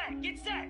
set, get set.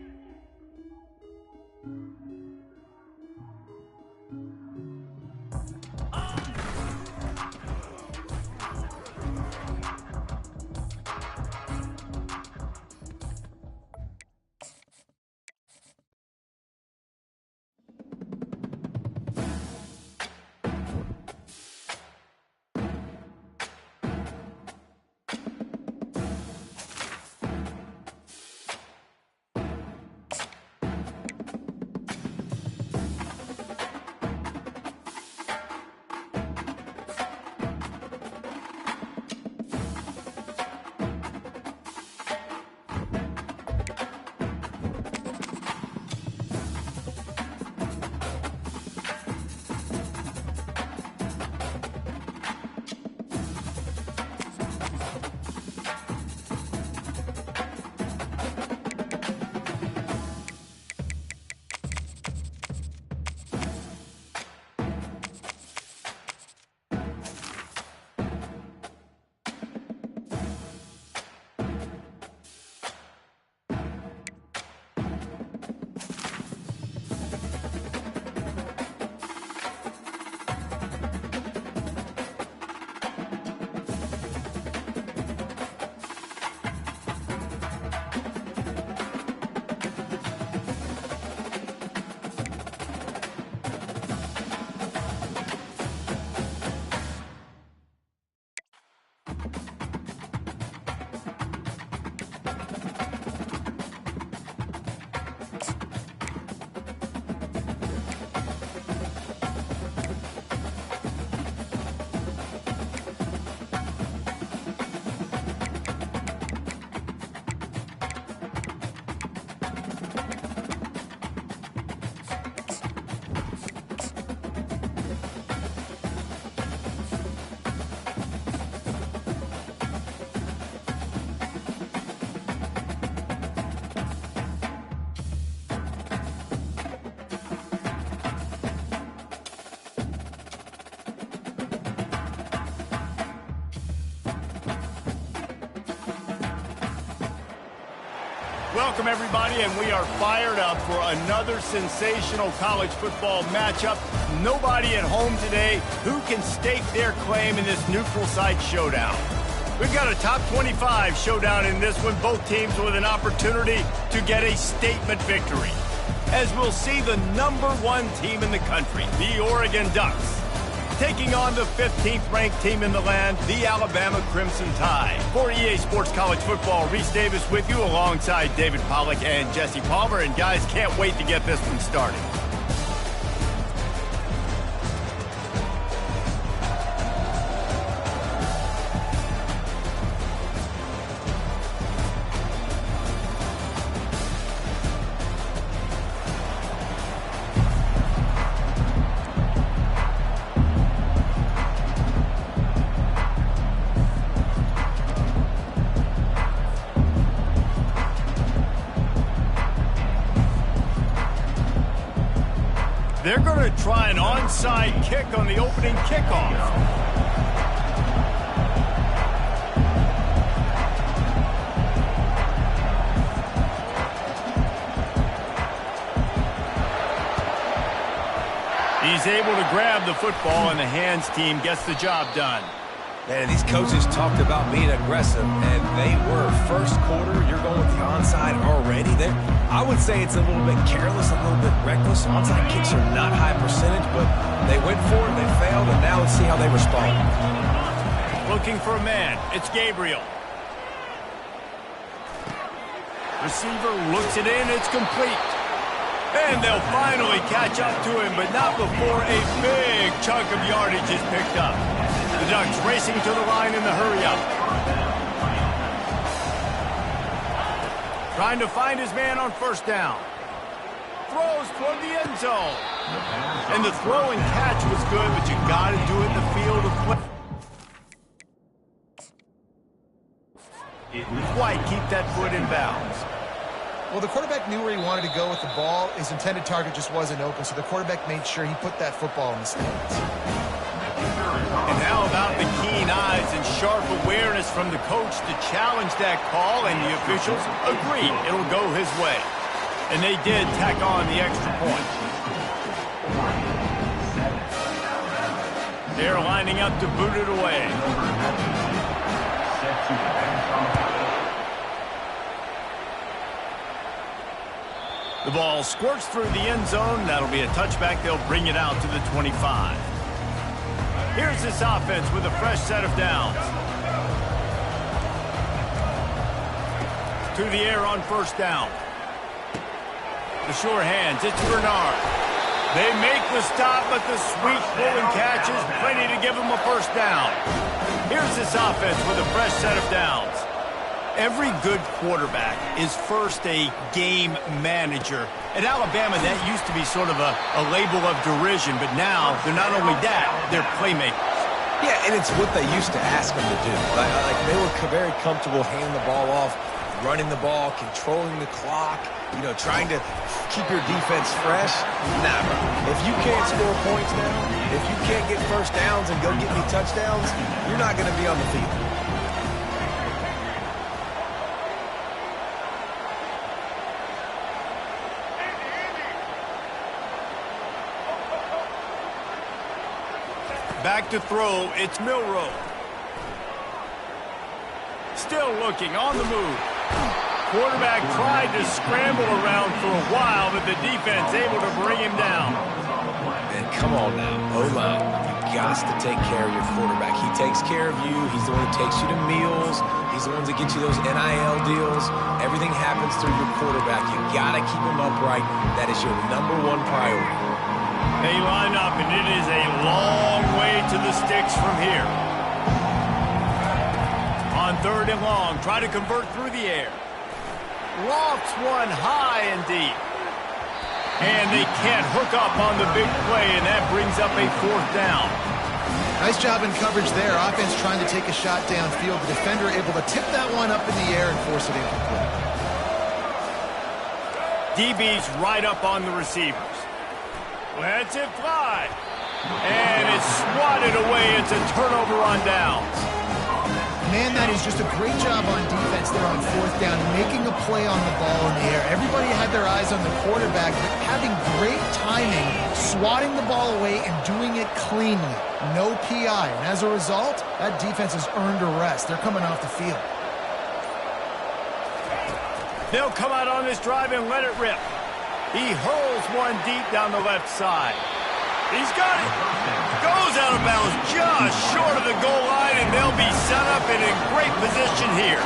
Welcome, everybody, and we are fired up for another sensational college football matchup. Nobody at home today who can stake their claim in this neutral site showdown. We've got a top 25 showdown in this one, both teams with an opportunity to get a statement victory. As we'll see the #1 team in the country, the Oregon Ducks, taking on the 15th-ranked team in the land, the Alabama Crimson Tide. For EA Sports College Football, Reese Davis with you alongside David Pollack and Jesse Palmer. And guys, can't wait to get this one started. They're going to try an onside kick on the opening kickoff. He's able to grab the football, and the hands team gets the job done. Man, these coaches talked about being aggressive, and they were. First quarter, you're going with the onside already. I would say it's a little bit careless, a little bit reckless. Onside kicks are not high percentage, but they went for it, they failed, and now let's see how they respond. Looking for a man. It's Gabriel. Receiver looks it in. It's complete. And they'll finally catch up to him, but not before a big chunk of yardage is picked up. The Ducks racing to the line in the hurry-up. Trying to find his man on first down. Throws toward the end zone. And the throw and catch was good, but you got to do it in the field of play. White keep that foot in bounds. Well, the quarterback knew where he wanted to go with the ball. His intended target just wasn't open, so the quarterback made sure he put that football in the stands. And how about the keen eyes and sharp awareness from the coach to challenge that call, and the officials agreed it'll go his way. And they did tack on the extra point. They're lining up to boot it away. The ball squirts through the end zone. That'll be a touchback. They'll bring it out to the 25. Here's this offense with a fresh set of downs. To the air on first down. The sure hands, it's Bernard. They make the stop, but the sweet pulling catch is plenty to give them a first down. Here's this offense with a fresh set of downs. Every good quarterback is first a game manager. At Alabama, that used to be sort of a label of derision, but now they're not only that, they're playmakers. Yeah, and it's what they used to ask them to do. Like they were very comfortable handing the ball off, running the ball, controlling the clock, trying to keep your defense fresh. Nah, bro. If you can't score points now, if you can't get first downs and go get me touchdowns, you're not going to be on the field. Back to throw, it's Milroe. Still looking, on the move. Quarterback tried to scramble around for a while, but the defense able to bring him down. Man, come on now, O-line. You got to take care of your quarterback. He takes care of you. He's the one who takes you to meals. He's the one that gets you those NIL deals. Everything happens through your quarterback. You got to keep him upright. That is your #1 priority. They line up, and it is a long way to the sticks from here. On third and long, try to convert through the air. Lofts one high and deep. And they can't hook up on the big play, and that brings up a fourth down. Nice job in coverage there. Offense trying to take a shot downfield. The defender able to tip that one up in the air and force it incomplete. DB's right up on the receivers. Lets it fly. And it's swatted away. It's a turnover on downs. Man, that is just a great job on defense there on fourth down, making a play on the ball in the air. Everybody had their eyes on the quarterback, but having great timing, swatting the ball away and doing it cleanly. No PI. And as a result, that defense has earned a rest. They're coming off the field. They'll come out on this drive and let it rip. He hurls one deep down the left side. He's got it. Goes out of bounds just short of the goal line, and they'll be set up and in great position here.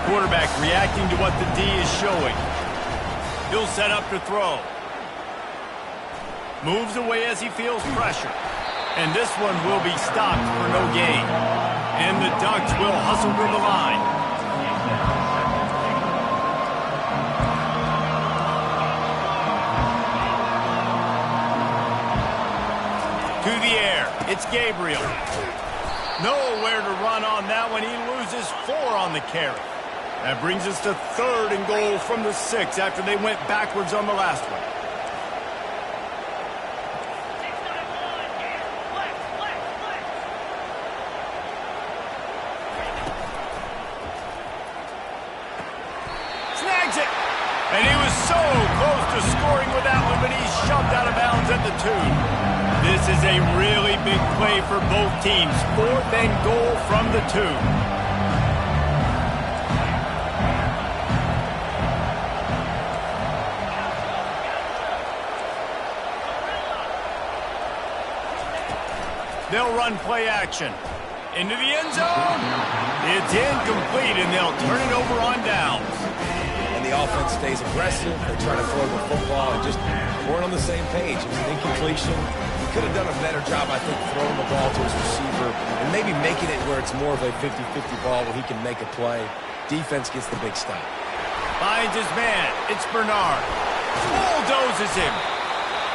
Quarterback reacting to what the D is showing. He'll set up to throw. Moves away as he feels pressure. And this one will be stopped for no gain. And the Ducks will hustle to the line. To the air, it's Gabriel. Nowhere to run on that one. He loses 4 on the carry. That brings us to third and goal from the 6 after they went backwards on the last one. Snags it. And he was so close to scoring with that one, but he's shoved out of bounds at the 2. This is a really big play for both teams. 4th and goal from the 2. They'll run play action. Into the end zone. It's incomplete, and they'll turn it over on downs. And the offense stays aggressive. They try to throw the football and just weren't on the same page. It was an incompletion. He could have done a better job, I think, throwing the ball to his receiver and maybe making it where it's more of a 50-50 ball where he can make a play. Defense gets the big stop. Finds his man. It's Bernard. Bulldozes him.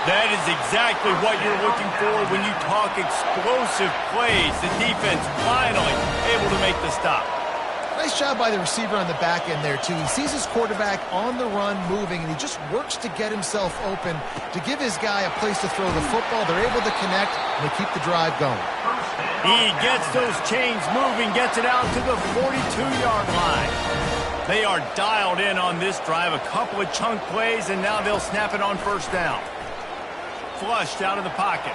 That is exactly what you're looking for when you talk explosive plays. The defense finally able to make the stop. Nice job by the receiver on the back end there, too. He sees his quarterback on the run moving, and he just works to get himself open to give his guy a place to throw the football. They're able to connect, and they keep the drive going. He gets those chains moving, gets it out to the 42-yard line. They are dialed in on this drive. A couple of chunk plays, and now they'll snap it on first down. Flushed out of the pocket.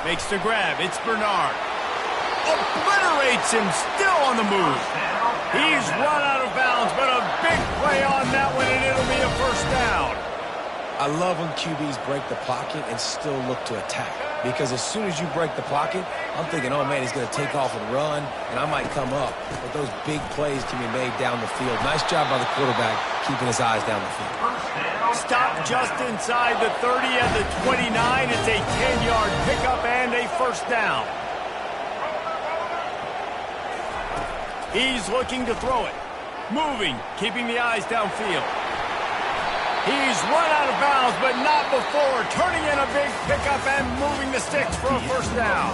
Makes the grab. It's Bernard. Obliterates him, still on the move. He's run out of bounds, but a big play on that one, and it'll be a first down. I love when QBs break the pocket and still look to attack. Because as soon as you break the pocket, I'm thinking, oh, man, he's going to take off and run, and I might come up. But those big plays can be made down the field. Nice job by the quarterback keeping his eyes down the field. Stop just inside the 30 and the 29. It's a 10-yard pickup and a first down. He's looking to throw it. Moving, keeping the eyes downfield. He's run out of bounds, but not before. Turning in a big pickup and moving the sticks for a first down.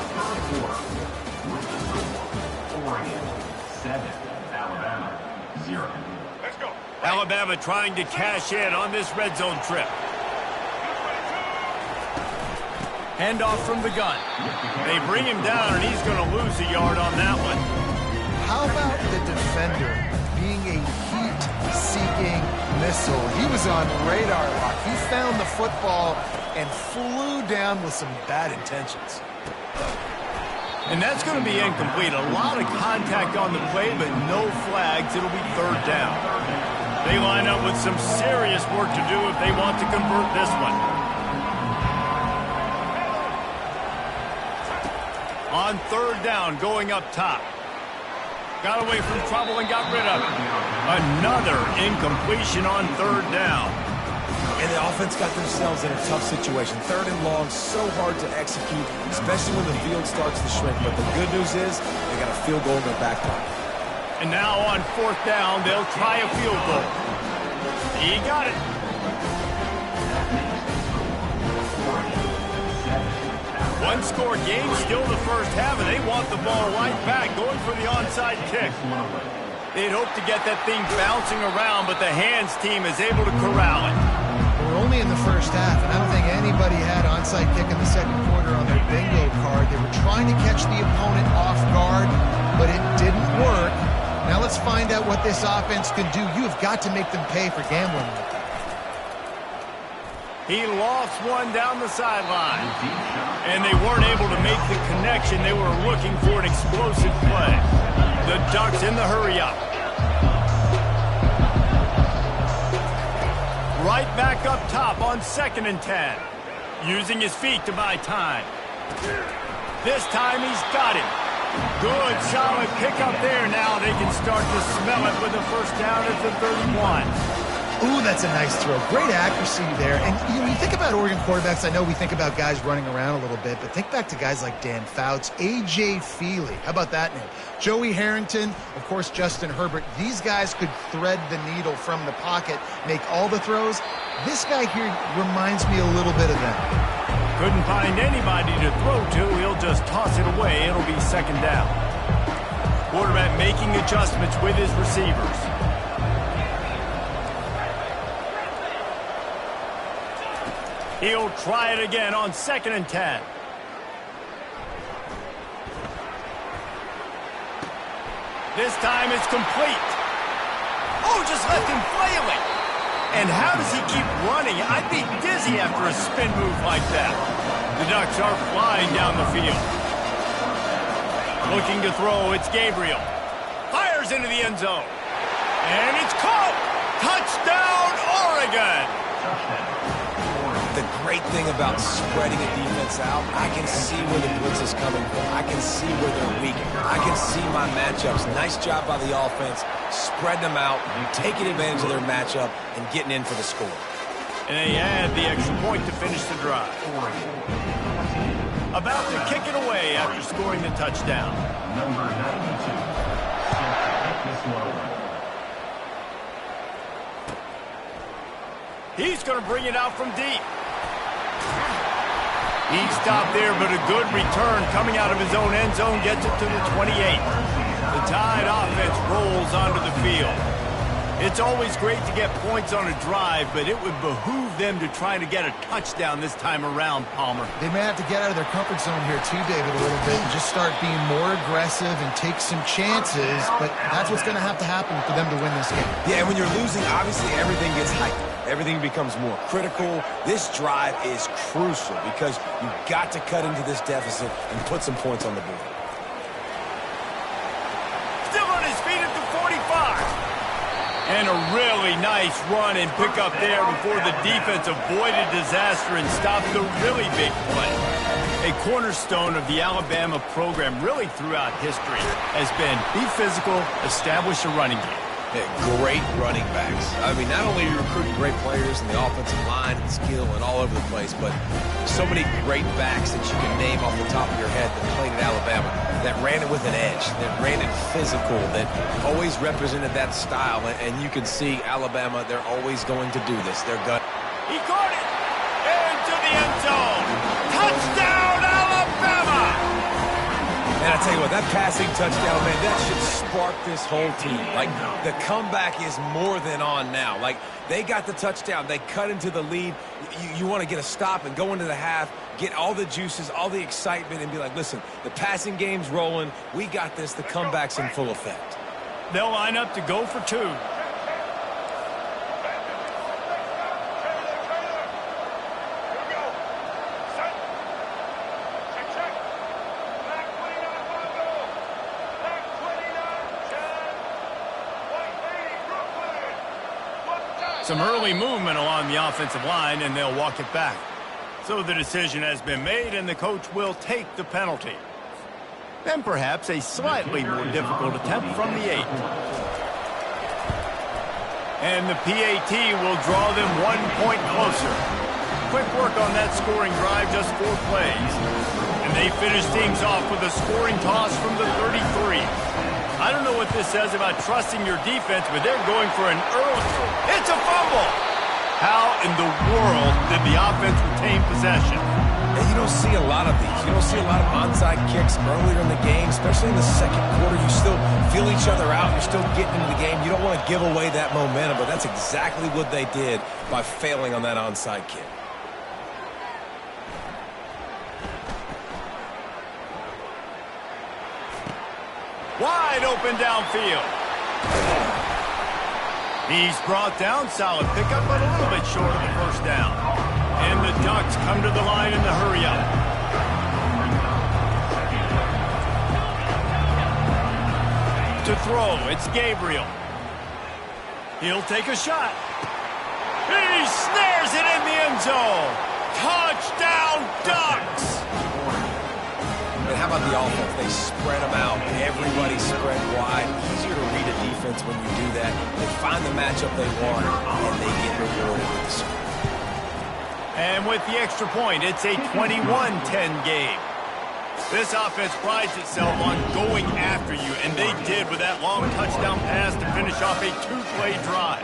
7, Alabama, 0. Let's go. Alabama trying to cash in on this red zone trip. Handoff from the gun. They bring him down, and he's going to lose a yard on that one. How about the defender being a heat-seeking missile? He was on radar lock. He found the football and flew down with some bad intentions. And that's going to be incomplete. A lot of contact on the play, but no flags. It'll be third down. They line up with some serious work to do if they want to convert this one. On third down, going up top. Got away from trouble and got rid of it. Another incompletion on third down. And the offense got themselves in a tough situation. Third and long, so hard to execute, especially when the field starts to shrink. But the good news is they got a field goal in their back pocket. And now on fourth down, they'll try a field goal. He got it. One-score game, still the first half, and they want the ball right back, going for the onside kick. They'd hope to get that thing bouncing around, but the hands team is able to corral it. We're only in the first half, and I don't think anybody had onside kick in the second quarter on their bingo card. They were trying to catch the opponent off guard, but it didn't work. Now let's find out what this offense can do. You have got to make them pay for gambling. He lost one down the sideline, and they weren't able to make the connection. They were looking for an explosive play. The Ducks in the hurry-up. Right back up top on 2nd and 10. Using his feet to buy time. This time he's got him. Good, solid pickup there. Now they can start to smell it with a first down at the 31. Ooh, that's a nice throw. Great accuracy there. And you think about Oregon quarterbacks, I know we think about guys running around a little bit, but think back to guys like Dan Fouts, A.J. Feely. How about that name? Joey Harrington, of course, Justin Herbert. These guys could thread the needle from the pocket, make all the throws. This guy here reminds me a little bit of them. Couldn't find anybody to throw to. He'll just toss it away. It'll be second down. Quarterback making adjustments with his receivers. He'll try it again on 2nd and 10. This time it's complete. Oh, just left him flailing. And how does he keep running? I'd be dizzy after a spin move like that. The Ducks are flying down the field. Looking to throw, it's Gabriel. Fires into the end zone. And it's caught. Touchdown, Oregon. The great thing about spreading a defense out, I can see where the blitz is coming from. I can see where they're weak. I can see my matchups. Nice job by the offense, spreading them out, taking advantage of their matchup, and getting in for the score. And they add the extra point to finish the drive. About to kick it away after scoring the touchdown. Number 92. He's going to bring it out from deep. He stopped there, but a good return coming out of his own end zone gets it to the 28. The Tide offense rolls onto the field. It's always great to get points on a drive, but it would behoove them to try to get a touchdown this time around, Palmer. They may have to get out of their comfort zone here too, David, a little bit and just start being more aggressive and take some chances, but that's what's going to happen for them to win this game. Yeah, and when you're losing, obviously everything gets heightened. Everything becomes more critical. This drive is crucial because you've got to cut into this deficit and put some points on the board. Still on his feet at the 45. And a really nice run and pick up there before the defense avoided disaster and stopped the really big play. A cornerstone of the Alabama program really throughout history has been be physical, establish a running game. Great running backs. I mean, not only are you recruiting great players in the offensive line and skill and all over the place, but so many great backs that you can name off the top of your head that played at Alabama, that ran it with an edge, that ran it physical, that always represented that style. And you can see Alabama, they're always going to do this. They're good. He caught it into the end zone. Touchdown, Alabama! And I tell you what, that passing touchdown, man, that should spark this whole team. Like, the comeback is more than on now. Like, they got the touchdown. They cut into the lead. You want to get a stop and go into the half, get all the juices, all the excitement, and be like, listen, the passing game's rolling. We got this. The comeback's in full effect. They'll line up to go for two. Some early movement along the offensive line, and they'll walk it back. So the decision has been made, and the coach will take the penalty. Then perhaps a slightly more difficult attempt from the 8. And the PAT will draw them 1 point closer. Quick work on that scoring drive, just 4 plays. And they finish things off with a scoring toss from the 33. I don't know what this says about trusting your defense, but they're going for an early. It's a fumble! How in the world did the offense retain possession? And you don't see a lot of these. You don't see a lot of onside kicks earlier in the game, especially in the second quarter. You still feel each other out. You're still getting into the game. You don't want to give away that momentum, but that's exactly what they did by failing on that onside kick. Wide open downfield. He's brought down. Solid pickup, but a little bit short of the first down. And the Ducks come to the line in the hurry-up. To throw, it's Gabriel. He'll take a shot. He snares it in the end zone. Touchdown, Ducks! And how about the offense? They spread them out. Everybody spread wide. Easier to read a defense when you do that. They find the matchup they want, and they get rewarded with the score. And with the extra point, it's a 21-10 game. This offense prides itself on going after you, and they did with that long touchdown pass to finish off a 2-play drive.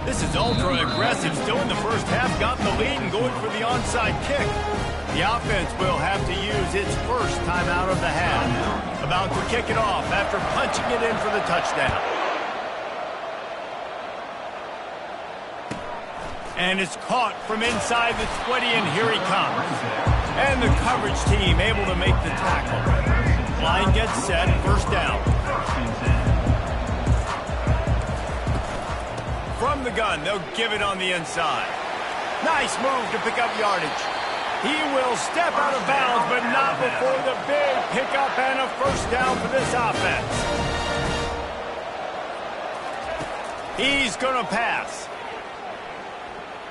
This is ultra-aggressive. Still in the first half, got the lead and going for the onside kick. The offense will have to use its first timeout of the half. About to kick it off after punching it in for the touchdown. And it's caught from inside the 20, and here he comes. And the coverage team able to make the tackle. Line gets set, first down. From the gun, they'll give it on the inside. Nice move to pick up yardage. He will step out of bounds, but not before the big pickup and a first down for this offense. He's going to pass.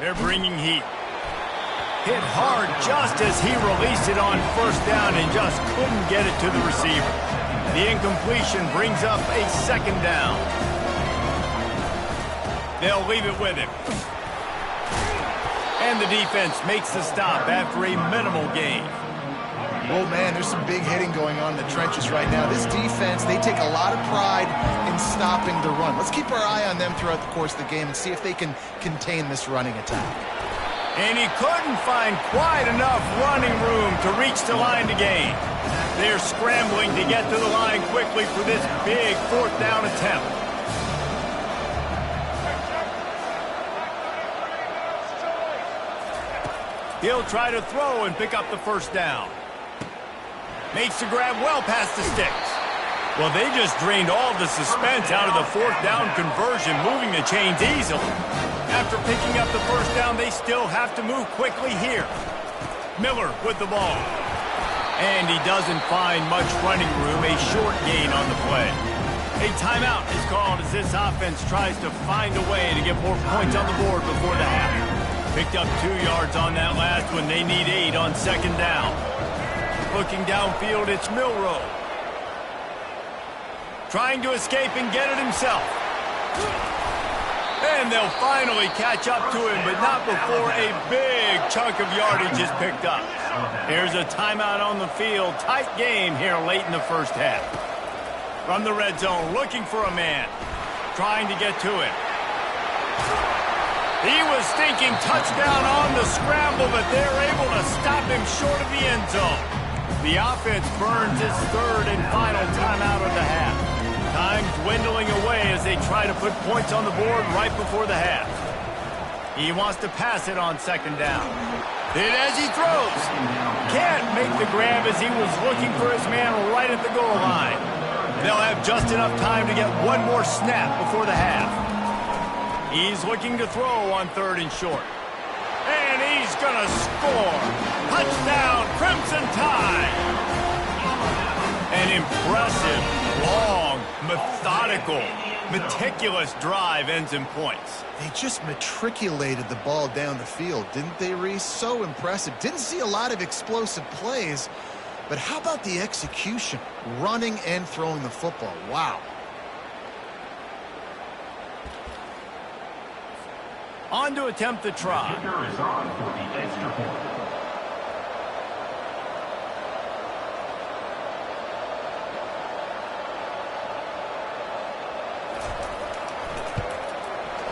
They're bringing heat. Hit hard just as he released it on first down and just couldn't get it to the receiver. The incompletion brings up a second down. They'll leave it with him. And the defense makes the stop after a minimal gain. Oh, man, there's some big hitting going on in the trenches right now. This defense, they take a lot of pride in stopping the run. Let's keep our eye on them throughout the course of the game and see if they can contain this running attack. And he couldn't find quite enough running room to reach the line to gain. They're scrambling to get to the line quickly for this big 4th down attempt. He'll try to throw and pick up the 1st down. Makes the grab well past the sticks. Well, they just drained all the suspense out of the 4th down conversion, moving the chains easily. After picking up the 1st down, they still have to move quickly here. Miller with the ball. And he doesn't find much running room, a short gain on the play. A timeout is called as this offense tries to find a way to get more points on the board before the half. Picked up 2 yards on that last one. They need 8 on 2nd down. Looking downfield, it's Milrow. Trying to escape and get it himself. And they'll finally catch up to him, but not before a big chunk of yardage is picked up. Here's a timeout on the field. Tight game here late in the 1st half. From the red zone, looking for a man. Trying to get to him. He was thinking touchdown on the scramble, but they're able to stop him short of the end zone. The offense burns its 3rd and final timeout of the half. Time dwindling away as they try to put points on the board right before the half. He wants to pass it on 2nd down. Hit as he throws. Can't make the grab as he was looking for his man right at the goal line. They'll have just enough time to get one more snap before the half. He's looking to throw on 3rd and short. And he's going to score. Touchdown, Crimson Tide. An impressive, long, methodical, meticulous drive ends in points. They just matriculated the ball down the field, didn't they, Reese? So impressive. Didn't see a lot of explosive plays, but how about the execution? Running and throwing the football. Wow. On to attempt the try. The kicker is on for the extra point.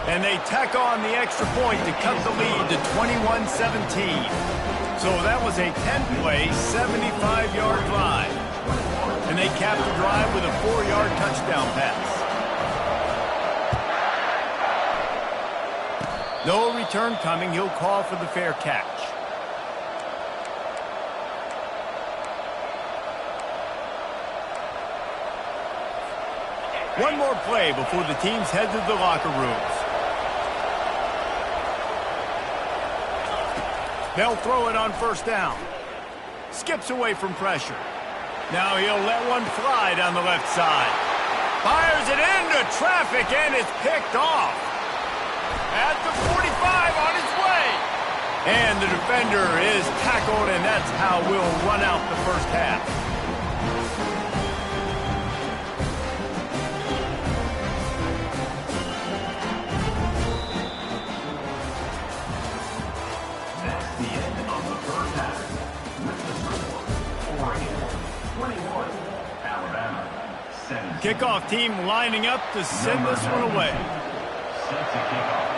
And they tack on the extra point to cut the lead to 21-17. So that was a 10-play, 75-yard drive. And they capped the drive with a 4-yard touchdown pass. No return coming. He'll call for the fair catch. One more play before the teams head to the locker rooms. They'll throw it on 1st down. Skips away from pressure. Now he'll let one fly down the left side. Fires it into traffic and it's picked off. At the 45 on its way. And the defender is tackled, and that's how we'll run out the 1st half. That's the end of the 1st half. With the score, Oregon 21, Alabama 7. Kickoff team lining up to send this one away. Set to kick off.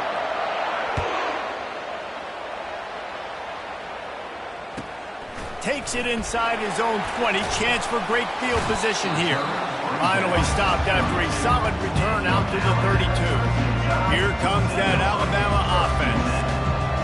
Takes it inside his own 20. Chance for great field position here. Finally stopped after a solid return out to the 32. Here comes that Alabama offense.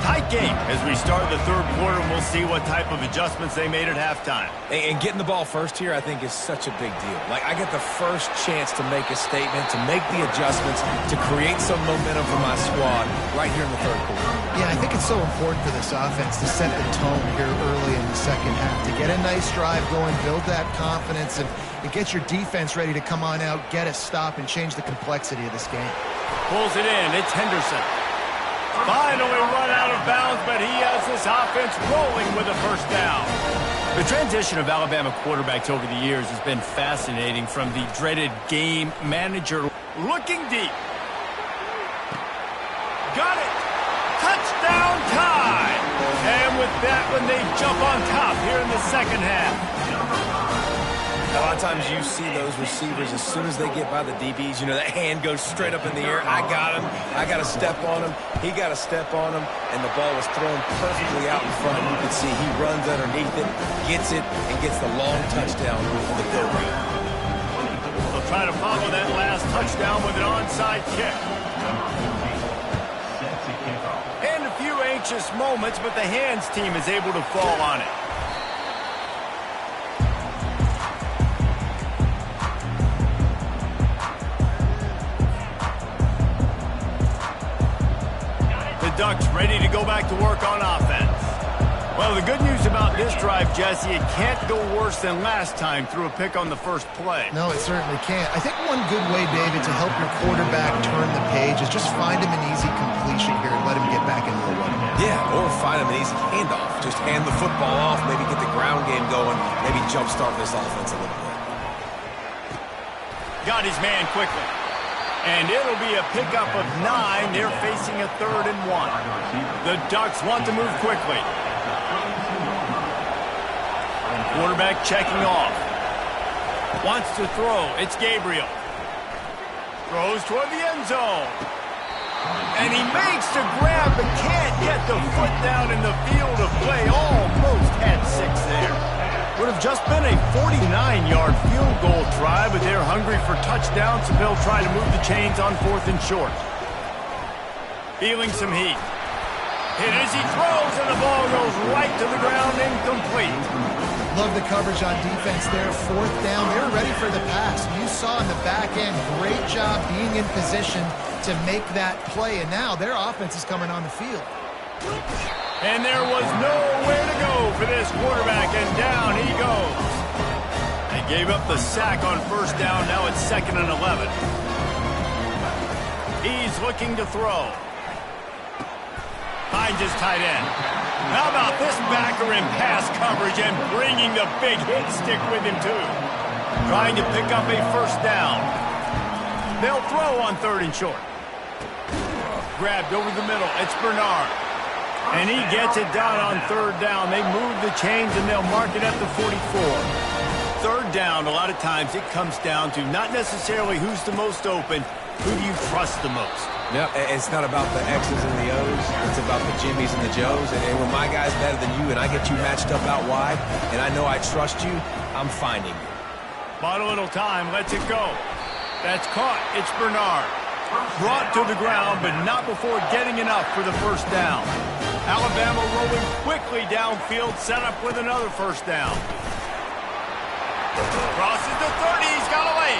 Tight game as we start the 3rd quarter, and we'll see what type of adjustments they made at halftime. And getting the ball first here, I think, is such a big deal. Like, I get the first chance to make a statement, to make the adjustments, to create some momentum for my squad right here in the 3rd quarter. Yeah, I think it's so important for this offense to set the tone here early in the 2nd half, to get a nice drive going, build that confidence, and get your defense ready to come on out, get a stop, and change the complexity of this game. Pulls it in. It's Henderson. Finally run out of bounds, but he has this offense rolling with a 1st down. The transition of Alabama quarterbacks over the years has been fascinating, from the dreaded game manager looking deep. Got it. Touchdown time. And with that one, they jump on top here in the 2nd half. A lot of times you see those receivers, as soon as they get by the DBs, you know, that hand goes straight up in the air. I got him. I got to step on him. He got to step on him, and the ball was thrown perfectly out in front. You can see he runs underneath it, gets it, and gets the long touchdown on the go route. They'll try to follow that last touchdown with an onside kick. And a few anxious moments, but the hands team is able to fall on it. Ducks ready to go back to work on offense. Well, the good news about this drive, Jesse, it can't go worse than last time through a pick on the first play. No, it certainly can't. I think one good way, David, to help your quarterback turn the page is just find him an easy completion here and let him get back into the run. Yeah, or find him an easy handoff. Just hand the football off, maybe get the ground game going, maybe jumpstart this offense a little bit. Got his man quickly. And it'll be a pickup of 9. They're facing a 3rd and 1. The Ducks want to move quickly. Quarterback checking off. Wants to throw. It's Gabriel. Throws toward the end zone. And he makes the grab but can't get the foot down in the field of play. Almost had 6 there. Would have just been a 49-yard field goal try, but they're hungry for touchdowns, so they'll try to move the chains on 4th and short. Feeling some heat. Hit as he throws, and the ball goes right to the ground, incomplete. Love the coverage on defense there. 4th down. They were ready for the pass. You saw in the back end, great job being in position to make that play, and now their offense is coming on the field. And there was nowhere to go for this quarterback, and down he goes. They gave up the sack on 1st down. Now it's 2nd and 11. He's looking to throw. Finds his tight end. How about this backer in pass coverage and bringing the big hit stick with him, too? Trying to pick up a 1st down. They'll throw on 3rd and short. Grabbed over the middle. It's Bernard. And he gets it down on 3rd down. They move the chains, and they'll mark it at the 44. 3rd down, a lot of times it comes down to not necessarily who's the most open, who do you trust the most? No, it's not about the X's and the O's. It's about the Jimmys and the Joes. And when my guy's better than you and I get you matched up out wide, and I know I trust you, I'm finding you. Bought a little time, lets it go. That's caught. It's Bernard. Brought to the ground, but not before getting enough for the 1st down. Alabama rolling quickly downfield, set up with another 1st down. Crosses the 30, he's got away.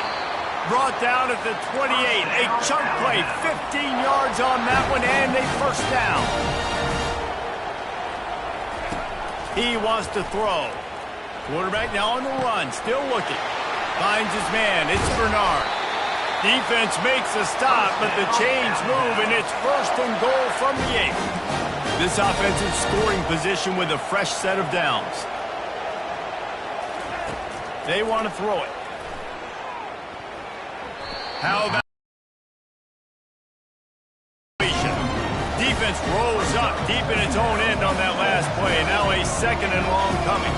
Brought down at the 28, a chunk play, 15 yards on that one, and a 1st down. He wants to throw. Quarterback now on the run, still looking. Finds his man, it's Bernard. Defense makes a stop, but the chains move, and it's 1st and goal from the 8. This offensive scoring position with a fresh set of downs. They want to throw it. How about defense rolls up deep in its own end on that last play. Now a 2nd and long coming.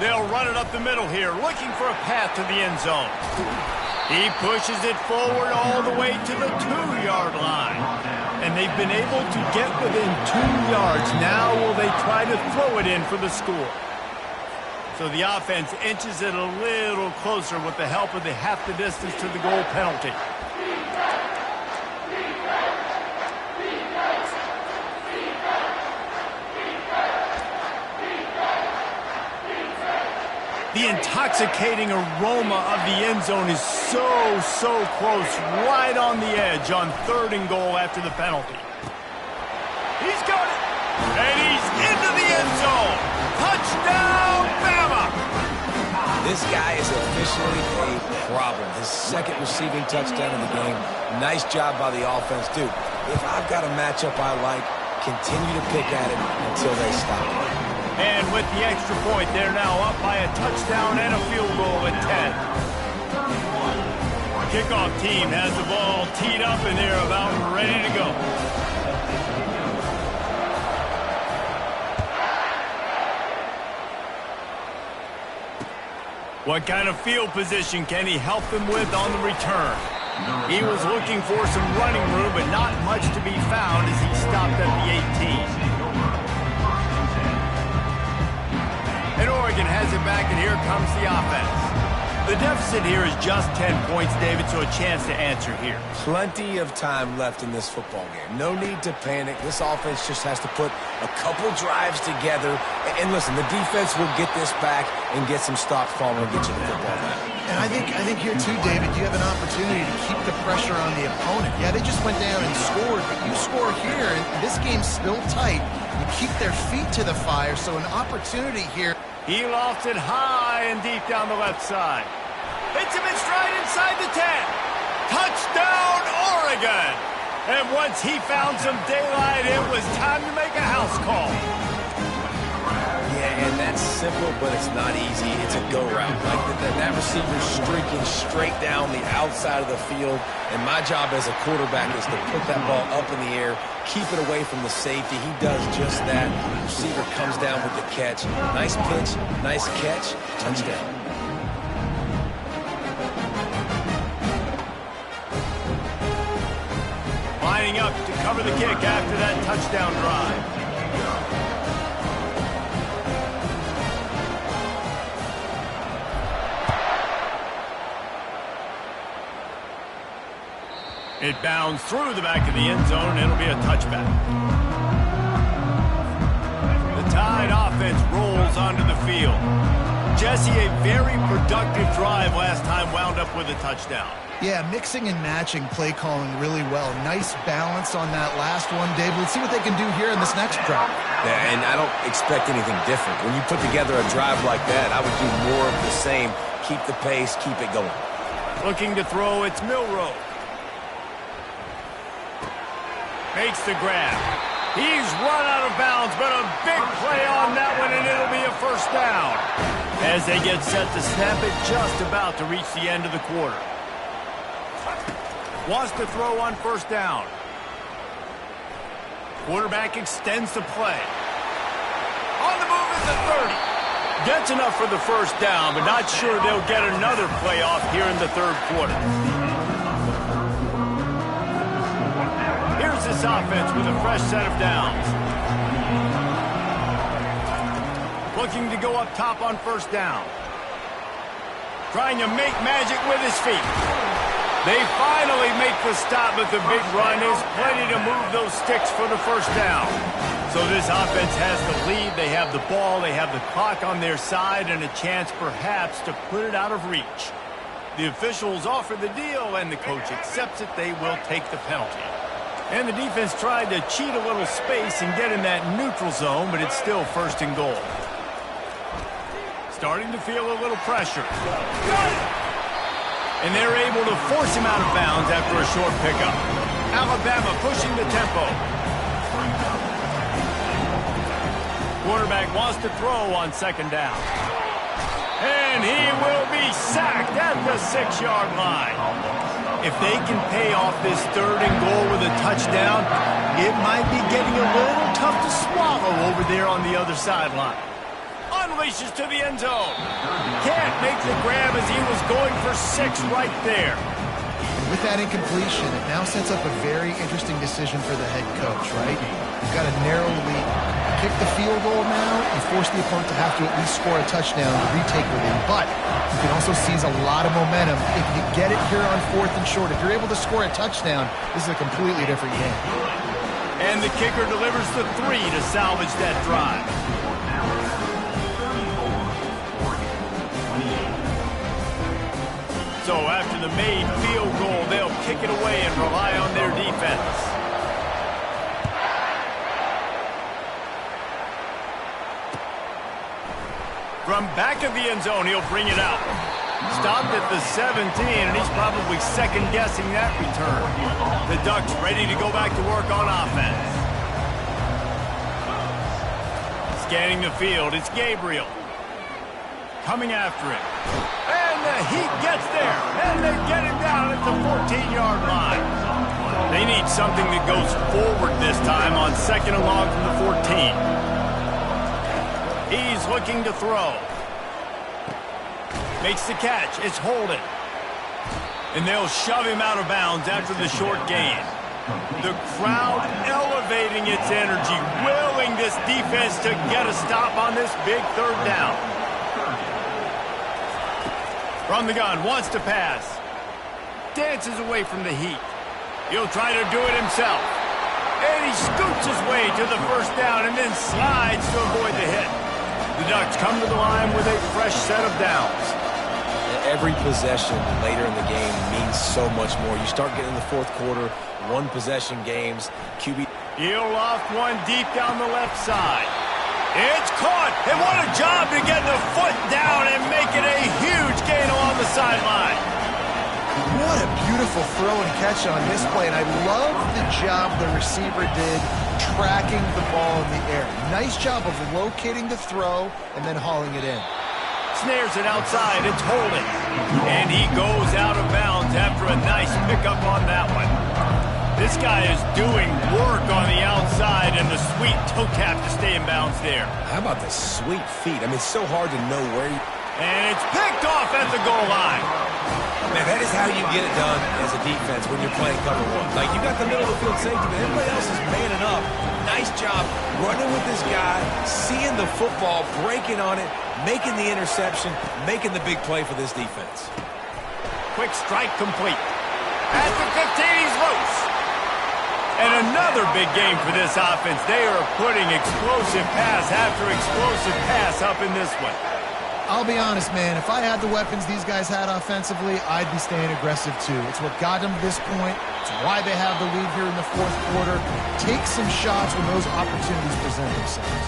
They'll run it up the middle here, looking for a path to the end zone. He pushes it forward all the way to the 2-yard line. And they've been able to get within 2 yards. Now will they try to throw it in for the score? So the offense inches it a little closer with the help of the half the distance to the goal penalty. The intoxicating aroma of the end zone is so close, right on the edge on 3rd and goal after the penalty. He's got it, and he's into the end zone. Touchdown, Bama! This guy is officially a problem. His 2nd receiving touchdown in the game. Nice job by the offense, too. If I've got a matchup I like, continue to pick at it until they stop. And with the extra point, they're now up by a touchdown and a field goal at 10. Kickoff team has the ball teed up, and they're about ready to go. What kind of field position can he help them with on the return? He was looking for some running room, but not much to be found as he stopped at the 18. And Oregon has it back, and here comes the offense. The deficit here is just 10 points, David, so a chance to answer here. Plenty of time left in this football game. No need to panic. This offense just has to put a couple drives together. And listen, the defense will get this back and get some stops following and get you the football back. And I think here too, David, you have an opportunity to keep the pressure on the opponent. Yeah, they just went down and scored, but you score here, and this game's still tight. You keep their feet to the fire, so an opportunity here. He lofts it high and deep down the left side. Hits him in stride inside the 10. Touchdown, Oregon! And once he found some daylight, it was time to make a house call. Yeah, and that's simple, but it's not easy. It's a go route. Like that receiver's streaking straight down the outside of the field, and my job as a quarterback is to put that ball up in the air, keep it away from the safety. He does just that. Receiver comes down with the catch. Nice pitch, nice catch, touchdown. Lining up to cover the kick after that touchdown drive. It bounds through the back of the end zone, and it'll be a touchback. The Tide offense rolls onto the field. Jesse, a very productive drive last time, wound up with a touchdown. Yeah, mixing and matching play calling really well. Nice balance on that last one, Dave. Let's see what they can do here in this next drive. Yeah, and I don't expect anything different. When you put together a drive like that, I would do more of the same. Keep the pace, keep it going. Looking to throw, it's Milroe. Makes the grab. He's run out of bounds, but a big play on that one, and it'll be a first down. As they get set to snap it, just about to reach the end of the quarter. Wants to throw on first down. Quarterback extends the play. On the move at the 30. Gets enough for the first down, but not sure they'll get another play off here in the third quarter. Here's this offense with a fresh set of downs. Looking to go up top on first down. Trying to make magic with his feet. They finally make the stop, but the big run is plenty to move those sticks for the first down. So this offense has the lead. They have the ball. They have the clock on their side and a chance perhaps to put it out of reach. The officials offer the deal, and the coach accepts it. They will take the penalty. And the defense tried to cheat a little space and get in that neutral zone, but it's still first and goal. Starting to feel a little pressure. And they're able to force him out of bounds after a short pickup. Alabama pushing the tempo. Quarterback wants to throw on second down. And he will be sacked at the 6-yard line. If they can pay off this third and goal with a touchdown, it might be getting a little tough to swallow over there on the other sideline. Unleashes to the end zone. Can't make the grab as he was going for 6 right there. With that incompletion, it now sets up a very interesting decision for the head coach, right? You've got a narrow lead. Kick the field goal now, you force the opponent to have to at least score a touchdown to retake the lead. But you can also seize a lot of momentum if you get it here on 4th and short. If you're able to score a touchdown, this is a completely different game. And the kicker delivers the 3 to salvage that drive. So after the made field goal, they'll kick it away and rely on their defense. From back of the end zone, he'll bring it out. Stopped at the 17, and he's probably second-guessing that return. The Ducks ready to go back to work on offense. Scanning the field, it's Gabriel. Coming after it. And he gets there, and they get him down at the 14-yard line. They need something that goes forward this time on second and long from the 14. He's looking to throw. Makes the catch. It's holding. And they'll shove him out of bounds after the short gain. The crowd elevating its energy, willing this defense to get a stop on this big third down. From the gun, wants to pass. Dances away from the heat. He'll try to do it himself. And he scoots his way to the first down and then slides to avoid the hit. The Ducks come to the line with a fresh set of downs. Every possession later in the game means so much more. You start getting in the fourth quarter, one-possession games. QB. He'll loft one deep down the left side. It's caught, and what a job to get the foot down and make it a huge gain along the sideline. What a beautiful throw and catch on this play, and I love the job the receiver did tracking the ball in the air. Nice job of locating the throw and then hauling it in. Snares it outside, it's holding. And he goes out of bounds after a nice pickup on that one. This guy is doing work on the outside and the sweet toe tap to stay in bounds there. How about the sweet feet? I mean, it's so hard to know where you... And it's picked off at the goal line. Man, that is how you get it done as a defense when you're playing cover one. Like, you got the middle of the field safety, but everybody else is manning up. Nice job running with this guy, seeing the football, breaking on it, making the interception, making the big play for this defense. Quick strike complete. At the 15, he's loose. And another big game for this offense. They are putting explosive pass after explosive pass up in this one. I'll be honest, man. If I had the weapons these guys had offensively, I'd be staying aggressive too. It's what got them to this point. It's why they have the lead here in the fourth quarter. Take some shots when those opportunities present themselves.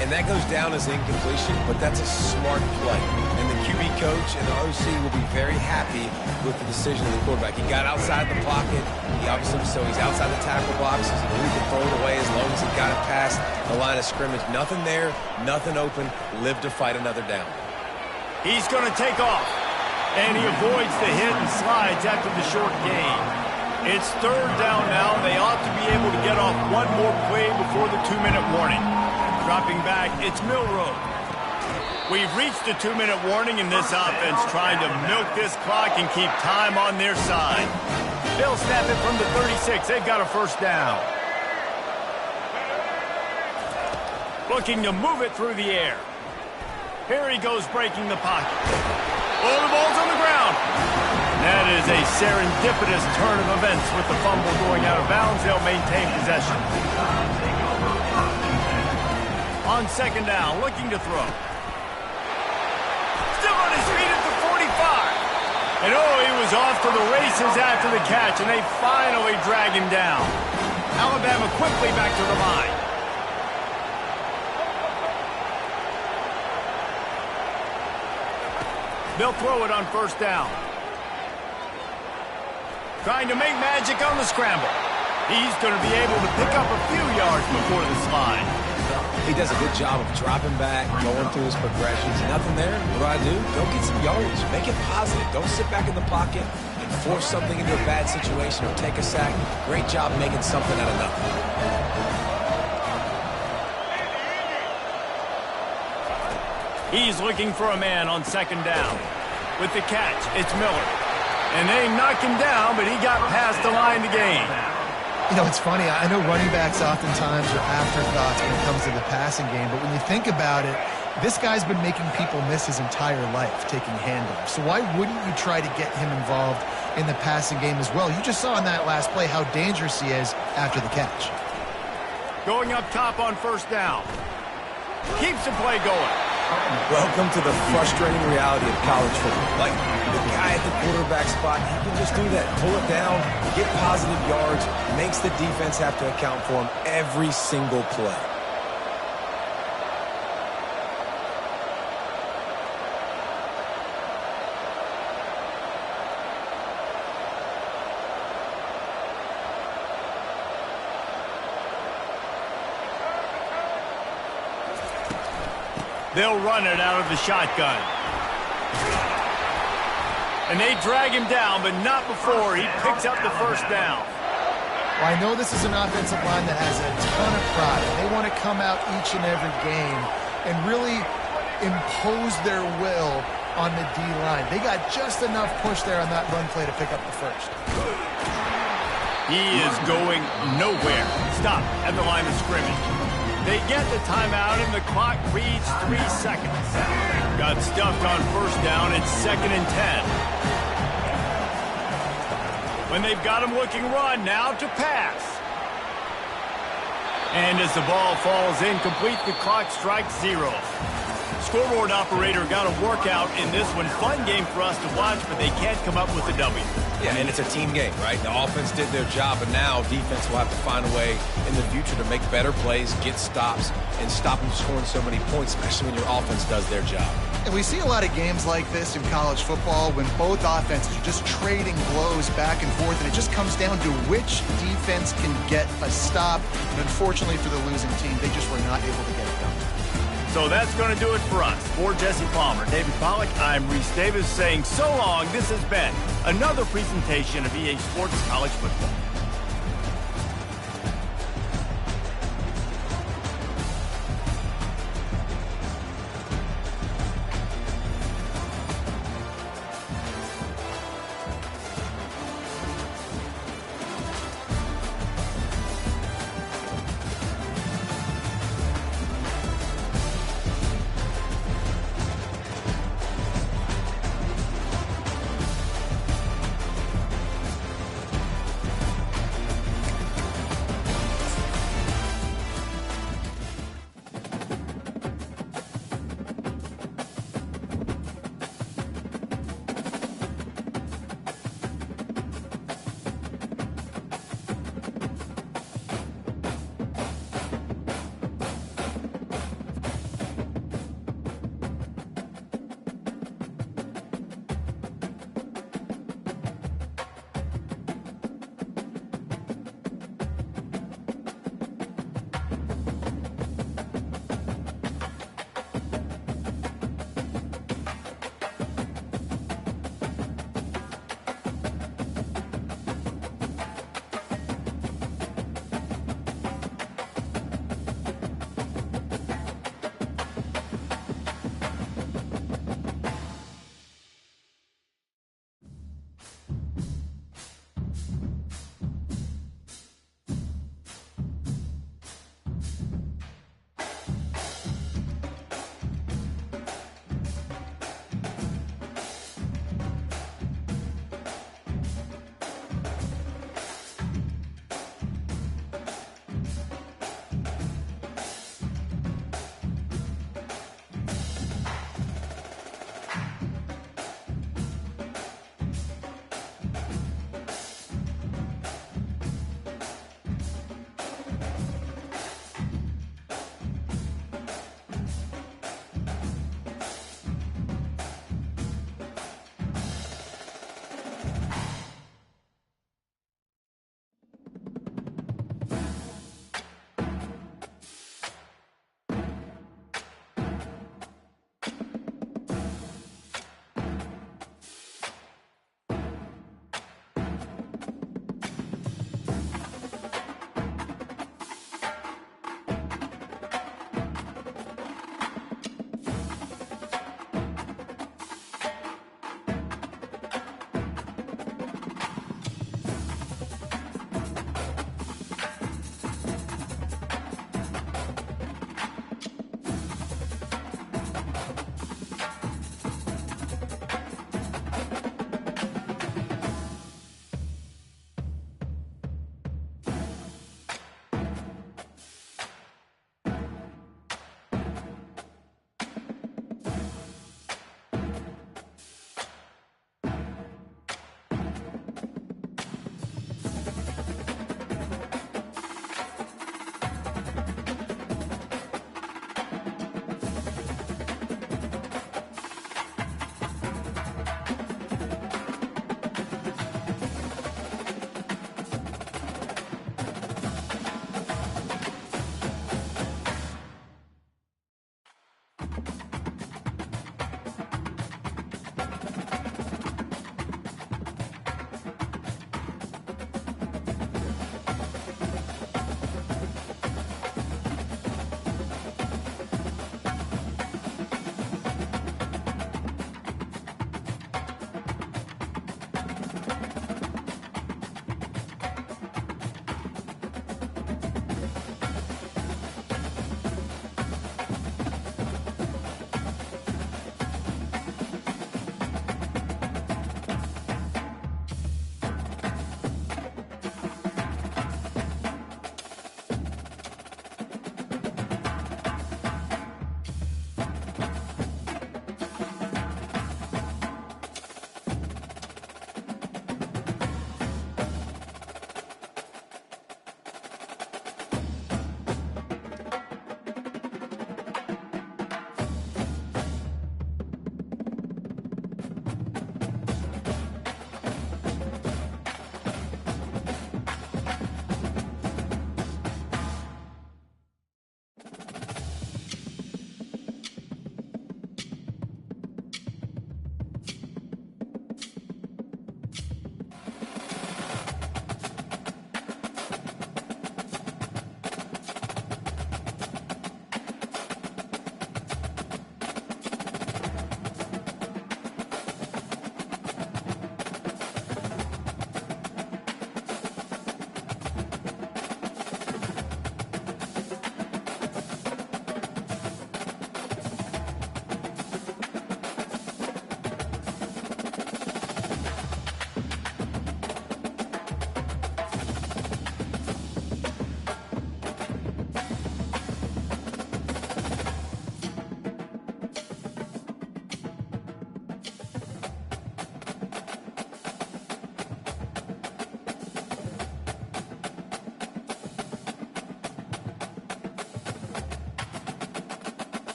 And that goes down as incompletion, but that's a smart play. And the QB coach and the OC will be very happy with the decision of the quarterback. He got outside the pocket. He obviously, so he's outside the tackle boxes. He knew he could throw it away as long as he got it past the line of scrimmage. Nothing there, nothing open. Live to fight another down. He's going to take off. And he avoids the hit and slides after the short gain. It's third down now. They ought to be able to get off one more play before the 2-minute warning. Dropping back, it's Milroe. We've reached the 2-minute warning in this offense, trying to milk this clock and keep time on their side. They'll snap it from the 36. They've got a first down. Looking to move it through the air. Here he goes breaking the pocket. Oh, the ball's on the ground. That is a serendipitous turn of events with the fumble going out of bounds. They'll maintain possession. On second down, looking to throw. Still on his feet at the 45. And oh, he was off to the races after the catch, and they finally drag him down. Alabama quickly back to the line. They'll throw it on first down. Trying to make magic on the scramble. He's going to be able to pick up a few yards before the slide. He does a good job of dropping back, going through his progressions. Nothing there. What do? Go get some yardage. Make it positive. Don't sit back in the pocket and force something into a bad situation or take a sack. Great job making something out of nothing. He's looking for a man on second down. With the catch, it's Miller. And they knock him down, but he got past the line to gain. You know, it's funny. I know running backs oftentimes are afterthoughts when it comes to the passing game, but when you think about it, this guy's been making people miss his entire life taking handoffs. So why wouldn't you try to get him involved in the passing game as well? You just saw in that last play how dangerous he is after the catch. Going up top on first down. Keeps the play going. Welcome to the frustrating reality of college football. Like, the guy at the quarterback spot, he can just do that. Pull it down, get positive yards, makes the defense have to account for him every single play. They'll run it out of the shotgun. And they drag him down, but not before he picks up the first down. Well, I know this is an offensive line that has a ton of pride. They want to come out each and every game and really impose their will on the D-line. They got just enough push there on that run play to pick up the first. He is going nowhere. Stop at the line of scrimmage. They get the timeout, and the clock reads 3 seconds. Got stuffed on first down. It's 2nd and 10. When they've got him looking run, now to pass. And as the ball falls incomplete, the clock strikes 0. Scoreboard operator got a workout in this one. Fun game for us to watch, but they can't come up with a W. Yeah, and it's a team game, right? The offense did their job, but now defense will have to find a way in the future to make better plays, get stops, and stop them scoring so many points, especially when your offense does their job. And we see a lot of games like this in college football when both offenses are just trading blows back and forth, and it just comes down to which defense can get a stop. And unfortunately for the losing team, they just were not able to get it done. So that's going to do it for us. For Jesse Palmer, David Pollack, I'm Reese Davis saying so long. This has been another presentation of EA Sports College Football.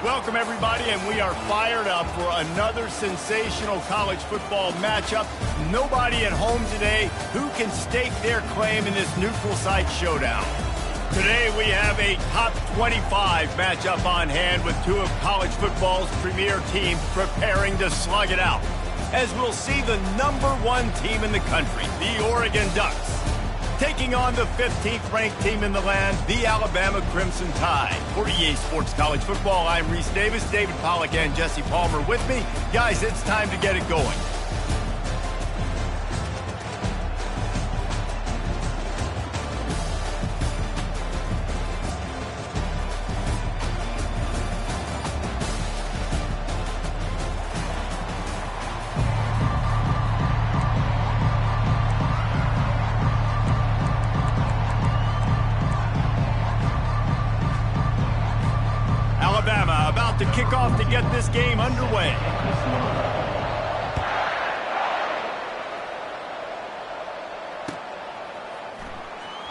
Welcome, everybody, and we are fired up for another sensational college football matchup. Nobody at home today who can stake their claim in this neutral site showdown. Today we have a top 25 matchup on hand with two of college football's premier teams preparing to slug it out, as we'll see the #1 team in the country, the Oregon Ducks, taking on the 15th ranked team in the land, the Alabama Crimson Tide. For EA Sports College Football, I'm Reese Davis, David Pollack and Jesse Palmer with me. Guys, it's time to get it going. Alabama about to kick off to get this game underway.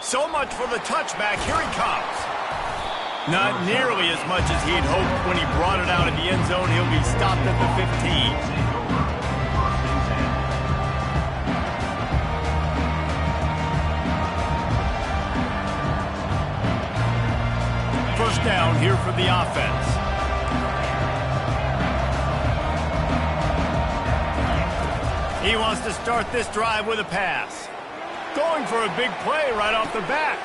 So much for the touchback. Here he comes. Not nearly as much as he'd hoped when he brought it out of the end zone. He'll be stopped at the 15. First down here for the offense. He wants to start this drive with a pass. Going for a big play right off the bat.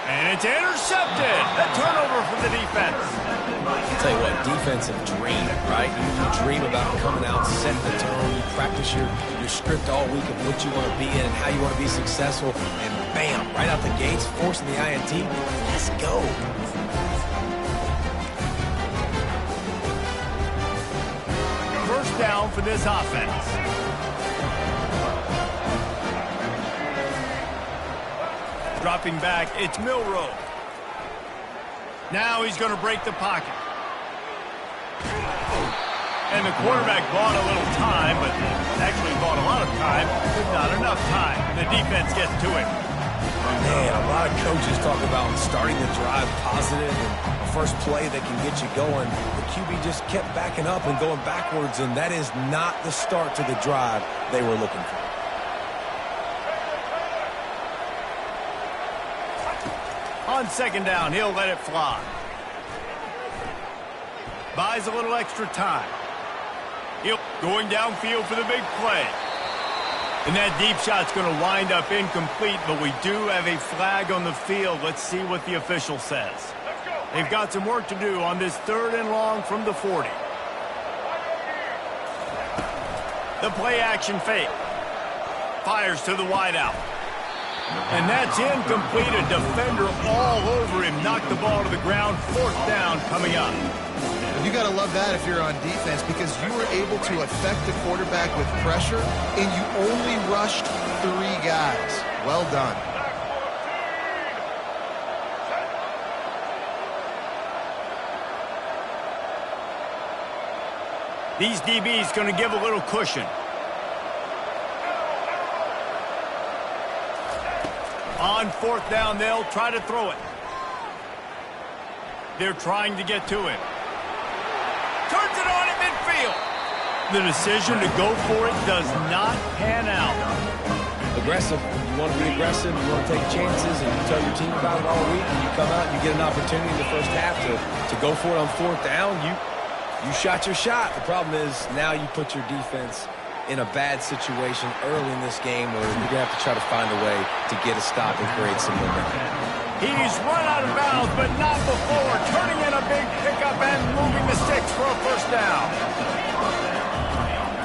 And it's intercepted. A turnover for the defense. I'll tell you what, defensive dream, right? You dream about coming out, setting the tone. You practice your script all week of what you want to be in and how you want to be successful. And bam, right out the gates, forcing the INT. Let's go. First down for this offense. Dropping back, it's Milroe. Now he's going to break the pocket. And the quarterback bought a little time, but actually bought a lot of time, but not enough time. The defense gets to him. Man, a lot of coaches talk about starting the drive positive and a first play that can get you going. The QB just kept backing up and going backwards, and that is not the start to the drive they were looking for. On second down, he'll let it fly. Buys a little extra time. Going downfield for the big play. And that deep shot's going to wind up incomplete, but we do have a flag on the field. Let's see what the official says. They've got some work to do on this 3rd and long from the 40. The play action fake. Fires to the wideout. And that's incomplete. A defender all over him. Knocked the ball to the ground. 4th down coming up. You got to love that if you're on defense, because you were able to affect the quarterback with pressure, and you only rushed 3 guys. Well done. These DBs going to give a little cushion. On 4th down, they'll try to throw it. They're trying to get to him. Turns it on at midfield. The decision to go for it does not pan out. Aggressive. You want to be aggressive. You want to take chances, and you tell your team about it all week, and you come out and you get an opportunity in the first half to go for it on 4th down. You shot your shot. The problem is now you put your defense in a bad situation early in this game where you're going to have to try to find a way to get a stop and create some momentum. He's run out of bounds, but not before. Turning in a big pickup and moving the sticks for a first down.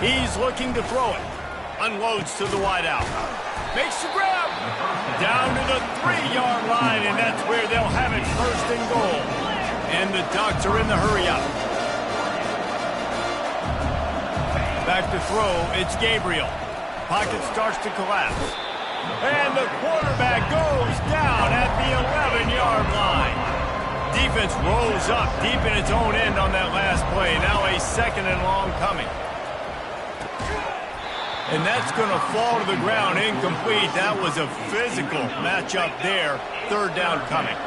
He's looking to throw it. Unloads to the wideout. Makes the grab. Down to the 3-yard line, and that's where they'll have it 1st and goal. And the Ducks are in the hurry-up. Back to throw, it's Gabriel. Pocket starts to collapse. And the quarterback goes down at the 11-yard line. Defense rolls up deep in its own end on that last play. Now a 2nd and long coming. And that's going to fall to the ground incomplete. That was a physical matchup there. 3rd down coming.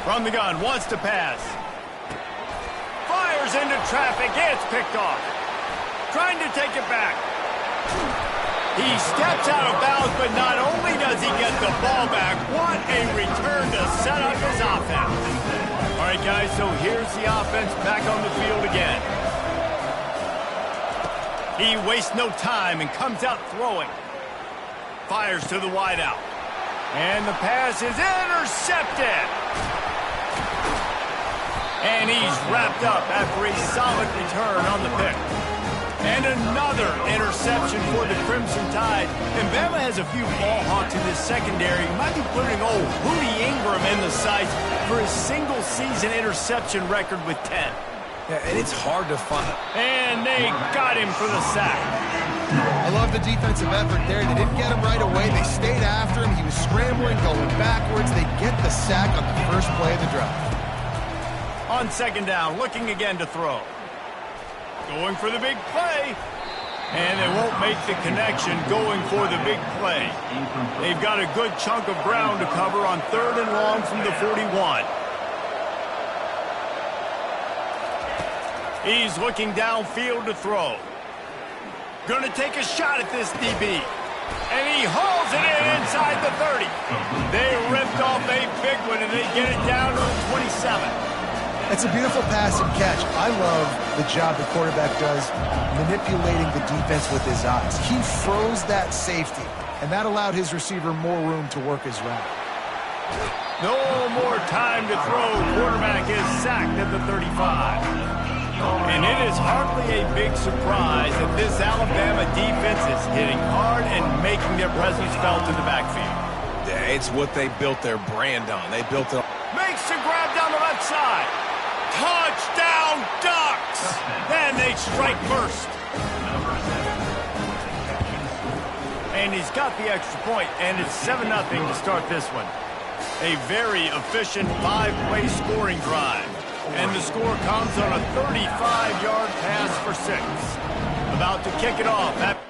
From the gun, wants to pass. Fires into traffic. It's picked off. Trying to take it back. He steps out of bounds, but not only does he get the ball back, what a return to set up his offense. All right, guys, so here's the offense back on the field again. He wastes no time and comes out throwing. Fires to the wideout. And the pass is intercepted. And he's wrapped up after a solid return on the pick. And another interception for the Crimson Tide. And Bama has a few ball hawks in this secondary. He might be putting old Hootie Ingram in the sights for his single-season interception record with 10. Yeah, and it's hard to find. And they got him for the sack. I love the defensive effort there. They didn't get him right away. They stayed after him. He was scrambling, going backwards. They get the sack on the first play of the drive. On second down, looking again to throw. Going for the big play. And they won't make the connection going for the big play. They've got a good chunk of ground to cover on 3rd and long from the 41. He's looking downfield to throw. Gonna take a shot at this DB. And he hauls it in inside the 30. They ripped off a big one, and they get it down to the 27. It's a beautiful pass and catch. I love the job the quarterback does manipulating the defense with his eyes. He froze that safety, and that allowed his receiver more room to work his route. No more time to throw. Quarterback is sacked at the 35. And it is hardly a big surprise that this Alabama defense is hitting hard and making their presence felt in the backfield. Yeah, it's what they built their brand on. They built it. Makes the grab down the left side. Touchdown, Ducks! Then they strike first. And he's got the extra point, and it's 7-0 to start this one. A very efficient 5-play scoring drive. And the score comes on a 35-yard pass for 6. About to kick it off.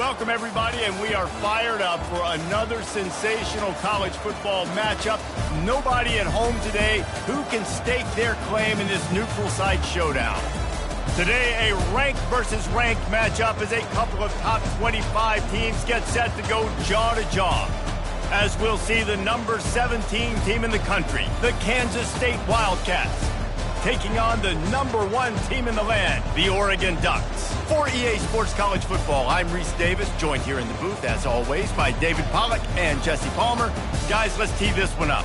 Welcome, everybody, and we are fired up for another sensational college football matchup. Nobody at home today who can stake their claim in this neutral site showdown. Today, a ranked versus ranked matchup as a couple of top 25 teams get set to go jaw to jaw. As we'll see the number 17 team in the country, the Kansas State Wildcats, taking on the number 1 team in the land, the Oregon Ducks. For EA Sports College Football, I'm Reese Davis, joined here in the booth, as always, by David Pollack and Jesse Palmer. Guys, let's tee this one up.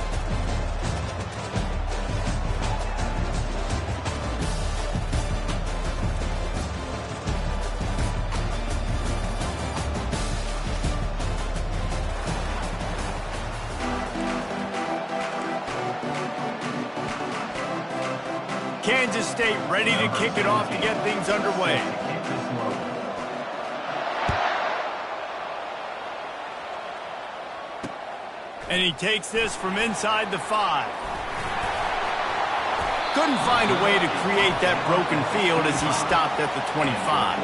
Kansas State ready to kick it off to get things underway. And he takes this from inside the 5. Couldn't find a way to create that broken field as he stopped at the 25.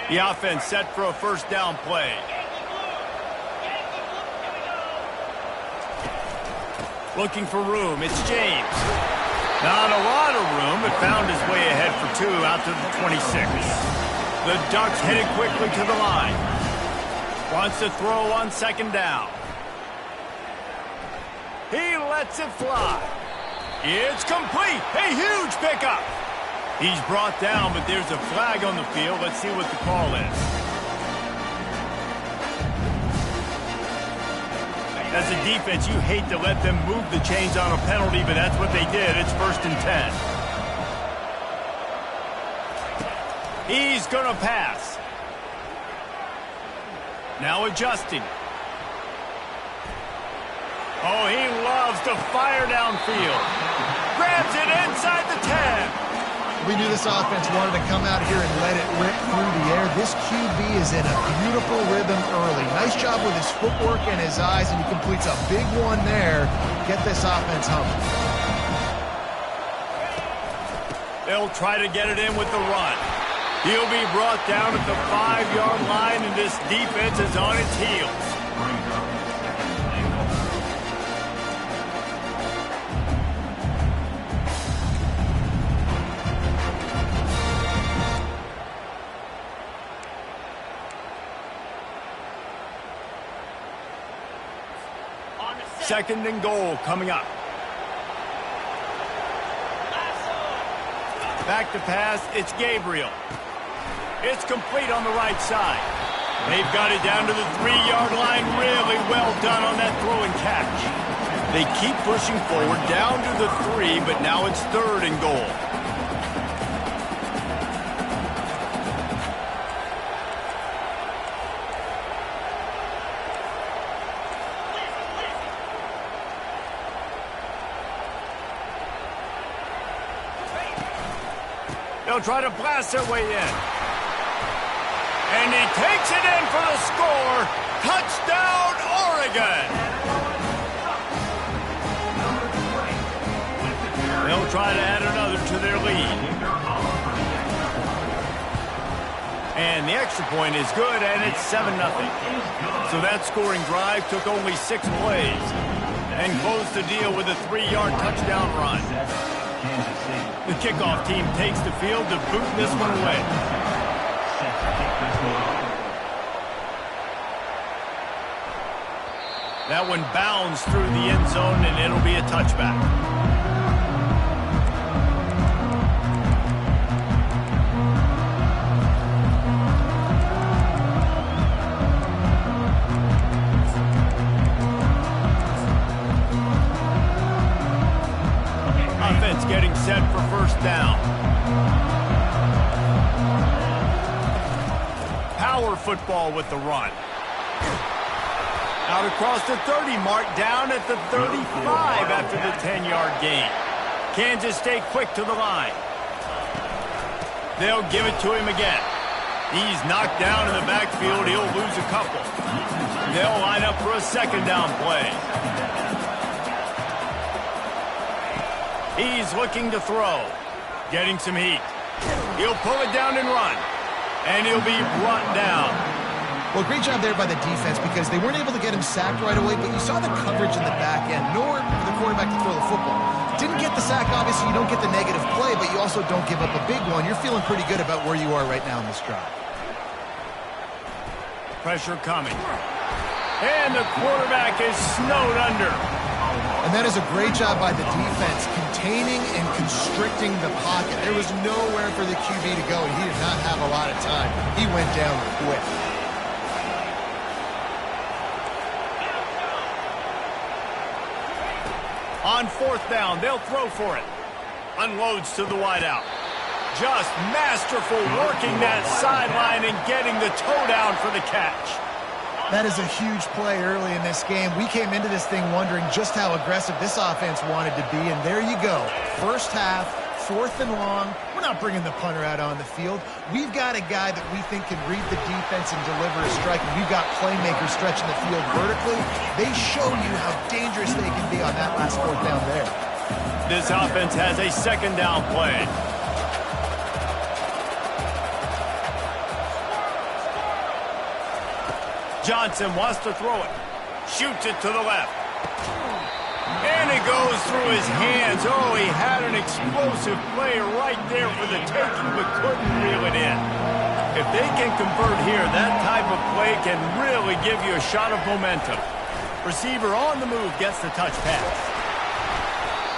The offense set for a first down play. Looking for room, it's James. Not a lot of room, but found his way ahead for 2 out to the 26. The Ducks headed quickly to the line. Wants to throw on second down. He lets it fly. It's complete, a huge pickup. He's brought down, but there's a flag on the field. Let's see what the call is. As a defense, you hate to let them move the chains on a penalty, but that's what they did. It's 1st and 10. He's going to pass. Now adjusting. Oh, he loves to fire downfield. Grabs it inside the 10. We knew this offense wanted to come out here and let it rip through the air. This QB is in a beautiful rhythm early. Nice job with his footwork and his eyes, and he completes a big one there. Get this offense humming. They'll try to get it in with the run. He'll be brought down at the 5-yard line, and this defense is on its heels. Second and goal coming up. Back to pass, it's Gabriel. It's complete on the right side. They've got it down to the 3-yard line. Really well done on that throw and catch. They keep pushing forward down to the 3, but now it's 3rd and goal. They'll try to blast their way in. And he takes it in for the score. Touchdown, Oregon! They'll try to add another to their lead. And the extra point is good, and it's 7-0. So that scoring drive took only 6 plays and closed the deal with a 3-yard touchdown run. The kickoff team takes the field to boot this one away. That one bounds through the end zone, and it'll be a touchback. Offense getting set for first down. Power football with the run. Out across the 30 mark, down at the 35 after the 10-yard gain. Kansas State quick to the line. They'll give it to him again. He's knocked down in the backfield. He'll lose a couple. They'll line up for a second down play. He's looking to throw. Getting some heat. He'll pull it down and run. And he'll be brought down. Well, great job there by the defense because they weren't able to get him sacked right away, but you saw the coverage in the back end. Nowhere for the quarterback to throw the football. Didn't get the sack, obviously. You don't get the negative play, but you also don't give up a big one. You're feeling pretty good about where you are right now in this drive. Pressure coming. And the quarterback is snowed under. And that is a great job by the defense, containing and constricting the pocket. There was nowhere for the QB to go, and he did not have a lot of time. He went down quick. On 4th down, they'll throw for it. Unloads to the wideout. Just masterful working that sideline and getting the toe down for the catch. That is a huge play early in this game. We came into this thing wondering just how aggressive this offense wanted to be, and there you go. First half, 4th and long. We're not bringing the punter out on the field. We've got a guy that we think can read the defense and deliver a strike, and we've got playmakers stretching the field vertically. They show you how dangerous they can be on that last 4th down there. This offense has a 2nd down play. Johnson wants to throw it. Shoots it to the left. And it goes through his hands. Oh, he had an explosive play right there for the taking, but couldn't reel it in. If they can convert here, that type of play can really give you a shot of momentum. Receiver on the move gets the touch pass.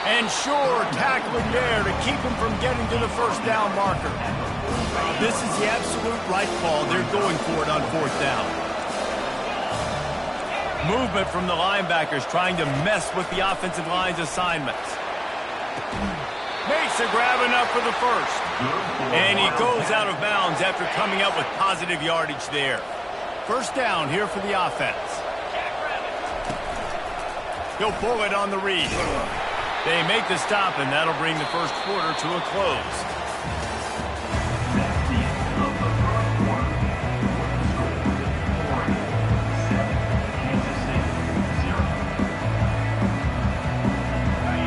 And sure, tackling there to keep him from getting to the 1st down marker. This is the absolute right call. They're going for it on 4th down. Movement from the linebackers trying to mess with the offensive line's assignments. Makes a grab enough for the 1st. And he goes out of bounds after coming up with positive yardage there. 1st down here for the offense. He'll pull it on the read. They make the stop, and that'll bring the 1st quarter to a close.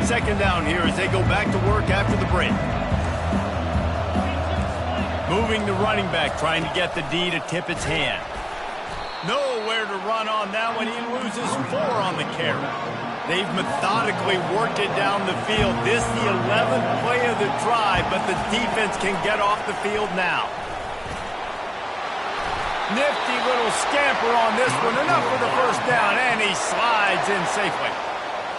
Second down here as they go back to work after the break. Moving the running back, trying to get the D to tip its hand. Nowhere to run on that one. He loses 4 on the carry. They've methodically worked it down the field. This is the 11th play of the drive, but the defense can get off the field now. Nifty little scamper on this one. Enough for the 1st down, and he slides in safely.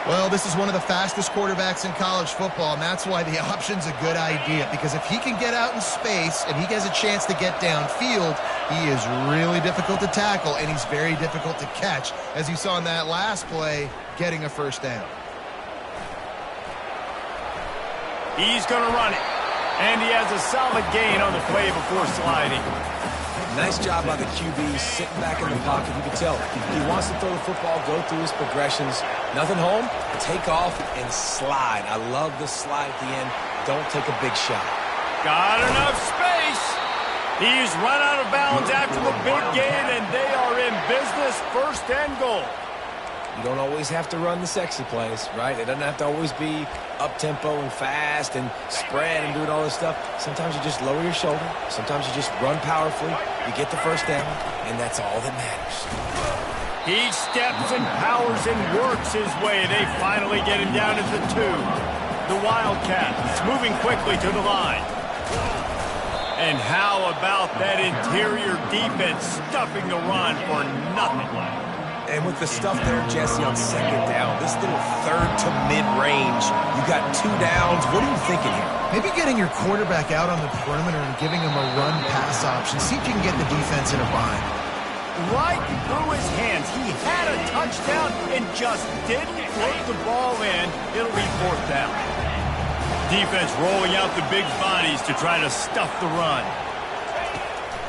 Well, this is one of the fastest quarterbacks in college football, and that's why the option's a good idea, because if he can get out in space and he has a chance to get downfield, he is really difficult to tackle, and he's very difficult to catch, as you saw in that last play, getting a 1st down. He's going to run it, and he has a solid gain on the play before sliding. Nice job by the QB, sitting back in the pocket. You can tell he wants to throw the football, go through his progressions. Nothing home, take off and slide. I love the slide at the end. Don't take a big shot. Got enough space. He's run out of bounds after the big gain, and they are in business, 1st and goal. You don't always have to run the sexy plays, right? It doesn't have to always be up-tempo and fast and spread and doing all this stuff. Sometimes you just lower your shoulder. Sometimes you just run powerfully. You get the 1st down, and that's all that matters. He steps and powers and works his way. They finally get him down at the 2. The Wildcats moving quickly to the line. And how about that interior defense stuffing the run for nothing? And with the stuff there, Jesse, on 2nd down, this little 3rd to mid-range, you got 2 downs. What are you thinking here? Maybe getting your quarterback out on the perimeter and giving him a run-pass option. See if you can get the defense in a bind. Right through his hands. He had a touchdown and just didn't put the ball in. It'll be 4th down. Defense rolling out the big bodies to try to stuff the run.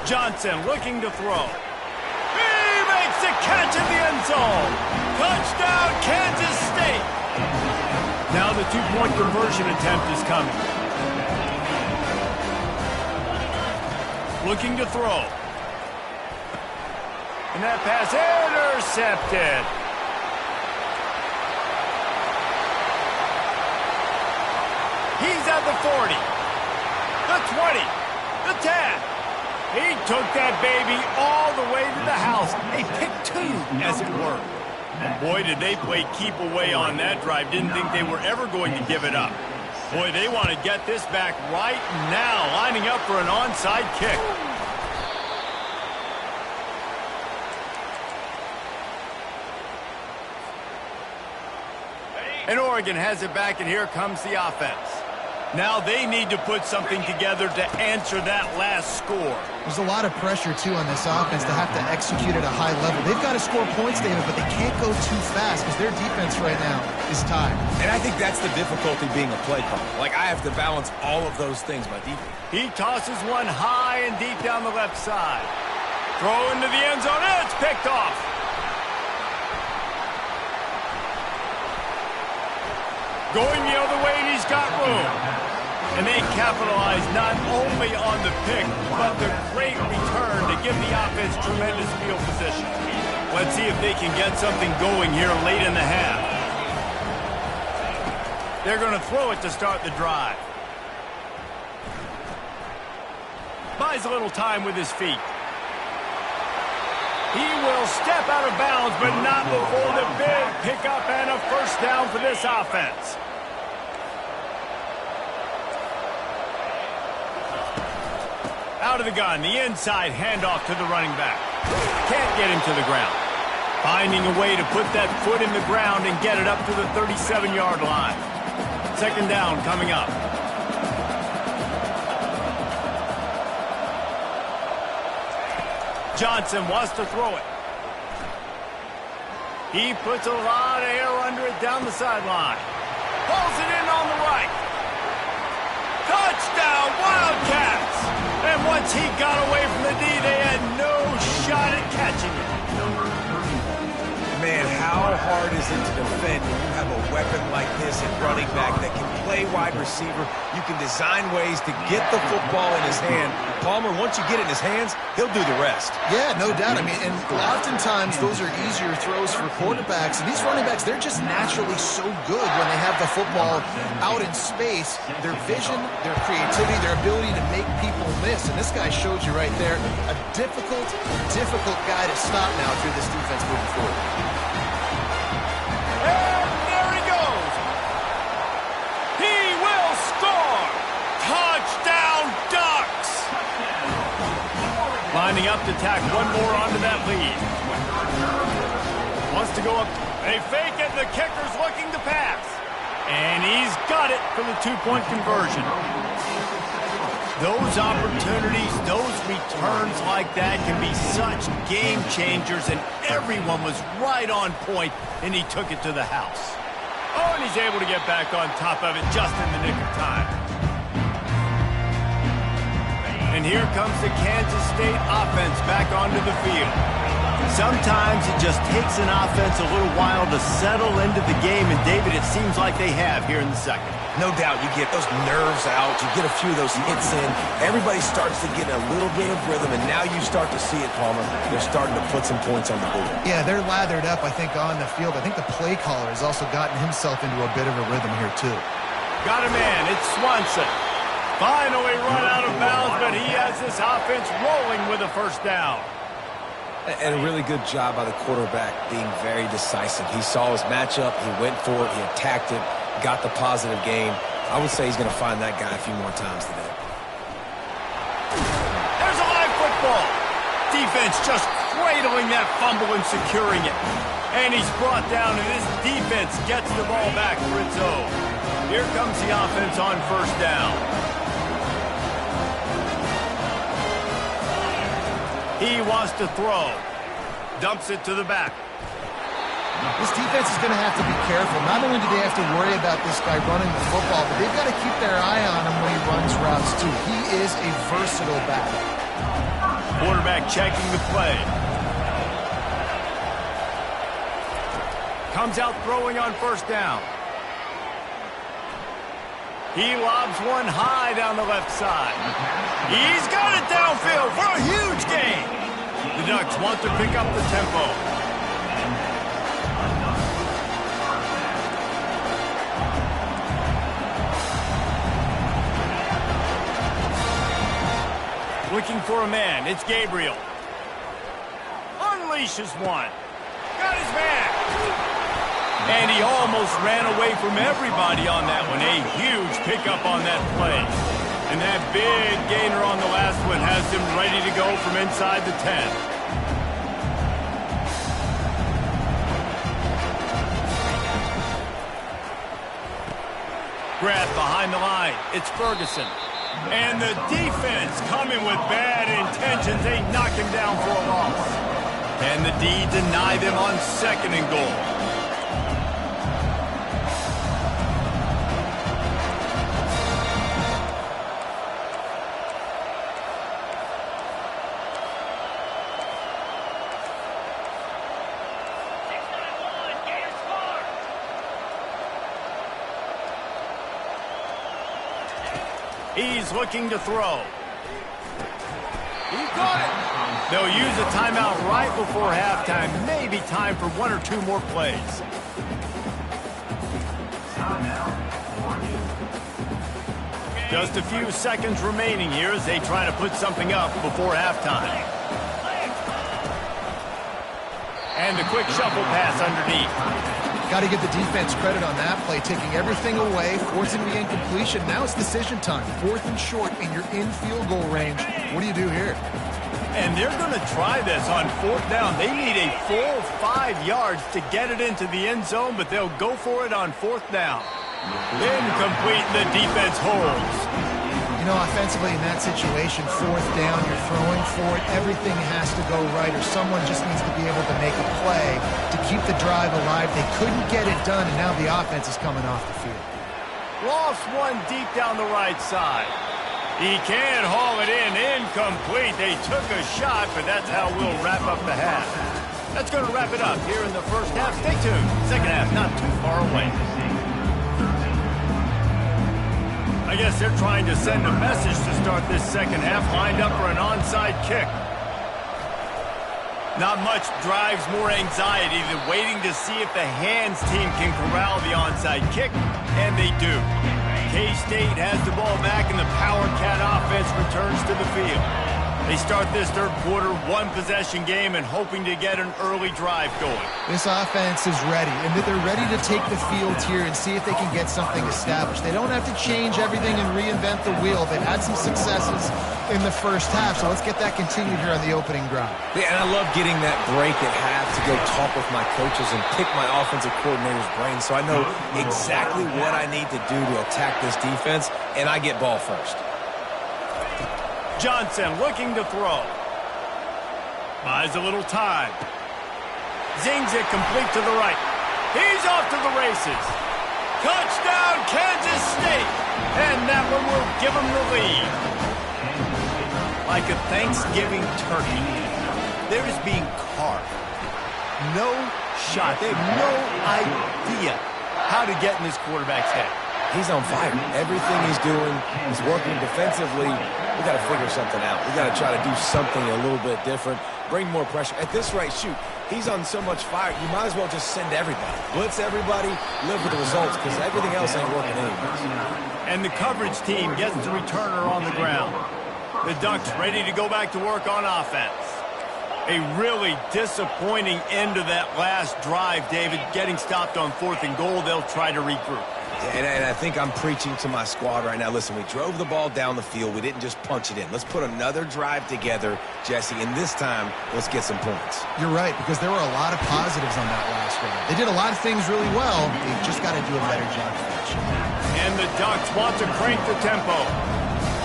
Johnson looking to throw. Makes the catch in the end zone. Touchdown, Kansas State. Now the 2-point conversion attempt is coming. Looking to throw. And that pass intercepted. He's at the 40. The 20. The tap. He took that baby all the way to the house. A pick two, as it were. And boy, did they play keep away on that drive. Didn't think they were ever going to give it up. Boy, they want to get this back right now, lining up for an onside kick. And Oregon has it back, and here comes the offense. Now they need to put something together to answer that last score. There's a lot of pressure, too, on this offense to have to execute at a high level. They've got to score points, David, but they can't go too fast because their defense right now is tired. And I think that's the difficulty being a play caller. Like, I have to balance all of those things, my defense. He tosses one high and deep down the left side. Throw into the end zone, and it's picked off. Going the other way, and he's got room. And they capitalize not only on the pick, but the great return to give the offense tremendous field position. Let's see if they can get something going here late in the half. They're going to throw it to start the drive. Buys a little time with his feet. He will step out of bounds, but not before the big pickup and a first down for this offense. Out of the gun, the inside handoff to the running back. Can't get him to the ground. Finding a way to put that foot in the ground and get it up to the 37-yard line. Second down coming up. Johnson wants to throw it. He puts a lot of air under it down the sideline. Pulls it in on the right. Touchdown, Wildcats! And once he got away from the D, they had no shot at catching it. Man, how hard is it to defend when you have a weapon like this at running back that can play wide receiver? You can design ways to get the football in his hand. Palmer, once you get it in his hands, he'll do the rest. Yeah, no doubt. I mean, and oftentimes those are easier throws for quarterbacks. And these running backs, they're just naturally so good when they have the football out in space. Their vision, their creativity, their ability to make people miss. And this guy showed you right there, a difficult guy to stop now through this defense moving forward. And there he goes. He will score. Touchdown, Ducks. Lining up to tack one more onto that lead. Wants to go up. They fake it. The kicker's looking to pass. And he's got it for the two-point conversion. Those opportunities, those returns like that can be such game changers, and everyone was right on point, and he took it to the house. Oh, and he's able to get back on top of it just in the nick of time. And here comes the Kansas State offense back onto the field. Sometimes it just takes an offense a little while to settle into the game, and David, it seems like they have here in the second. No doubt, you get those nerves out, you get a few of those hits in, everybody starts to get a little bit of rhythm, and now you start to see it, Palmer. They're starting to put some points on the board. Yeah, they're lathered up, I think, on the field. I think the play caller has also gotten himself into a bit of a rhythm here, too. Got a man, it's Swanson. Finally run out of bounds, but he has this offense rolling with a first down. And a really good job by the quarterback being very decisive. He saw his matchup, he went for it, he attacked it, got the positive gain. I would say he's going to find that guy a few more times today. There's a live football. Defense just cradling that fumble and securing it. And he's brought down, and this defense gets the ball back for its own. Here comes the offense on first down. He wants to throw. Dumps it to the back. This defense is going to have to be careful. Not only do they have to worry about this guy running the football, but they've got to keep their eye on him when he runs routes, too. He is a versatile back. Quarterback checking the play. Comes out throwing on first down. He lobs one high down the left side. He's got it downfield for a huge gain. The Ducks want to pick up the tempo. looking for a man. It's Gabriel. Unleashes one. Got his man. And he almost ran away from everybody on that one. A huge pickup on that play. And that big gainer on the last one has him ready to go from inside the 10. Grab behind the line. It's Ferguson. And the defense coming with bad intentions. They knock him down for a loss. And the D deny them on 2nd and goal. He's looking to throw. He got it. They'll use a timeout right before halftime. Maybe time for 1 or 2 more plays. Just a few seconds remaining here as they try to put something up before halftime. And a quick shuffle pass underneath. Got to give the defense credit on that play, taking everything away, forcing the incompletion. Now it's decision time. 4th and short, and you're in field goal range. What do you do here? And they're going to try this on 4th down. They need a full 5 yards to get it into the end zone, but they'll go for it on 4th down. Incomplete, the defense holds. You know, offensively in that situation, 4th down, you're throwing for it. Everything has to go right, or someone just needs to be able to make a play to keep the drive alive. They couldn't get it done, and now the offense is coming off the field. Lost one deep down the right side. He can't haul it in. Incomplete. They took a shot, but that's how we'll wrap up the half. That's going to wrap it up here in the first half. Stay tuned. Second half not too far away. I guess they're trying to send a message to start this second half, lined up for an onside kick. Not much drives more anxiety than waiting to see if the hands team can corral the onside kick, and they do. K-State has the ball back, and the Power Cat offense returns to the field. They start this third quarter, 1-possession game, and hoping to get an early drive going. This offense is ready, and they're ready to take the field here and see if they can get something established. They don't have to change everything and reinvent the wheel. They've had some successes in the first half, so let's get that continued here on the opening drive. Yeah, and I love getting that break at half to go talk with my coaches and pick my offensive coordinator's brain so I know exactly what I need to do to attack this defense, and I get ball first. Johnson looking to throw. Buys a little time. Zings it complete to the right. He's off to the races. Touchdown, Kansas State. And that one will give them the lead. Like a Thanksgiving turkey, they're just being carved. No shot. They have no idea how to get in this quarterback's head. He's on fire. Everything he's doing is working defensively. We got to figure something out. We got to try to do something a little bit different, bring more pressure. At this rate, shoot, he's on so much fire, you might as well just send everybody. Blitz everybody, live with the results, because everything else ain't working anyways. And the coverage team gets the returner on the ground. The Ducks ready to go back to work on offense. A really disappointing end to that last drive, David. Getting stopped on 4th and goal, they'll try to regroup. And I think I'm preaching to my squad right now. Listen, we drove the ball down the field. We didn't just punch it in. Let's put another drive together, Jesse, and this time, let's get some points. You're right, because there were a lot of positives on that last drive. They did a lot of things really well. They've just got to do a better job finishing. And the Ducks want to crank the tempo.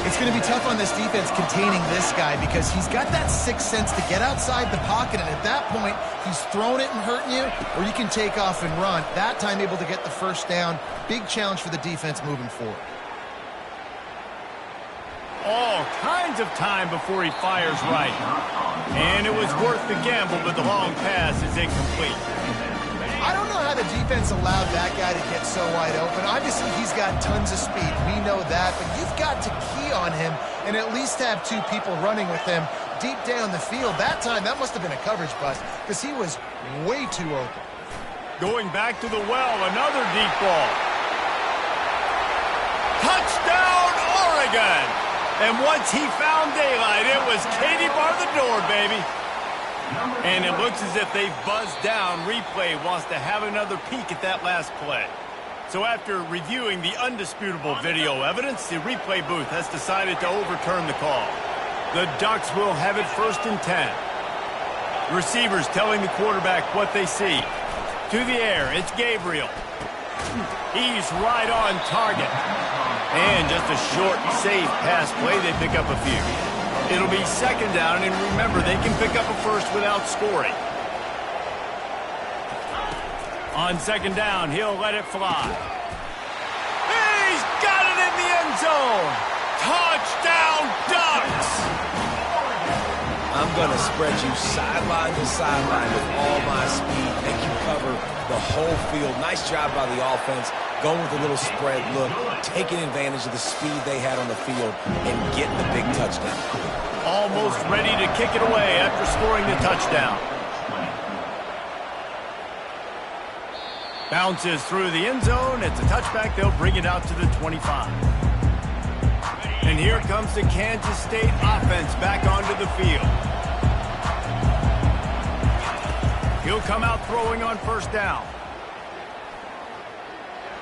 It's going to be tough on this defense containing this guy because he's got that sixth sense to get outside the pocket, and at that point, he's throwing it and hurting you, or you can take off and run. That time able to get the first down. Big challenge for the defense moving forward. All kinds of time before he fires right. And it was worth the gamble, but the long pass is incomplete. I don't know how the defense allowed that guy to get so wide open. Obviously, he's got tons of speed. We know that, but you've got to key on him and at least have two people running with him deep down the field. That time, that must have been a coverage bust because he was way too open. Going back to the well, another deep ball. Touchdown, Oregon! And once he found daylight, it was Katie bar the door, baby. And it looks as if they've buzzed down. Replay wants to have another peek at that last play. So after reviewing the undisputable video evidence, the replay booth has decided to overturn the call. The Ducks will have it 1st and 10. Receivers telling the quarterback what they see. To the air, it's Gabriel. He's right on target. And just a short, safe pass play, they pick up a few. It'll be 2nd down, and remember, they can pick up a first without scoring. On 2nd down, he'll let it fly. He's got it in the end zone. Touchdown, Ducks! I'm going to spread you sideline to sideline with all my speed, make you cover the whole field. Nice job by the offense, going with a little spread look, taking advantage of the speed they had on the field, and getting the big touchdown. Almost ready to kick it away after scoring the touchdown. Bounces through the end zone. It's a touchback. They'll bring it out to the 25. And here comes the Kansas State offense back onto the field. He'll come out throwing on 1st down.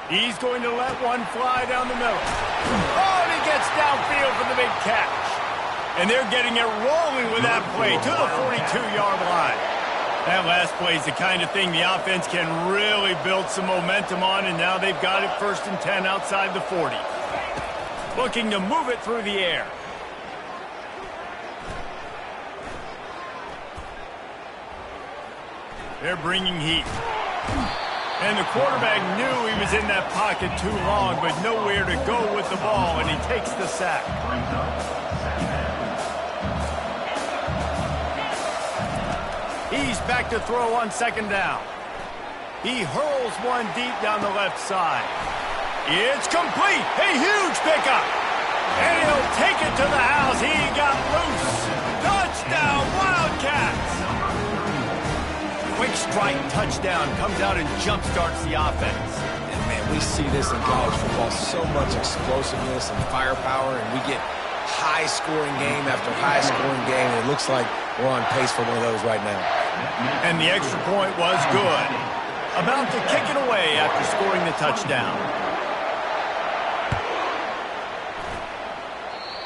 He's going to let one fly down the middle. Oh, and he gets downfield for the big catch. And they're getting it rolling with that play to the 42-yard line. That last play is the kind of thing the offense can really build some momentum on, and now they've got it 1st and 10 outside the 40. Looking to move it through the air. They're bringing heat. And the quarterback knew he was in that pocket too long, but nowhere to go with the ball, and he takes the sack. He's back to throw on 2nd down. He hurls one deep down the left side. It's complete. A huge pickup. And he'll take it to the house. He got loose. Touchdown, Wildcats. Quick strike touchdown comes out and jump-starts the offense. And, man, we see this in college football, so much explosiveness and firepower, and we get high-scoring game after high-scoring game, and it looks like we're on pace for one of those right now. And the extra point was good. About to kick it away after scoring the touchdown.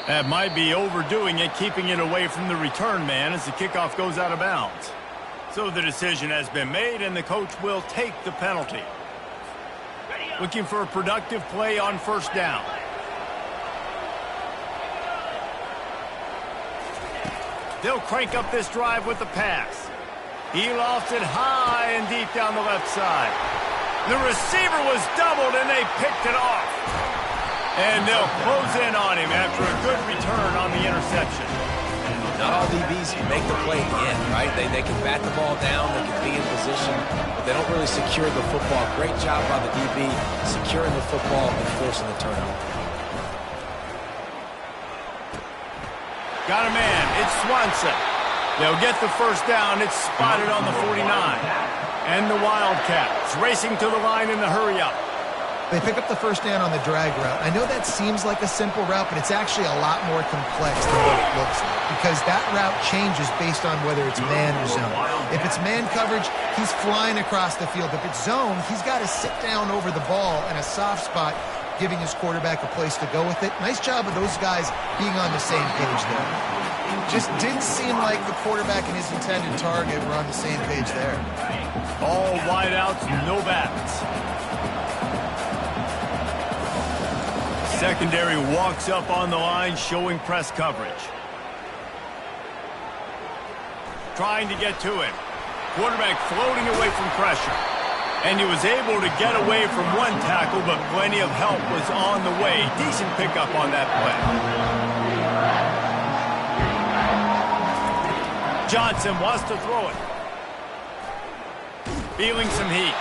That might be overdoing it, keeping it away from the return man as the kickoff goes out of bounds. So the decision has been made, and the coach will take the penalty. Looking for a productive play on 1st down. They'll crank up this drive with the pass. He lofts it high and deep down the left side. The receiver was doubled, and they picked it off. And they'll close in on him after a good return on the interception. Not all DBs can make the play again, right? They can bat the ball down, they can be in position, but they don't really secure the football. Great job by the DB securing the football and forcing the turnover. Got a man. It's Swanson. They'll get the 1st down. It's spotted on the 49. And the Wildcats racing to the line in the hurry-up. They pick up the 1st down on the drag route. I know that seems like a simple route, but it's actually a lot more complex than what it looks like, because that route changes based on whether it's man or zone. If it's man coverage, he's flying across the field. If it's zone, he's got to sit down over the ball in a soft spot, giving his quarterback a place to go with it. Nice job of those guys being on the same page there. Just didn't seem like the quarterback and his intended target were on the same page there. All wideouts, no bats. Secondary walks up on the line, showing press coverage. Trying to get to him. Quarterback floating away from pressure. And he was able to get away from one tackle, but plenty of help was on the way. Decent pickup on that play. Johnson wants to throw it. Feeling some heat.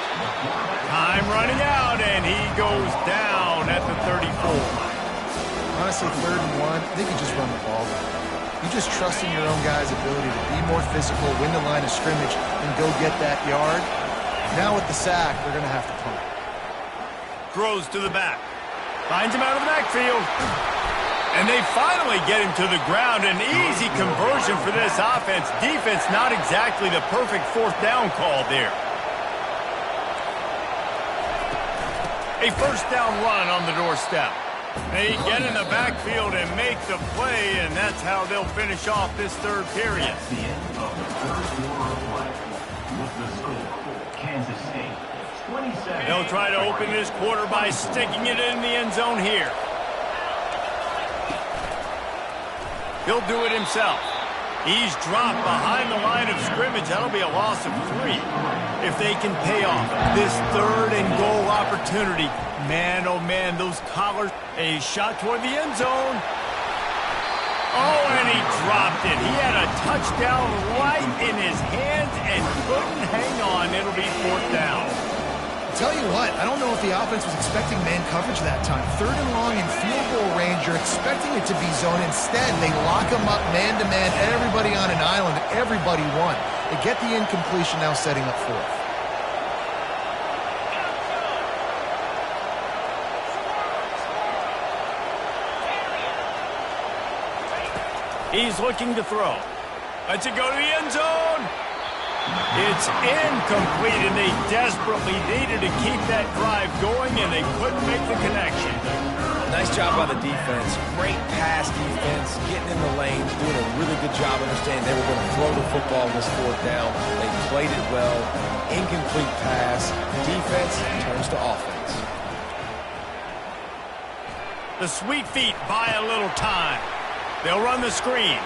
Time running out, and he goes down at the 34. Honestly, 3rd and 1, I think you just run the ball. You just trust in your own guys' ability to be more physical, win the line of scrimmage, and go get that yard. Now with the sack, they're going to have to punt. Throws to the back. Finds him out of the backfield. And they finally get him to the ground. An easy conversion for this offense. Defense, not exactly the perfect fourth down call there. A first down run on the doorstep. They get in the backfield and make the play, and that's how they'll finish off this third period. That's the end of the third quarter of play. With the score, Kansas State 27. They'll try to open this quarter by sticking it in the end zone here. He'll do it himself. He's dropped behind the line of scrimmage. That'll be a loss of 3. If they can pay off this third and goal opportunity, man, oh man, those collars. A shot toward the end zone. Oh, and he dropped it. He had a touchdown right in his hands and couldn't hang on. It'll be fourth down. Tell you what, I don't know if the offense was expecting man coverage that time. Third and long in field goal range, you're expecting it to be zone. Instead, they lock him up man-to-man, everybody on an island, everybody won. They get the incompletion, now setting up fourth. He's looking to throw. Lets it go to the end zone. It's incomplete, and they desperately needed to keep that drive going, and they couldn't make the connection. Nice job by the defense. Great pass defense, getting in the lanes, doing a really good job understanding they were going to throw the football on this fourth down. They played it well. Incomplete pass. Defense turns to offense. The Sweet Feet buy a little time. They'll run the screen.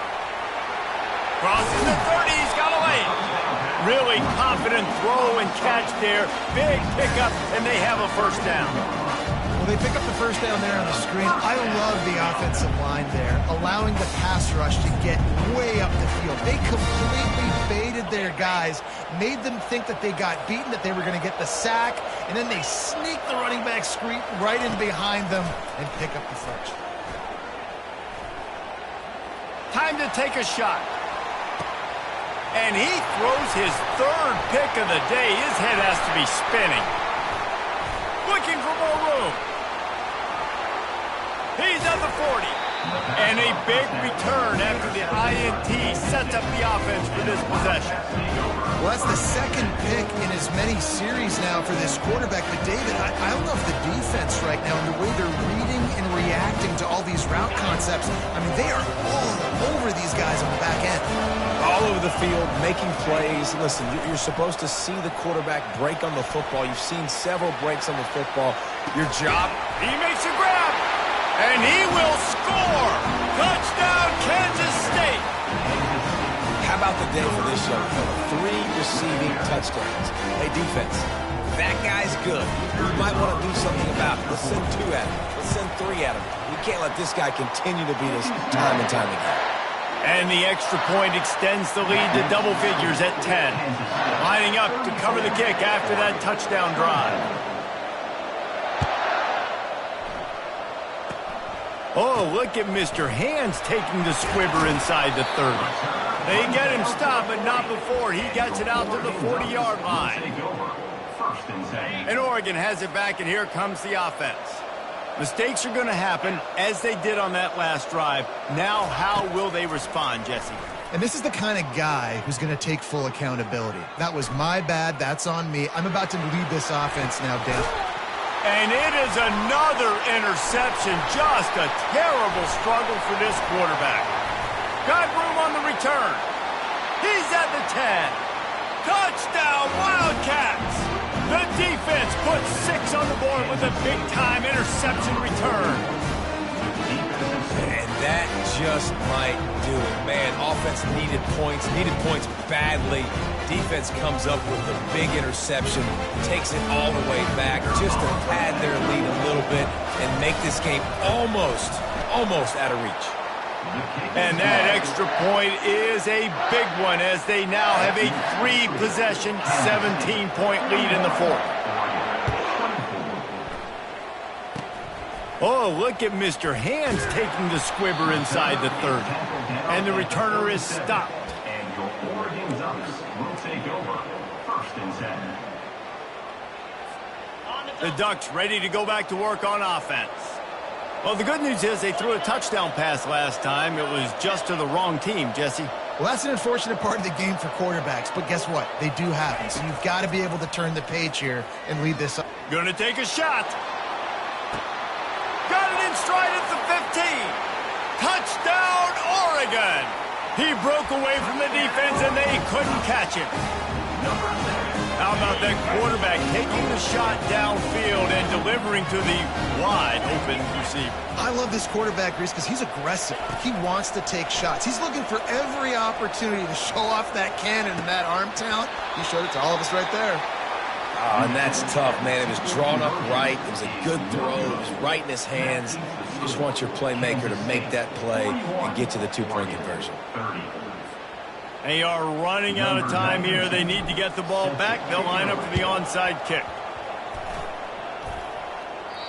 Crosses the 30. He's got away. Really confident throw and catch there. Big pickup, and they have a first down. Well, they pick up the first down there on the screen. I love the offensive line there, allowing the pass rush to get way up the field. They completely baited their guys, made them think that they got beaten, that they were going to get the sack, and then they sneak the running back screen right in behind them and pick up the first. Time to take a shot. And he throws his third pick of the day. His head has to be spinning. Looking for more room. He's at the 40. And a big return after the INT sets up the offense for this possession. Well, that's the second pick in as many series now for this quarterback. But, David, I love the defense right now and the way they're reading and reacting to all these route concepts. I mean, they are all over these guys on the back end. All over the field, making plays. Listen, you're supposed to see the quarterback break on the football. You've seen several breaks on the football. Your job. He makes a grab. And he will score. Touchdown, Kansas State. How about the day for this young fella? 3 receiving touchdowns. Hey, defense, that guy's good. We might want to do something about it. Let's send 2 at him. Let's send 3 at him. We can't let this guy continue to beat us time and time again. And the extra point extends the lead to double figures at 10. Lining up to cover the kick after that touchdown drive. Oh, look at Mr. Hands taking the squibber inside the 30. They get him stopped, but not before he gets it out to the 40-yard line. And Oregon has it back, and here comes the offense. Mistakes are going to happen, as they did on that last drive. Now, how will they respond, Jesse? And this is the kind of guy who's going to take full accountability. That was my bad. That's on me. I'm about to lead this offense now, Dan. And it is another interception. Just a terrible struggle for this quarterback. Got room on the return. He's at the 10. Touchdown, Wildcats. The defense puts 6 on the board with a big-time interception return. And that just might do it. Man, offense needed points badly. Defense comes up with the big interception, takes it all the way back just to pad their lead a little bit and make this game almost out of reach. And that extra point is a big one as they now have a 3-possession, 17-point lead in the fourth. Oh, look at Mr. Hands taking the squibber inside the 30. And the returner is stopped. And your Oregon Ducks will take over. 1st and 10. The Ducks ready to go back to work on offense. Well, the good news is they threw a touchdown pass last time. It was just to the wrong team, Jesse. Well, that's an unfortunate part of the game for quarterbacks, but guess what? They do happen, so you've got to be able to turn the page here and lead this up. Gonna take a shot. Got it in stride at the 15. Touchdown, Oregon. He broke away from the defense, and they couldn't catch him. How about that quarterback taking the shot downfield and delivering to the wide-open receiver? I love this quarterback, Reese, because he's aggressive. He wants to take shots. He's looking for every opportunity to show off that cannon and that arm talent. He showed it to all of us right there. Oh, and that's tough, man. It was drawn up right. It was a good throw. It was right in his hands. You just want your playmaker to make that play and get to the two-point conversion. They are running out of time here. They need to get the ball back. They'll line up for the onside kick.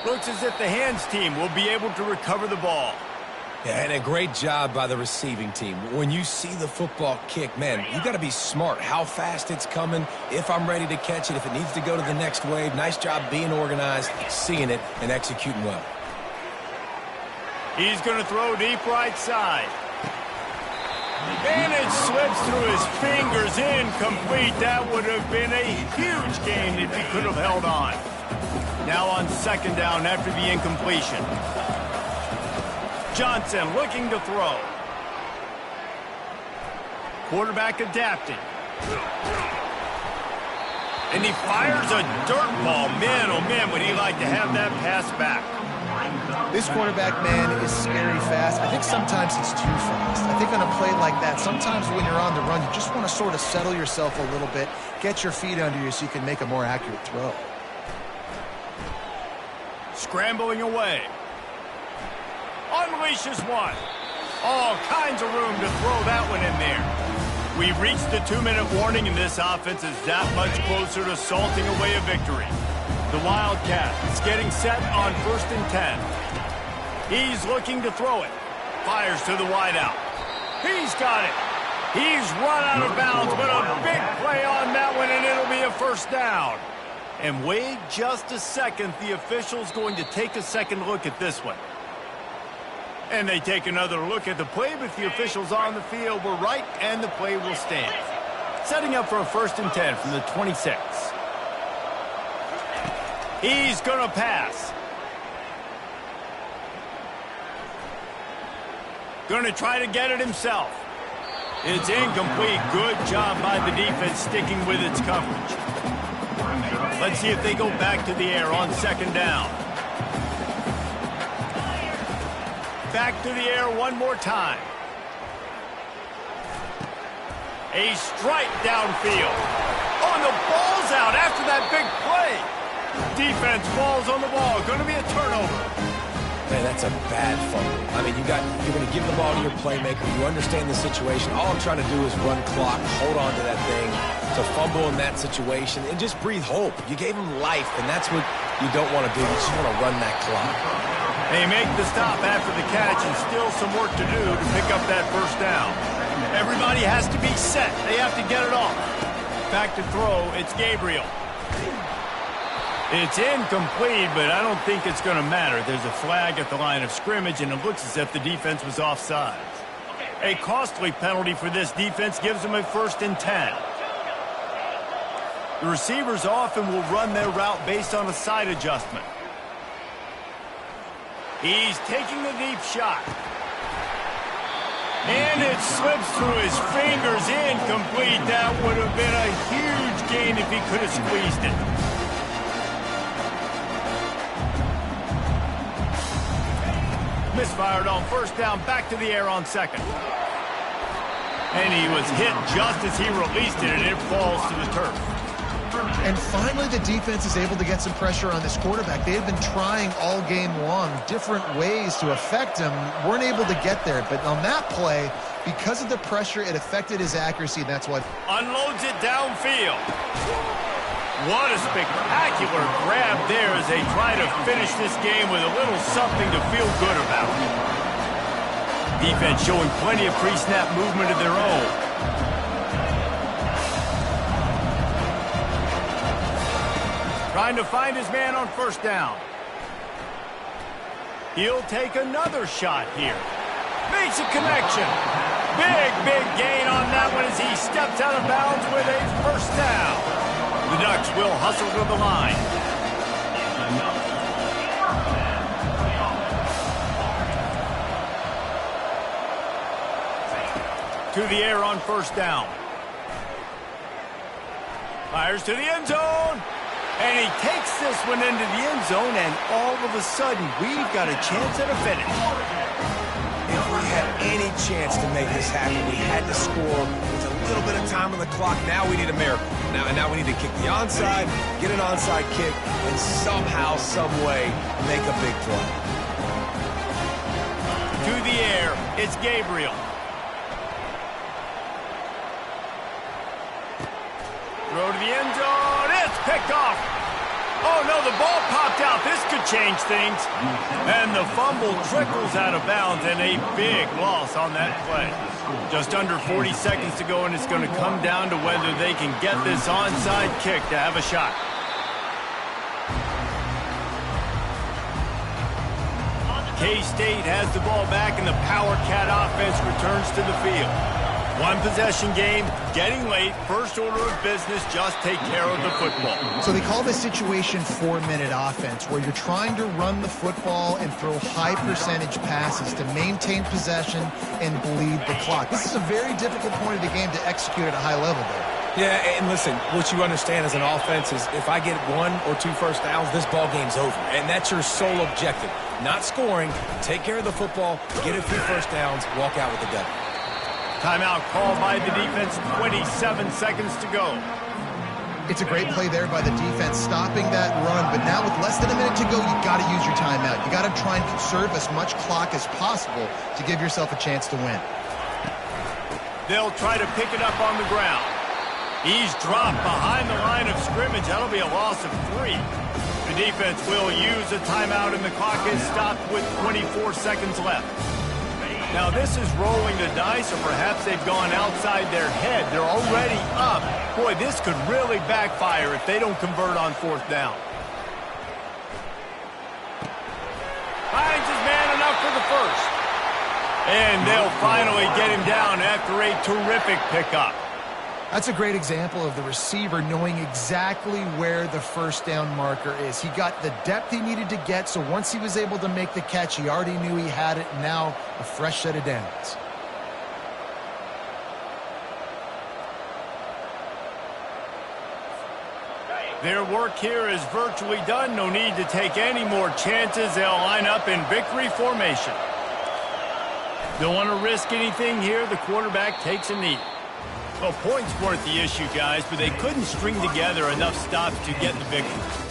Looks as if the hands team will be able to recover the ball. Yeah, and a great job by the receiving team. When you see the football kick, man, you got to be smart how fast it's coming, if I'm ready to catch it, if it needs to go to the next wave. Nice job being organized, seeing it, and executing well. He's going to throw deep right side. And it slips through his fingers, incomplete. That would have been a huge gain if he could have held on. Now on second down after the incompletion. Johnson looking to throw. Quarterback adapting. And he fires a dirt ball. Man, oh man, would he like to have that pass back. This quarterback, man, is scary fast. I think sometimes it's too fast. I think on a play like that, sometimes when you're on the run, you just want to sort of settle yourself a little bit, get your feet under you so you can make a more accurate throw. Scrambling away. Unleashes one. All kinds of room to throw that one in there. We've reached the 2-minute warning, and this offense is that much closer to salting away a victory. The Wildcat is getting set on 1st and 10. He's looking to throw it. Fires to the wideout. He's got it. He's run out of bounds, but a big play on that one, and it'll be a first down. And wait just a second. The official's going to take a second look at this one. And they take another look at the play, but the officials on the field were right, and the play will stand. Setting up for a 1st and 10 from the 26. He's going to pass. Going to try to get it himself. It's incomplete. Good job by the defense sticking with its coverage. Let's see if they go back to the air on second down. Back to the air one more time. A strike downfield. Oh, and the ball's out after that big play. Defense falls on the ball. Going to be a turnover. Man, that's a bad fumble. I mean, you're going to give the ball to your playmaker. You understand the situation. All I'm trying to do is run clock, hold on to that thing. To fumble in that situation and just breathe hope. You gave him life, and that's what you don't want to do. You just want to run that clock. They make the stop after the catch, and still some work to do to pick up that first down. Everybody has to be set. They have to get it off. Back to throw. It's Gabriel. It's incomplete, but I don't think it's going to matter. There's a flag at the line of scrimmage, and it looks as if the defense was offside. A costly penalty for this defense gives them a 1st and 10. The receivers often will run their route based on a side adjustment. He's taking the deep shot. And it slips through his fingers, incomplete. That would have been a huge gain if he could have squeezed it. Misfired on first down, back to the air on second. And he was hit just as he released it, and it falls to the turf. And finally, the defense is able to get some pressure on this quarterback. They have been trying all game long different ways to affect him. Weren't able to get there. But on that play, because of the pressure, it affected his accuracy. That's why. Unloads it downfield. What a spectacular grab there as they try to finish this game with a little something to feel good about. Defense showing plenty of pre-snap movement of their own. Trying to find his man on first down. He'll take another shot here. Makes a connection. Big gain on that one as he steps out of bounds with a first down. The Ducks will hustle to the line. To the air on first down. Fires to the end zone. And he takes this one into the end zone, and all of a sudden, we've got a chance at a finish. If we had any chance to make this happen, we had to score with a little bit of time on the clock. Now we need a miracle. Now we need to kick the onside, get an onside kick, and somehow, some way, make a big play. To the air, it's Gabriel. Throw to the end zone. It's picked off. Oh, no, the ball popped out. This could change things. And the fumble trickles out of bounds, and a big loss on that play. Just under 40 seconds to go, and it's going to come down to whether they can get this onside kick to have a shot. K-State has the ball back, and the Power Cat offense returns to the field. One possession game, getting late, first order of business, just take care of the football. So they call this situation 4-minute offense, where you're trying to run the football and throw high percentage passes to maintain possession and bleed the clock. This is a very difficult point of the game to execute at a high level, though. Yeah, and listen, what you understand as an offense is if I get 1 or 2 first downs, this ball game's over. And that's your sole objective. Not scoring, take care of the football, get a few first downs, walk out with the W. Timeout called by the defense, 27 seconds to go. It's a great play there by the defense, stopping that run. But now with less than a minute to go, you've got to use your timeout. You got to try and conserve as much clock as possible to give yourself a chance to win. They'll try to pick it up on the ground. He's dropped behind the line of scrimmage. That'll be a loss of 3. The defense will use a timeout, and the clock is stopped with 24 seconds left. Now, this is rolling the dice, or perhaps they've gone outside their head. They're already up. Boy, this could really backfire if they don't convert on fourth down. Finds his man enough for the first. And they'll finally get him down after a terrific pickup. That's a great example of the receiver knowing exactly where the first down marker is. He got the depth he needed to get, so once he was able to make the catch, he already knew he had it. Now, a fresh set of downs. Their work here is virtually done. No need to take any more chances. They'll line up in victory formation. Don't want to risk anything here. The quarterback takes a knee. Well, points weren't the issue, guys, but they couldn't string together enough stops to get the victory.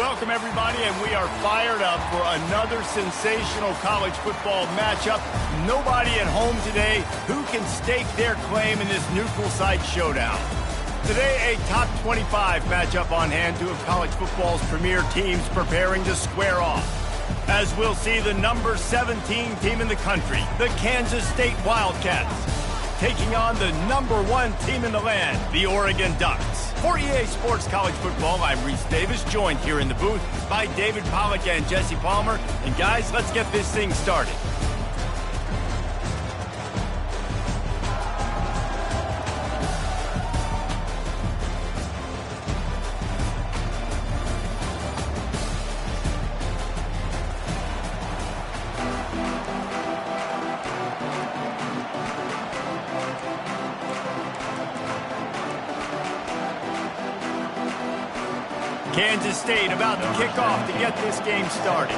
Welcome, everybody, and we are fired up for another sensational college football matchup. Nobody at home today who can stake their claim in this neutral site showdown. Today, a top 25 matchup on hand, two of college football's premier teams preparing to square off. As we'll see, the number 17 team in the country, the Kansas State Wildcats, taking on the number 1 team in the land, the Oregon Ducks. For EA Sports College Football, I'm Reese Davis, joined here in the booth by David Pollack and Jesse Palmer. And guys, let's get this thing started. Kansas State about to kick off to get this game started.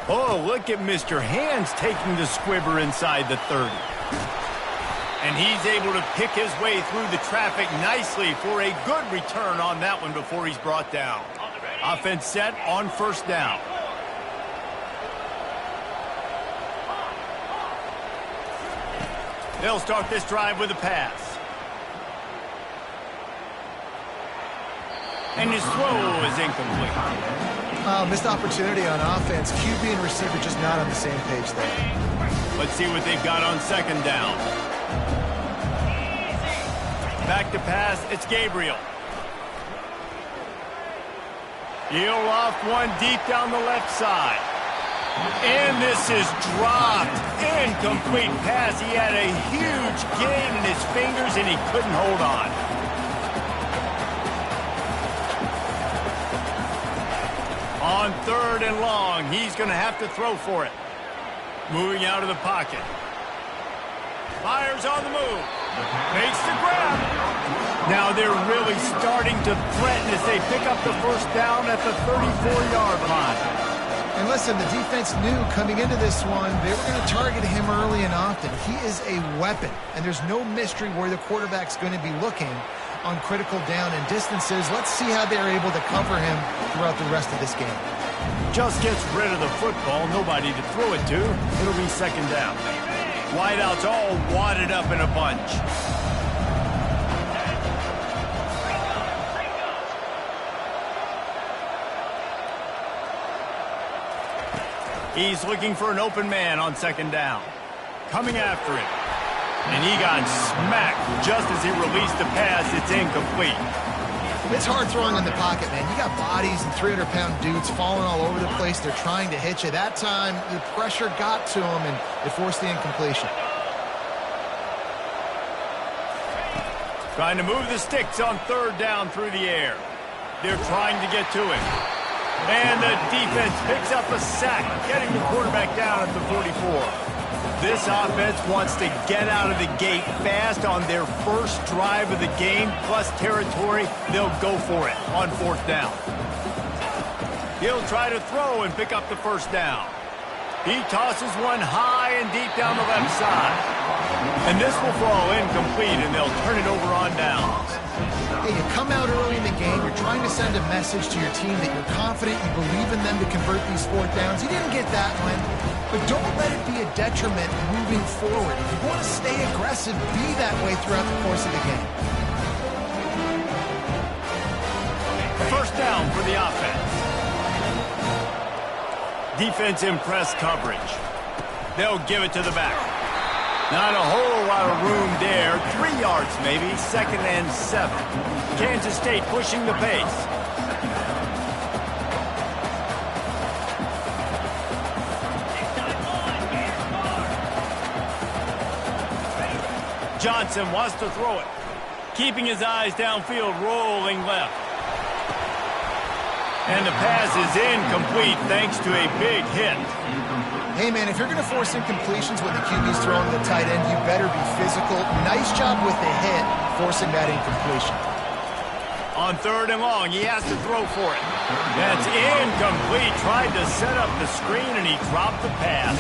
Oh, look at Mr. Hands taking the squibber inside the 30. And he's able to pick his way through the traffic nicely for a good return on that one before he's brought down. Offense set on first down. They'll start this drive with a pass. And his throw is incomplete. Missed opportunity on offense. QB and receiver just not on the same page there. Let's see what they've got on second down. Back to pass, it's Gabriel. He'll off one deep down the left side. And this is dropped. Incomplete pass. He had a huge gain in his fingers, and he couldn't hold on. On third and long, he's going to have to throw for it. Moving out of the pocket. Fires on the move. Makes the grab. Now they're really starting to threaten as they pick up the first down at the 34-yard line. And listen, the defense knew coming into this one, they were going to target him early and often. He is a weapon, and there's no mystery where the quarterback's going to be looking on critical down and distances. Let's see how they're able to cover him throughout the rest of this game. Just gets rid of the football, nobody to throw it to. It'll be second down. Wideouts all wadded up in a bunch. He's looking for an open man on second down. Coming after him. And he got smacked just as he released the pass. It's incomplete. It's hard throwing in the pocket, man. You got bodies and 300-pound dudes falling all over the place. They're trying to hit you. That time, the pressure got to him, and it forced the incompletion. Trying to move the sticks on third down through the air. They're trying to get to him. And the defense picks up a sack, getting the quarterback down at the 44. This offense wants to get out of the gate fast on their first drive of the game, plus territory. They'll go for it on fourth down. He'll try to throw and pick up the first down. He tosses one high and deep down the left side. And this will fall incomplete, and they'll turn it over on downs. Hey, you come out early in the game, you're trying to send a message to your team that you're confident, you believe in them to convert these fourth downs. You didn't get that one, but don't let it be a detriment moving forward. If you want to stay aggressive, be that way throughout the course of the game. First down for the offense. Defense in press coverage. They'll give it to the back. Not a whole lot of room there. 3 yards maybe. Second and 7. Kansas State pushing the pace. Johnson wants to throw it. Keeping his eyes downfield, rolling left. And the pass is incomplete thanks to a big hit. Hey, man, if you're going to force incompletions when the QB's throwing the tight end, you better be physical. Nice job with the hit, forcing that incompletion. On third and long, he has to throw for it. That's incomplete. Tried to set up the screen, and he dropped the pass.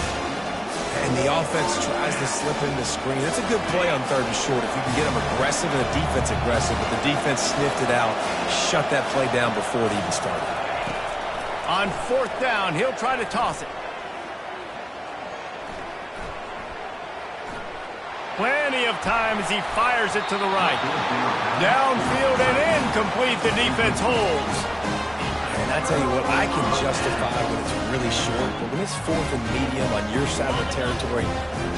And the offense tries to slip in the screen. It's a good play on 3rd and short if you can get them aggressive and the defense aggressive, but the defense sniffed it out, shut that play down before it even started. On 4th down, he'll try to toss it. Plenty of time as he fires it to the right. Downfield and incomplete, the defense holds. And I tell you what, I can justify when it's really short, but when it's 4th and medium on your side of the territory,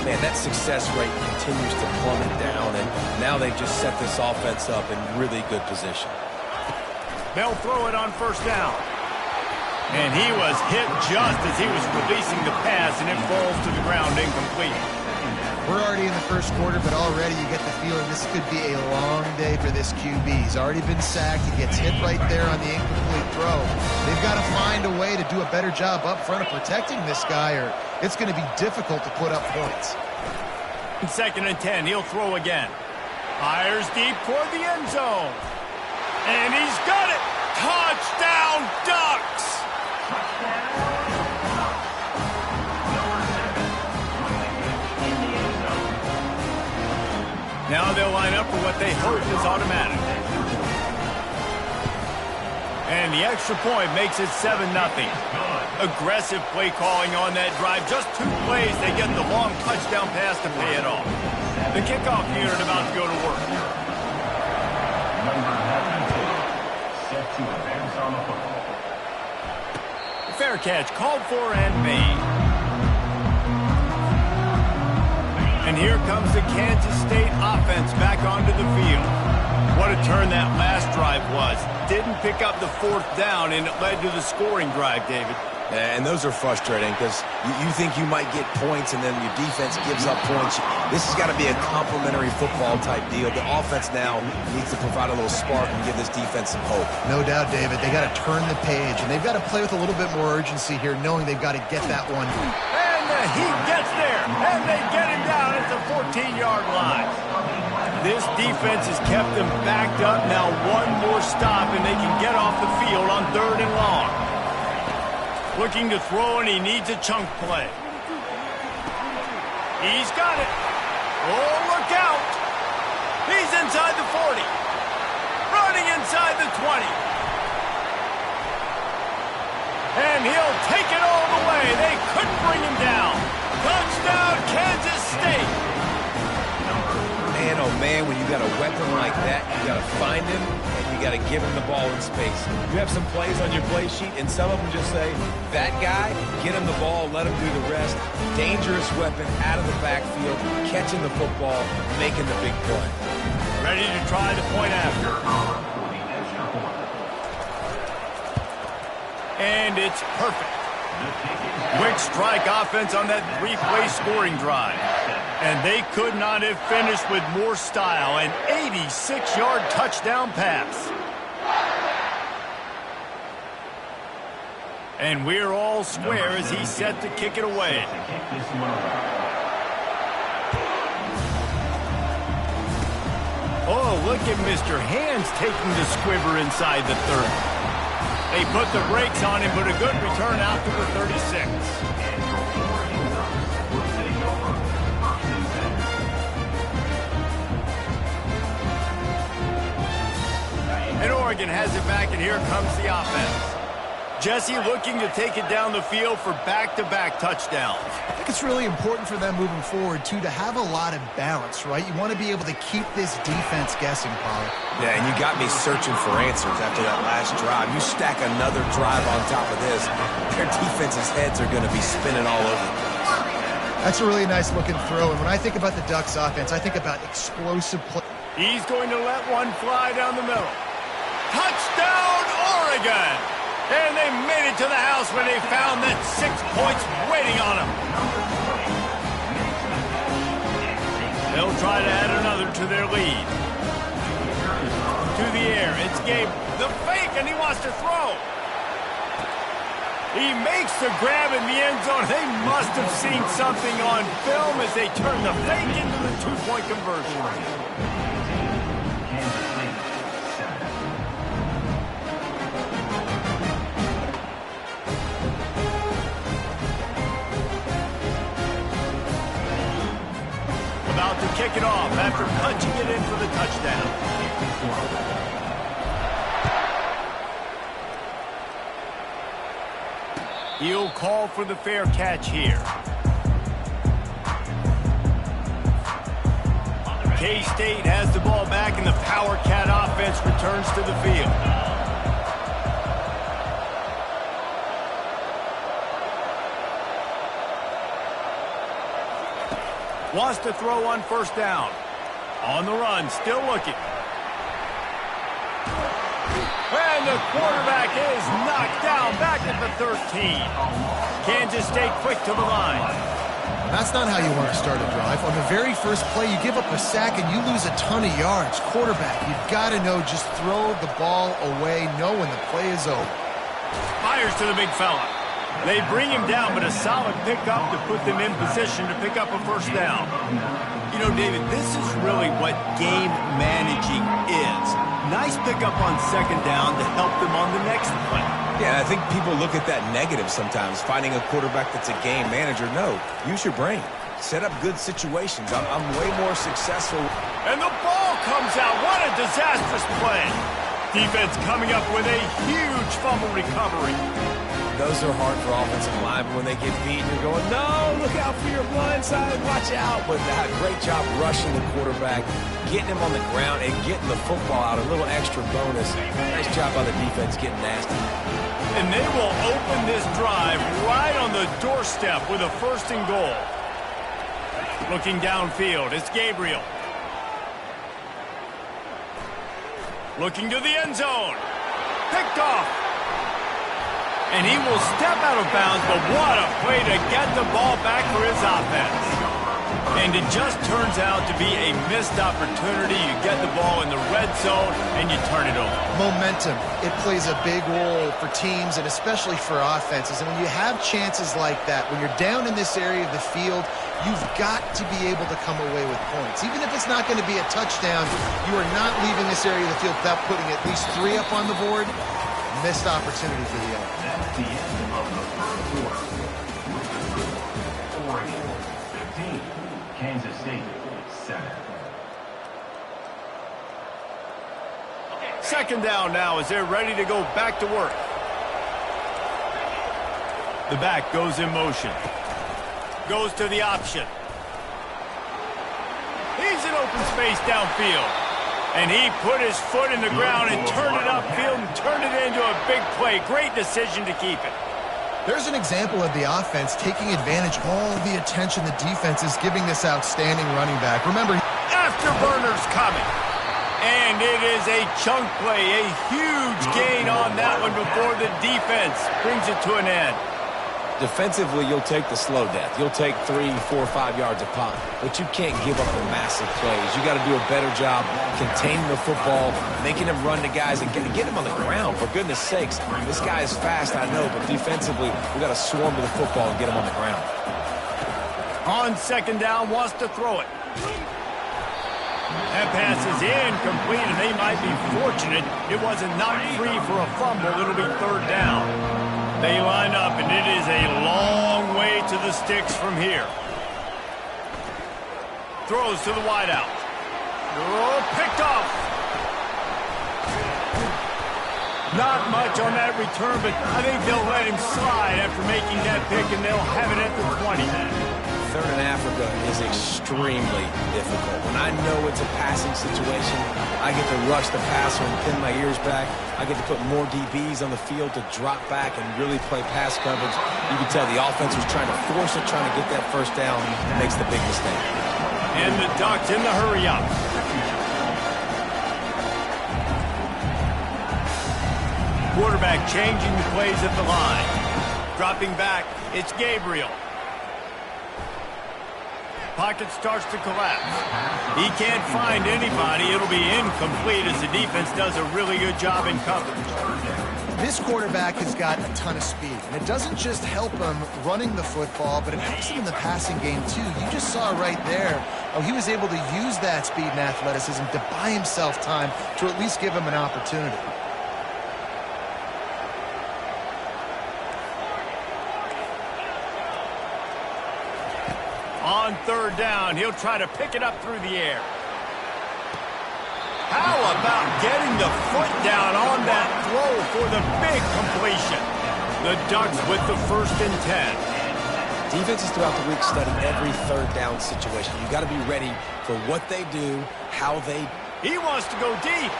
man, that success rate continues to plummet down, and now they've just set this offense up in really good position. They'll throw it on 1st down. And he was hit just as he was releasing the pass, and it falls to the ground incomplete. We're already in the 1st quarter, but already you get the feeling this could be a long day for this QB. He's already been sacked. He gets hit right there on the incomplete throw. They've got to find a way to do a better job up front of protecting this guy, or it's going to be difficult to put up points. 2nd and 10, he'll throw again. Fires deep toward the end zone. And he's got it! Touchdown, Ducks! Now they'll line up for what they hope is automatic. And the extra point makes it 7-0. Aggressive play calling on that drive. Just 2 plays, they get the long touchdown pass to pay it off. The kickoff unit about to go to work. Number 92, set to advance on the football. Fair catch, called for and made. And here comes the Kansas State offense back onto the field. What a turn that last drive was. Didn't pick up the 4th down, and it led to the scoring drive, David. And those are frustrating because you think you might get points and then your defense gives up points. This has got to be a complementary football type deal. The offense now needs to provide a little spark and give this defense some hope. No doubt, David. They got to turn the page, and they've got to play with a little bit more urgency here, knowing they've got to get that one. And he gets there, and they get him down at the 14-yard line. This defense has kept them backed up. Now 1 more stop, and they can get off the field on 3rd and long. Looking to throw, and he needs a chunk play. He's got it. Oh, look out. He's inside the 40. Running inside the 20. And he'll take it all the way. They couldn't bring him down. Touchdown, Kansas State. Man, oh man, when you got a weapon like that, you got to find him, and you got to give him the ball in space. You have some plays on your play sheet, and some of them just say, that guy, get him the ball, let him do the rest. Dangerous weapon out of the backfield, catching the football, making the big play. Ready to try the point after. And it's perfect. Quick strike offense on that 3-play scoring drive. And they could not have finished with more style. An 86-yard touchdown pass. And we're all square as he's set to kick it away. Oh, look at Mr. Hands taking the squiver inside the 30. They put the brakes on him, but a good return out to the 36. And Oregon has it back, and here comes the offense. Jesse looking to take it down the field for back-to-back touchdowns. I think it's really important for them moving forward, too, to have a lot of balance, right? You want to be able to keep this defense guessing, Paul. Yeah, and you got me searching for answers after that last drive. You stack another drive on top of this, their defense's heads are going to be spinning all over the place. That's a really nice-looking throw, and when I think about the Ducks offense, I think about explosive play. He's going to let one fly down the middle. Touchdown, Oregon! And they made it to the house when they found that 6 points waiting on them. They'll try to add another to their lead. To the air, it's Gabe. The fake, and he wants to throw. He makes the grab in the end zone. They must have seen something on film as they turn the fake into the 2-point conversion. about to kick it off after punching it in for the touchdown. He'll call for the fair catch here. K-State has the ball back, and the Power Cat offense returns to the field. Wants to throw on first down. On the run, still looking. And the quarterback is knocked down back at the 13. Kansas State quick to the line. That's not how you want to start a drive. On the very first play, you give up a sack and you lose a ton of yards. Quarterback, you've got to know, just throw the ball away, know when the play is over. Fires to the big fella. They bring him down, but a solid pickup to put them in position to pick up a first down. You know, David, this is really what game managing is. Nice pickup on second down to help them on the next play. Yeah, I think people look at that negative sometimes, finding a quarterback that's a game manager. No, use your brain. Set up good situations. I'm way more successful. And the ball comes out. What a disastrous play. Defense coming up with a huge fumble recovery. Those are hard for offensive line, but when they get beat, you're going, no, look out for your blind side, watch out. But great job rushing the quarterback, getting him on the ground, and getting the football out, a little extra bonus. Nice job by the defense getting nasty. And they will open this drive right on the doorstep with a 1st and goal. Looking downfield, it's Gabriel. Looking to the end zone. Picked off. And he will step out of bounds, but what a play to get the ball back for his offense. And it just turns out to be a missed opportunity. You get the ball in the red zone, and you turn it over. Momentum. It plays a big role for teams and especially for offenses. And when you have chances like that, when you're down in this area of the field, you've got to be able to come away with points. Even if it's not going to be a touchdown, you are not leaving this area of the field without putting at least 3 up on the board. Missed opportunity for the end. That's the end of the first quarter. Oregon 15, Kansas State 7. Second down now as they're ready to go back to work. The back goes in motion. Goes to the option. He's in open space downfield. And he put his foot in the ground and turned it upfield and turned it into a big play. Great decision to keep it. There's an example of the offense taking advantage of all the attention the defense is giving this outstanding running back. Remember, Afterburners coming. And it is a chunk play, a huge gain on that one before the defense brings it to an end. Defensively, you'll take the slow death. You'll take 3, 4, 5 yards a pop, but you can't give up the massive plays. You got to do a better job containing the football, making him run to guys, and get him on the ground. For goodness sakes, this guy is fast, I know, but defensively, we got to swarm to the football and get him on the ground. On second down, wants to throw it. That pass is incomplete, and they might be fortunate it wasn't knocked free for a fumble. It'll be third down. They line up, and it is a long way to the sticks from here. Throws to the wideout. Oh, picked off. Not much on that return, but I think they'll let him slide after making that pick, and they'll have it at the 20. Third in Africa is extremely difficult. When I know it's a passing situation, I get to rush the passer and pin my ears back. I get to put more DBs on the field to drop back and really play pass coverage. You can tell the offense was trying to force it, trying to get that first down, makes the big mistake. And the Ducks in the hurry up. Quarterback changing the plays at the line. Dropping back, it's Gabriel. Pocket starts to collapse. He can't find anybody. It'll be incomplete as the defense does a really good job in coverage. This quarterback has got a ton of speed, and it doesn't just help him running the football, but it helps him in the passing game too. You just saw right there how he was able to use that speed and athleticism to buy himself time to at least give him an opportunity. On third down, he'll try to pick it up through the air. How about getting the foot down on that throw for the big completion? The Ducks with the 1st and 10. Defenses throughout the week study every third down situation. You got to be ready for what they do, how they... He wants to go deep.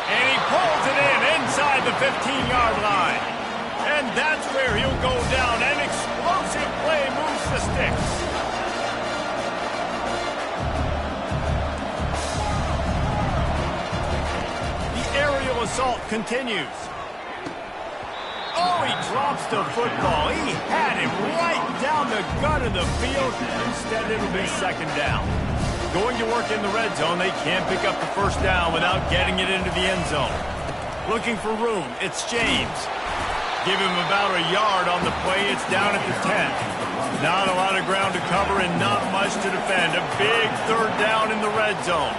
And he pulls it in inside the 15-yard line. And that's where he'll go down. An explosive play moves the sticks. The aerial assault continues. Oh, he drops the football. He had him right down the gut of the field. Instead, it'll be 2nd down. Going to work in the red zone, they can't pick up the 1st down without getting it into the end zone. Looking for room, it's James. Give him about a yard on the play, it's down at the 10. Not a lot of ground to cover and not much to defend. A big 3rd down in the red zone.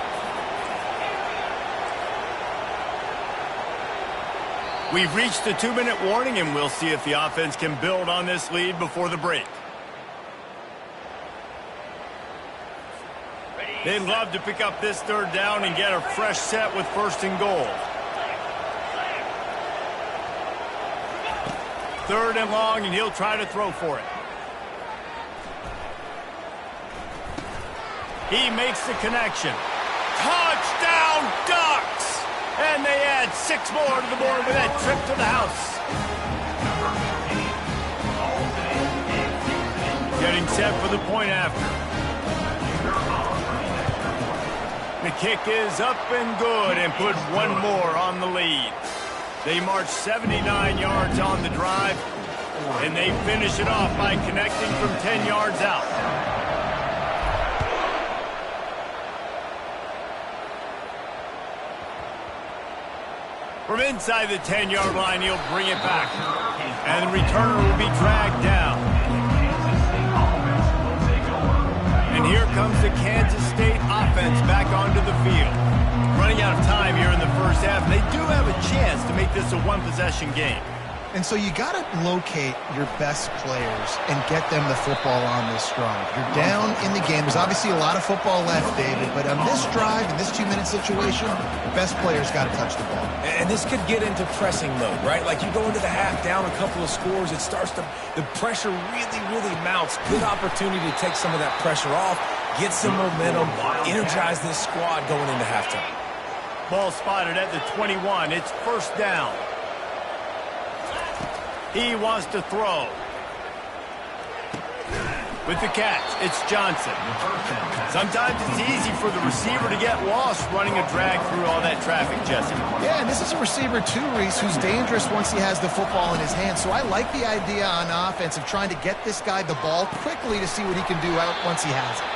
We've reached the 2-minute warning, and we'll see if the offense can build on this lead before the break. They'd love to pick up this 3rd down and get a fresh set with 1st and goal. 3rd and long, and he'll try to throw for it. He makes the connection. Touchdown, Ducks! And they add 6 more to the board with that trip to the house. Getting set for the point after. The kick is up and good and put 1 more on the lead. They march 79 yards on the drive, and they finish it off by connecting from 10 yards out. From inside the 10-yard line, he'll bring it back, and the returner will be dragged down. And here comes the Kansas State offense back onto the field. Running out of time here in the 1st half, and they do have a chance to make this a 1-possession game. And so you got to locate your best players and get them the football on this drive. You're down in the game. There's obviously a lot of football left, David, but on this drive, in this 2-minute situation, the best players got to touch the ball. And this could get into pressing mode, right? Like you go into the half down a couple of scores, it starts to, the pressure really mounts. Good opportunity to take some of that pressure off, get some momentum, energize this squad going into halftime. Ball spotted at the 21. It's 1st down. He wants to throw. With the catch, it's Johnson. Sometimes it's easy for the receiver to get lost running a drag through all that traffic, Jesse. Yeah, and this is a receiver too, Reese, who's dangerous once he has the football in his hands. So I like the idea on offense of trying to get this guy the ball quickly to see what he can do out once he has it.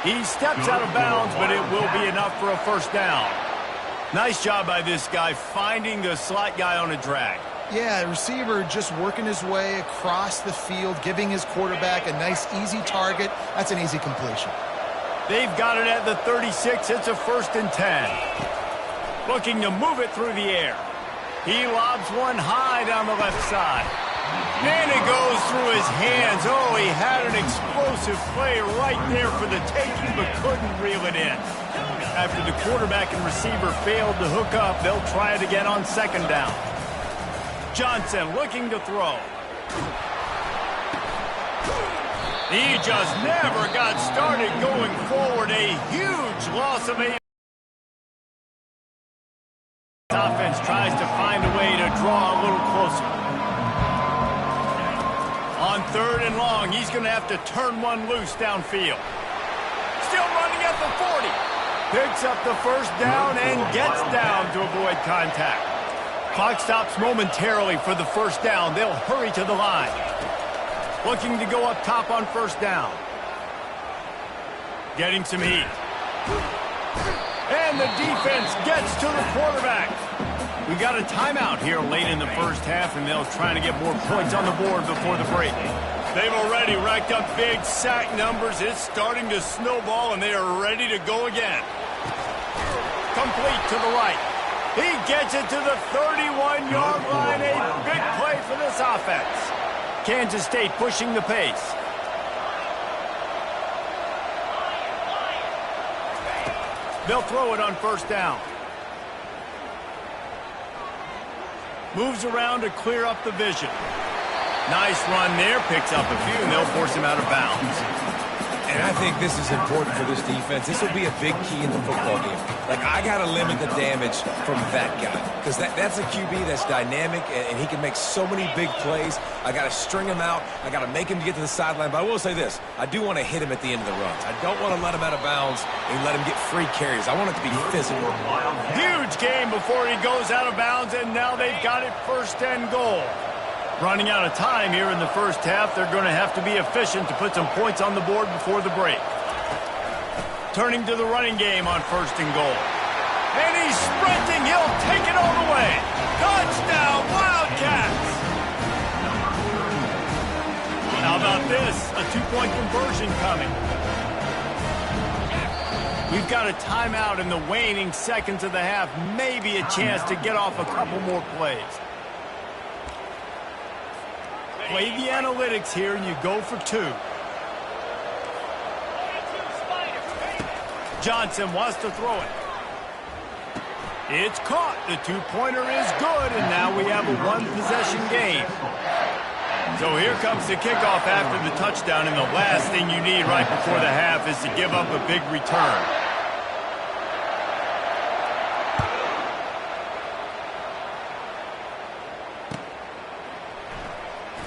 He steps out of bounds, but it will be enough for a 1st down. Nice job by this guy finding the slot guy on a drag. Yeah, receiver just working his way across the field, giving his quarterback a nice, easy target. That's an easy completion. They've got it at the 36. It's a 1st and 10. Looking to move it through the air. He lobs one high down the left side. And it goes through his hands. Oh, he had an explosive play right there for the taking, but couldn't reel it in. After the quarterback and receiver failed to hook up, they'll try it again on 2nd down. Johnson looking to throw. He just never got started going forward. A huge loss of 8. Offense tries to find a way to draw a little closer. On 3rd and long, he's going to have to turn one loose downfield. Still running at the 40. Picks up the 1st down and gets down to avoid contact. Clock stops momentarily for the 1st down. They'll hurry to the line. Looking to go up top on 1st down. Getting some heat. And the defense gets to the quarterback. We got a timeout here late in the 1st half, and they'll try to get more points on the board before the break. They've already racked up big sack numbers. It's starting to snowball, and they are ready to go again. Complete to the right. He gets it to the 31-yard line. A big play for this offense. Kansas State pushing the pace. They'll throw it on first down. Moves around to clear up the vision. Nice run there. Picks up a few, and they'll force him out of bounds. And I think this is important for this defense. This will be a big key in the football game. Like, I got to limit the damage from that guy because that's a QB that's dynamic, and he can make so many big plays. I got to string him out. I got to make him get to the sideline. But I will say this. I do want to hit him at the end of the runs. I don't want to let him out of bounds and let him get free carries. I want it to be physical. Huge game before he goes out of bounds, and now they've got it first and goal. Running out of time here in the first half, they're going to have to be efficient to put some points on the board before the break. Turning to the running game on first and goal. And he's sprinting. He'll take it all the way. Touchdown, Wildcats! How about this? A two-point conversion coming. We've got a timeout in the waning seconds of the half. Maybe a chance to get off a couple more plays. Play the analytics here, and you go for two. Johnson wants to throw it. It's caught. The two-pointer is good, and now we have a one-possession game. So here comes the kickoff after the touchdown, and the last thing you need right before the half is to give up a big return.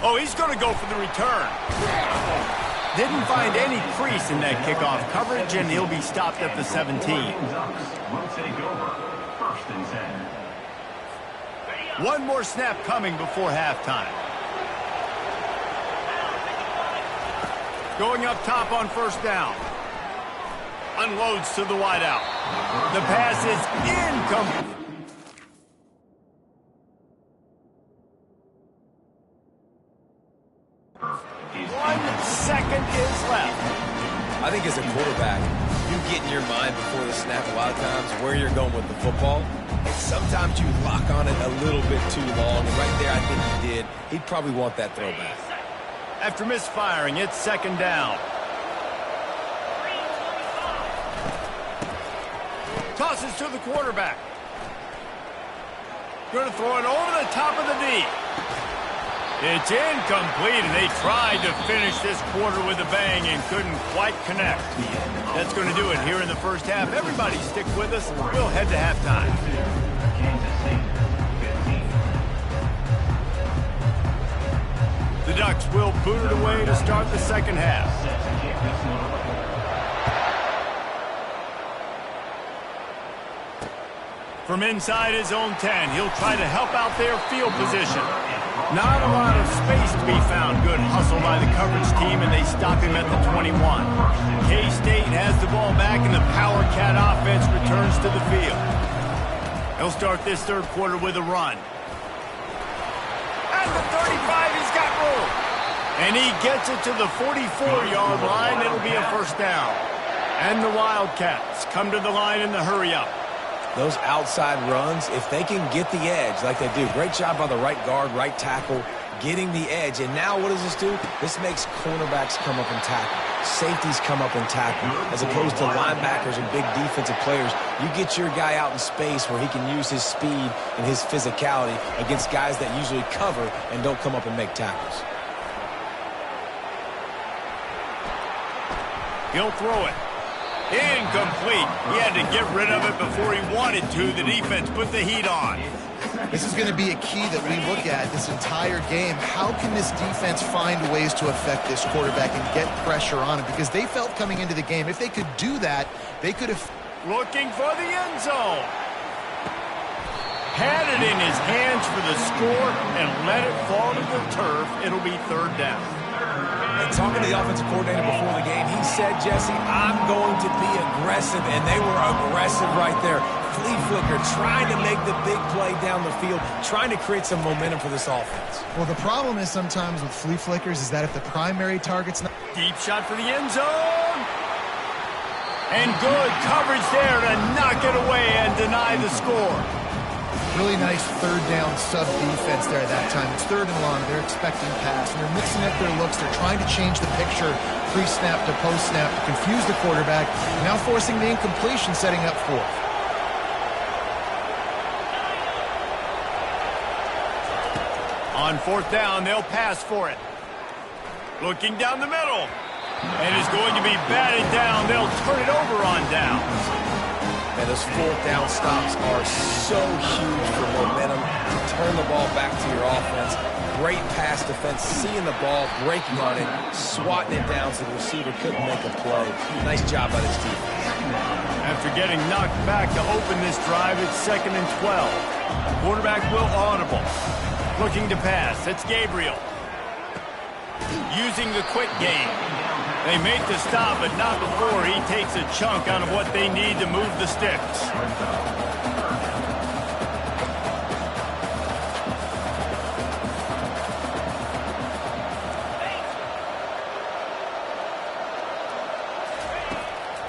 Oh, he's going to go for the return. Didn't find any crease in that kickoff coverage, and he'll be stopped at the 17. Will take over. First and 10. One more snap coming before halftime. Going up top on first down. Unloads to the wideout. The pass is incomplete. 1 second is left. I think as a quarterback, you get in your mind before the snap a lot of times where you're going with the football. And sometimes you lock on it a little bit too long. And right there, I think he did. He'd probably want that throwback. After misfiring, it's second down. Tosses to the quarterback. Going to throw it over the top of the D. It's incomplete, and they tried to finish this quarter with a bang and couldn't quite connect. That's going to do it here in the first half. Everybody stick with us. We'll head to halftime. The Ducks will boot it away to start the second half. From inside his own 10, he'll try to help out their field position. Not a lot of space to be found. Good hustle by the coverage team, and they stop him at the 21. K-State has the ball back, and the Power Cat offense returns to the field. He'll start this third quarter with a run. At the 35, he's got room. And he gets it to the 44-yard line. It'll be a first down. And the Wildcats come to the line in the hurry-up. Those outside runs, if they can get the edge like they do, great job by the right guard, right tackle, getting the edge. And now what does this do? This makes cornerbacks come up and tackle. Safeties come up and tackle. As opposed to linebackers and big defensive players, you get your guy out in space where he can use his speed and his physicality against guys that usually cover and don't come up and make tackles. He'll throw it. Incomplete. He had to get rid of it before he wanted to. The defense put the heat on. This is going to be a key that we look at this entire game. How can this defense find ways to affect this quarterback and get pressure on him? Because they felt coming into the game, if they could do that, they could have... Looking for the end zone. Had it in his hands for the score and let it fall to the turf. It'll be third down. And talking to the offensive coordinator before the game, he said, Jesse, I'm going to be aggressive, and they were aggressive right there. Flea flicker, trying to make the big play down the field, trying to create some momentum for this offense. Well, the problem is sometimes with flea flickers is that if the primary target's not... Deep shot for the end zone. And good coverage there to knock it away and deny the score. Really nice third down sub defense there at that time. It's third and long. They're expecting pass, and they're mixing up their looks. They're trying to change the picture pre-snap to post-snap to confuse the quarterback, now forcing the incompletion, setting up fourth. On fourth down, they'll pass for it. Looking down the middle. And it's going to be batted down. They'll turn it over on downs. And those fourth down stops are so huge for momentum to turn the ball back to your offense. Great pass defense, seeing the ball, breaking on it, swatting it down so the receiver couldn't make a play. Nice job by this defense. After getting knocked back to open this drive, it's 2nd and 12. Quarterback will audible. Looking to pass. It's Gabriel. Using the quick game. They make the stop, but not before he takes a chunk out of what they need to move the sticks.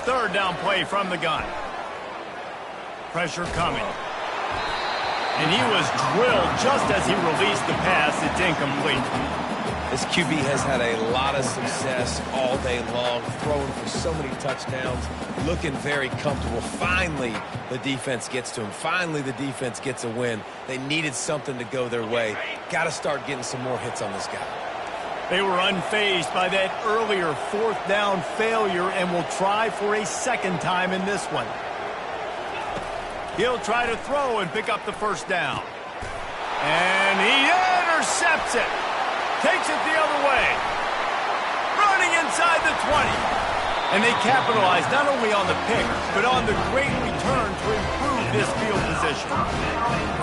Third down play from the gun. Pressure coming. And he was drilled just as he released the pass. It's incomplete. This QB has had a lot of success all day long, throwing for so many touchdowns, looking very comfortable. Finally, the defense gets to him. Finally, the defense gets a win. They needed something to go their way. Got to start getting some more hits on this guy. They were unfazed by that earlier fourth down failure and will try for a second time in this one. He'll try to throw and pick up the first down. And he intercepts it. Takes it the other way. Running inside the 20. And they capitalize not only on the pick, but on the great return to improve this field position.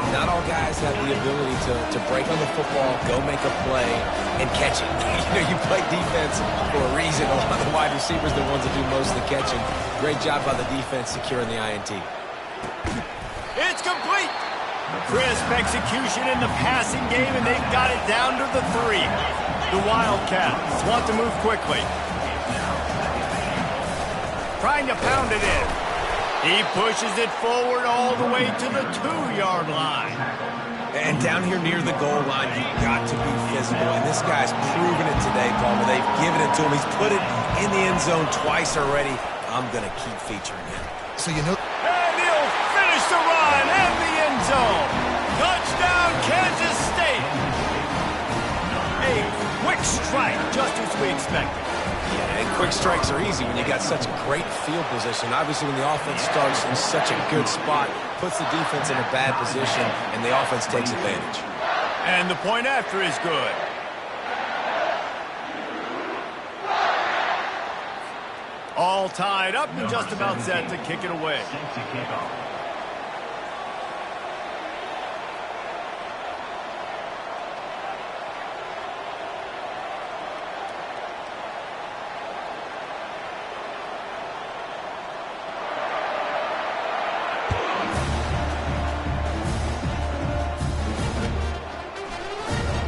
Not all guys have the ability to break on the football, go make a play, and catch it. You play defense for a reason. A lot of the wide receivers are the ones that do most of the catching. Great job by the defense securing the INT. It's complete. Crisp execution in the passing game, and they've got it down to the 3. The Wildcats want to move quickly. Trying to pound it in. He pushes it forward all the way to the 2-yard line. And down here near the goal line, you've got to be physical. And this guy's proven it today, Palmer. They've given it to him. He's put it in the end zone twice already. I'm going to keep featuring him. So you know... And he'll finish the run and the end zone. Touchdown, Kansas State. A quick strike, just as we expected. Yeah, and quick strikes are easy when you got such great field position. Obviously, when the offense starts in such a good spot, puts the defense in a bad position, and the offense takes advantage. And the point after is good. All tied up and just about set to kick it away.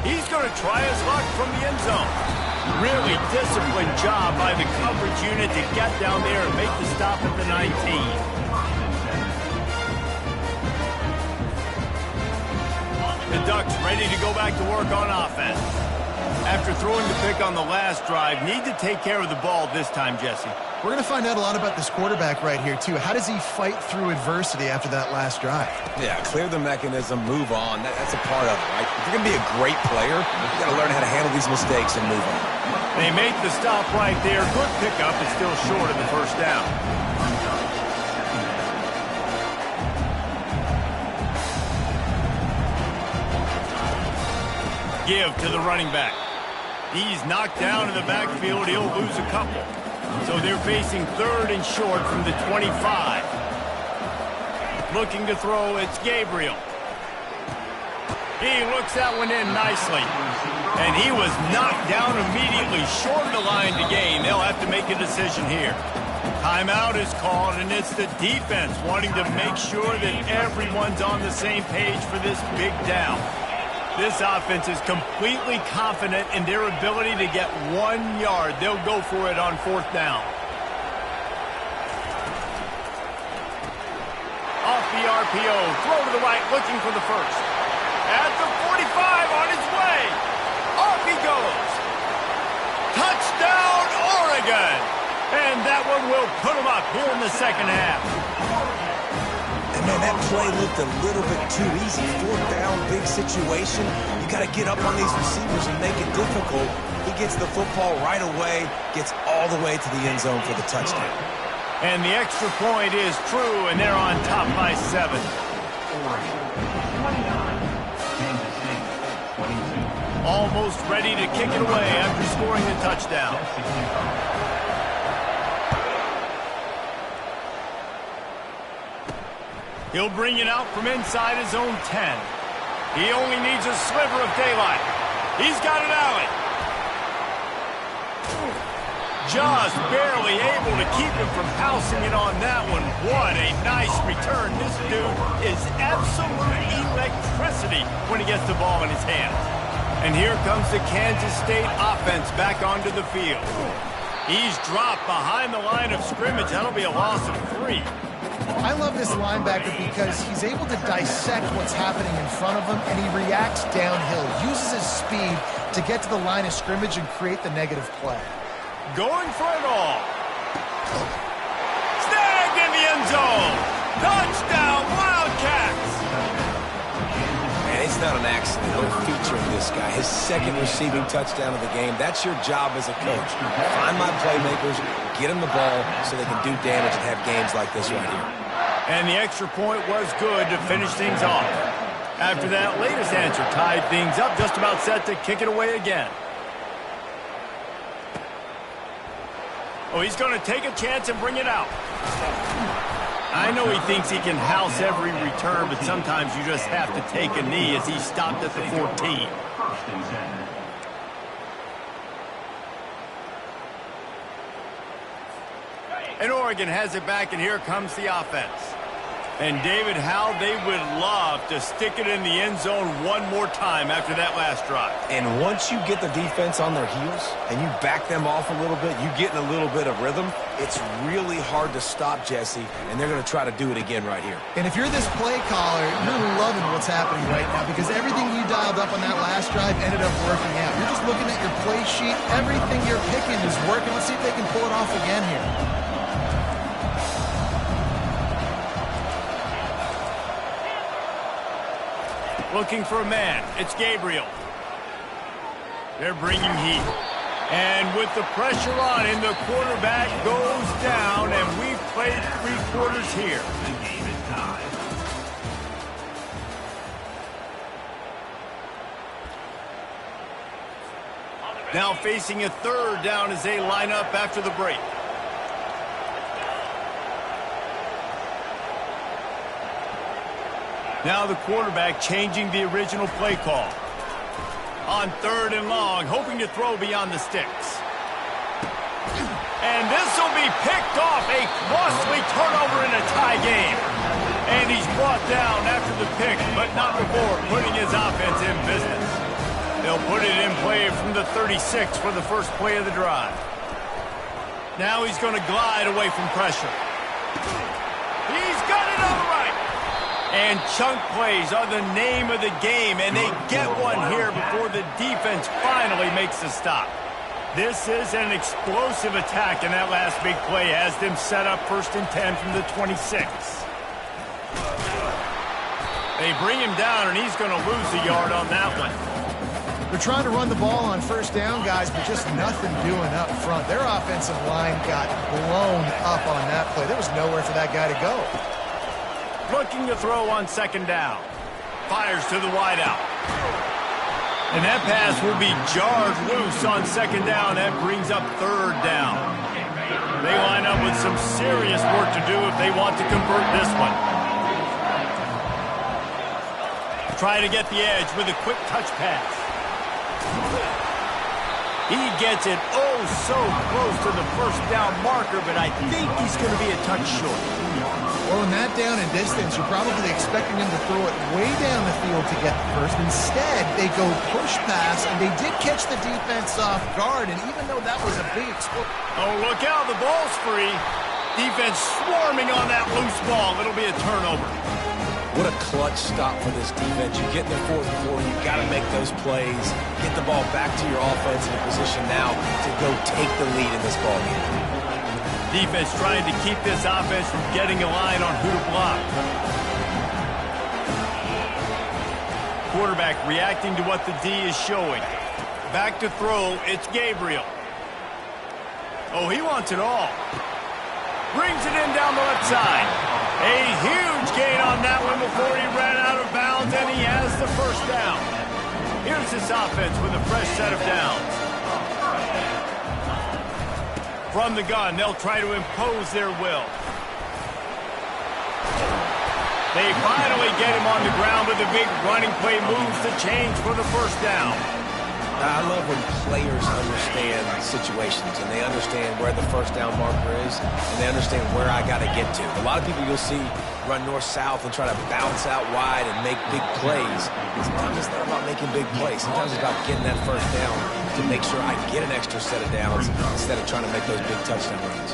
He's going to try his luck from the end zone. Really disciplined job by the coverage unit to get down there and make the stop at the 19. The Ducks ready to go back to work on offense. After throwing the pick on the last drive, need to take care of the ball this time, Jesse. We're going to find out a lot about this quarterback right here, too. How does he fight through adversity after that last drive? Yeah, clear the mechanism, move on. That's a part of it, right? If you're going to be a great player, you've got to learn how to handle these mistakes and move on. They make the stop right there. Good pickup, but still short of the first down. Give to the running back. He's knocked down in the backfield. He'll lose a couple. So they're facing third and short from the 25. Looking to throw, it's Gabriel. He looks that one in nicely. And he was knocked down immediately short of the line to gain. They'll have to make a decision here. Timeout is called, and it's the defense wanting to make sure that everyone's on the same page for this big down. This offense is completely confident in their ability to get 1 yard. They'll go for it on fourth down. Off the RPO. Throw to the right, looking for the first. At the 45, on his way. Off he goes. Touchdown, Oregon. And that one will put him up here in the second half. And, man, that play looked a little bit too easy. Fourth down, big situation. You got to get up on these receivers and make it difficult. He gets the football right away, gets all the way to the end zone for the touchdown. And the extra point is true, and they're on top by 7. Oregon, 29. Kansas State, 22. Almost ready to kick it away after scoring the touchdown. He'll bring it out from inside his own 10. He only needs a sliver of daylight. He's got an alley. Just barely able to keep him from housing it on that one. What a nice return. This dude is absolute electricity when he gets the ball in his hands. And here comes the Kansas State offense back onto the field. He's dropped behind the line of scrimmage. That'll be a loss of 3. I love this linebacker because he's able to dissect what's happening in front of him, and he reacts downhill, uses his speed to get to the line of scrimmage and create the negative play. Going for it all. Snagged in the end zone. Touchdown, Wildcats. Man, it's not an accident. No feature of this guy. His second receiving touchdown of the game. That's your job as a coach. Find my playmakers, get them the ball so they can do damage and have games like this right here. And the extra point was good to finish things off. After that latest answer tied things up, just about set to kick it away again. Oh, he's going to take a chance and bring it out. I know he thinks he can house every return, but sometimes you just have to take a knee as he stopped at the 14. First and 10. And Oregon has it back, and here comes the offense. And David, how they would love to stick it in the end zone one more time after that last drive. And once you get the defense on their heels and you back them off a little bit, you get in a little bit of rhythm, it's really hard to stop, Jesse, and they're going to try to do it again right here. And if you're this play caller, you're loving what's happening right now because everything you dialed up on that last drive ended up working out. You're just looking at your play sheet. Everything you're picking is working. Let's see if they can pull it off again here. Looking for a man. It's Gabriel. They're bringing heat. And with the pressure on him, the quarterback goes down, and we've played 3 quarters here. The game is tied. Now facing a 3rd down as they line up after the break. Now the quarterback changing the original play call. On 3rd and long, hoping to throw beyond the sticks. And this will be picked off. A costly turnover in a tie game. And he's brought down after the pick, but not before putting his offense in business. They'll put it in play from the 36 for the first play of the drive. Now he's going to glide away from pressure. He's got it on the right. And chunk plays are the name of the game, and they get one here before the defense finally makes a stop. This is an explosive attack, and that last big play has them set up 1st and 10 from the 26. They bring him down, and he's going to lose a yard on that one. They're trying to run the ball on 1st down, guys, but just nothing doing up front. Their offensive line got blown up on that play. There was nowhere for that guy to go. Looking to throw on 2nd down. Fires to the wideout. And that pass will be jarred loose on 2nd down. That brings up 3rd down. They line up with some serious work to do if they want to convert this one. Try to get the edge with a quick touch pass. He gets it oh so close to the 1st down marker, but I think he's going to be a touch short. Well, in that down and distance, you're probably expecting him to throw it way down the field to get the first. Instead, they go push pass, and they did catch the defense off guard, and even though that was a big explosion. Oh, look out, the ball's free. Defense swarming on that loose ball. It'll be a turnover. What a clutch stop for this defense. You get in the fourth quarter, you've got to make those plays, get the ball back to your offense in a position now to go take the lead in this ball game. Defense trying to keep this offense from getting a line on who to block. Quarterback reacting to what the D is showing. Back to throw, it's Gabriel. Oh, he wants it all. Brings it in down the left side. A huge gain on that one before he ran out of bounds, and he has the first down. Here's this offense with a fresh set of downs. From the gun, they'll try to impose their will. They finally get him on the ground with a big running play, moves the change for the first down. I love when players understand situations and they understand where the first down marker is and they understand where I got to get to. A lot of people you'll see run north-south and try to bounce out wide and make big plays. Sometimes it's not about making big plays. Sometimes it's about getting that first down to make sure I get an extra set of downs instead of trying to make those big touchdown runs.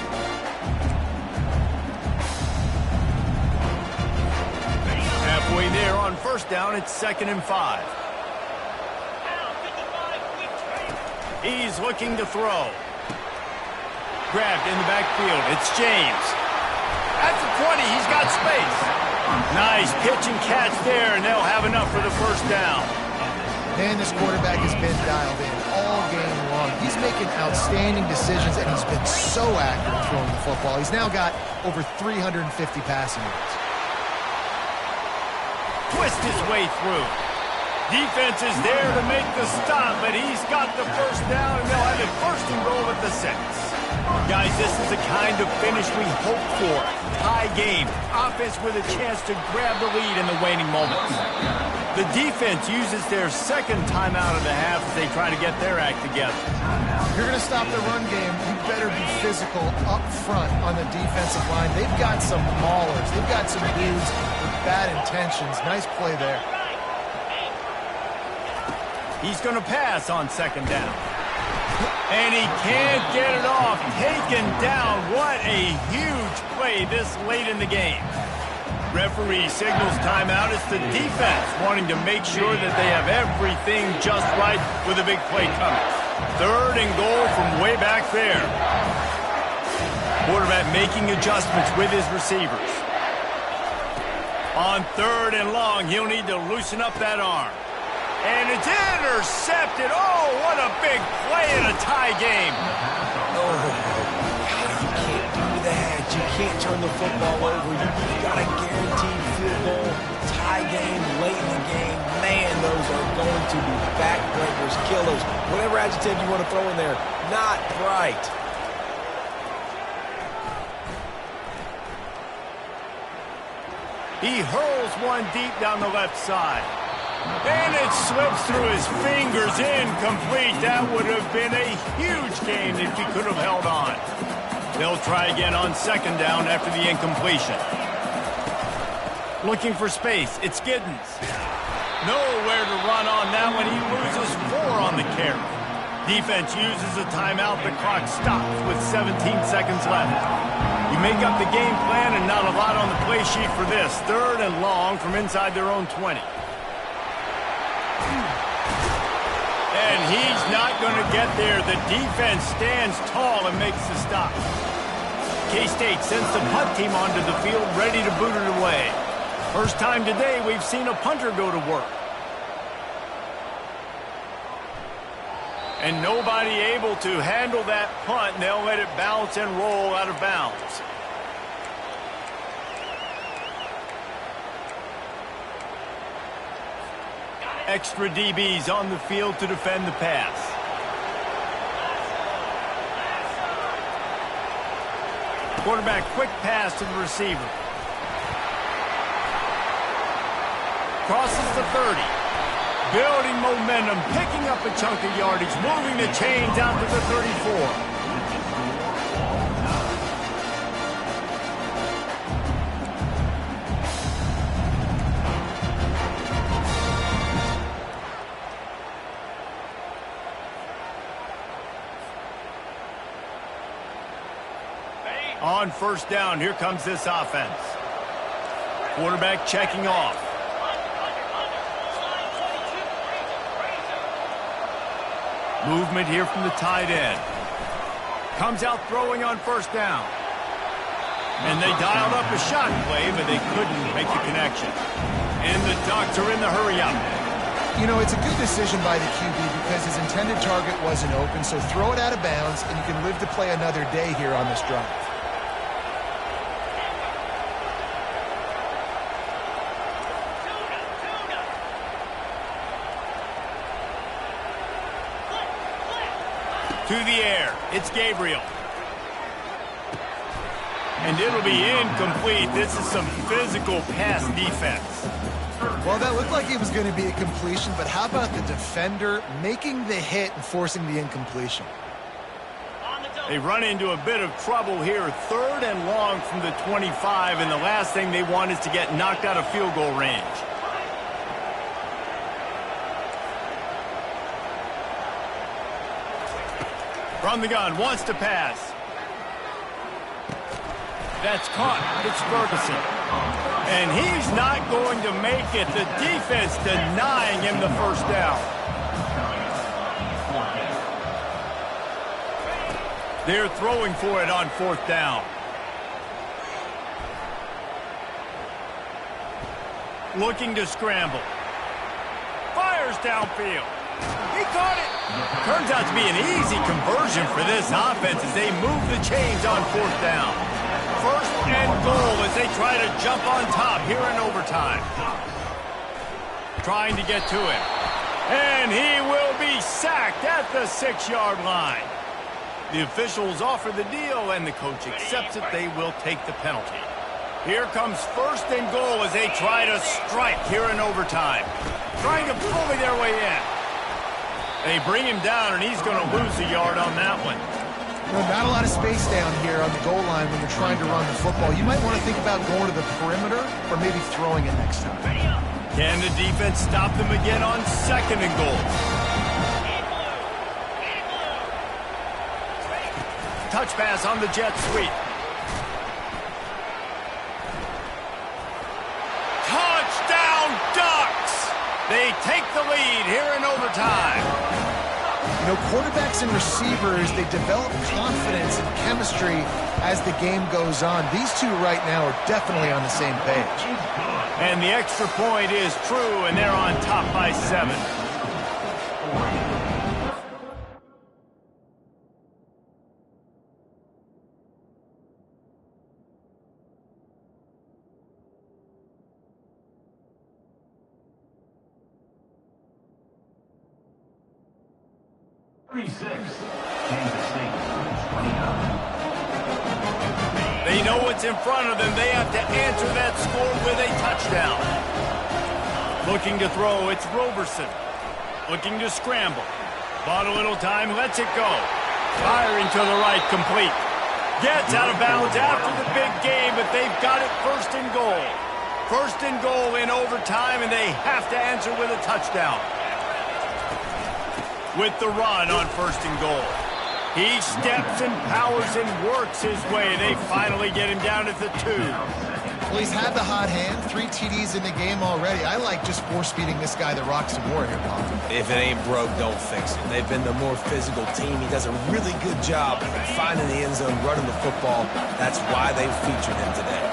Halfway there on first down, it's 2nd and 5. He's looking to throw. Grabbed in the backfield. It's James. At the 20, he's got space. Nice pitch and catch there, and they'll have enough for the first down. Man, this quarterback has been dialed in all game long. He's making outstanding decisions, and he's been so accurate throwing the football. He's now got over 350 passing yards. Twist his way through. Defense is there to make the stop, but he's got the first down, and they'll have it 1st and goal at the 6. Guys, this is the kind of finish we hope for. Tie game. Offense with a chance to grab the lead in the waning moments. The defense uses their 2nd timeout of the half as they try to get their act together. If you're going to stop the run game, you better be physical up front on the defensive line. They've got some maulers. They've got some dudes with bad intentions. Nice play there. He's going to pass on 2nd down. And he can't get it off. Taken down. What a huge play this late in the game. Referee signals timeout. It's the defense wanting to make sure that they have everything just right with a big play coming. 3rd and goal from way back there. Quarterback making adjustments with his receivers. On 3rd and long, he'll need to loosen up that arm. And it's intercepted. Oh, what a big play in a tie game. Oh, you can't do that. You can't turn the football over. You've got a guaranteed field goal, tie game, late in the game. Man, those are going to be backbreakers, killers, whatever adjective you want to throw in there. Not right. He hurls one deep down the left side. And it slips through his fingers, incomplete. That would have been a huge gain if he could have held on. They'll try again on 2nd down after the incompletion. Looking for space, it's Giddens. Nowhere to run on that one. He loses 4 on the carry. Defense uses a timeout. The clock stops with 17 seconds left. You make up the game plan and not a lot on the play sheet for this. 3rd and long from inside their own 20. And he's not going to get there. The defense stands tall and makes the stop. K-State sends the punt team onto the field, ready to boot it away. First time today we've seen a punter go to work. And nobody able to handle that punt, and they'll let it bounce and roll out of bounds. Extra DBs on the field to defend the pass. Quarterback quick pass to the receiver. Crosses the 30. Building momentum, picking up a chunk of yardage, moving the chains out to the 34. On on first down. Here comes this offense. Quarterback checking off. Movement here from the tight end. Comes out throwing on first down. And they dialed up a shot play, but they couldn't make the connection. And the Ducks are in the hurry-up. You know, it's a good decision by the QB because his intended target wasn't open, so throw it out of bounds, and you can live to play another day here on this drive. To the air, it's Gabriel. And it'll be incomplete. This is some physical pass defense. Well, that looked like it was going to be a completion, but how about the defender making the hit and forcing the incompletion? They run into a bit of trouble here. 3rd and long from the 25, and the last thing they want is to get knocked out of field goal range. From the gun, wants to pass. That's caught. It's Ferguson. And he's not going to make it. The defense denying him the first down. They're throwing for it on 4th down. Looking to scramble. Fires downfield. He caught it. Turns out to be an easy conversion for this offense as they move the chains on 4th down. 1st and goal as they try to jump on top here in overtime. Trying to get to him. And he will be sacked at the 6-yard line. The officials offer the deal, and the coach accepts it. They will take the penalty. Here comes 1st and goal as they try to strike here in overtime. Trying to bully their way in. They bring him down, and he's going to lose a yard on that one. You know, not a lot of space down here on the goal line when you're trying to run the football. You might want to think about going to the perimeter or maybe throwing it next time. Can the defense stop them again on 2nd and goal? Touch pass on the jet sweep. Touchdown, Ducks! They take the lead here in overtime. You know, quarterbacks and receivers, they develop confidence and chemistry as the game goes on. These two right now are definitely on the same page. And the extra point is true, and they're on top by 7. They know what's in front of them. They have to answer that score with a touchdown. Looking to throw, it's Roberson. Looking to scramble. Bought a little time, lets it go. Firing to the right, complete. Gets out of bounds after the big game, but they've got it 1st and goal. 1st and goal in overtime, and they have to answer with a touchdown. With the run on 1st and goal. He steps and powers and works his way. They finally get him down at the 2. Well, he's had the hot hand, 3 TDs in the game already. I like just force-feeding this guy the rock some more here, Bob. If it ain't broke, don't fix it. They've been the more physical team. He does a really good job finding the end zone, running the football. That's why they've featured him today.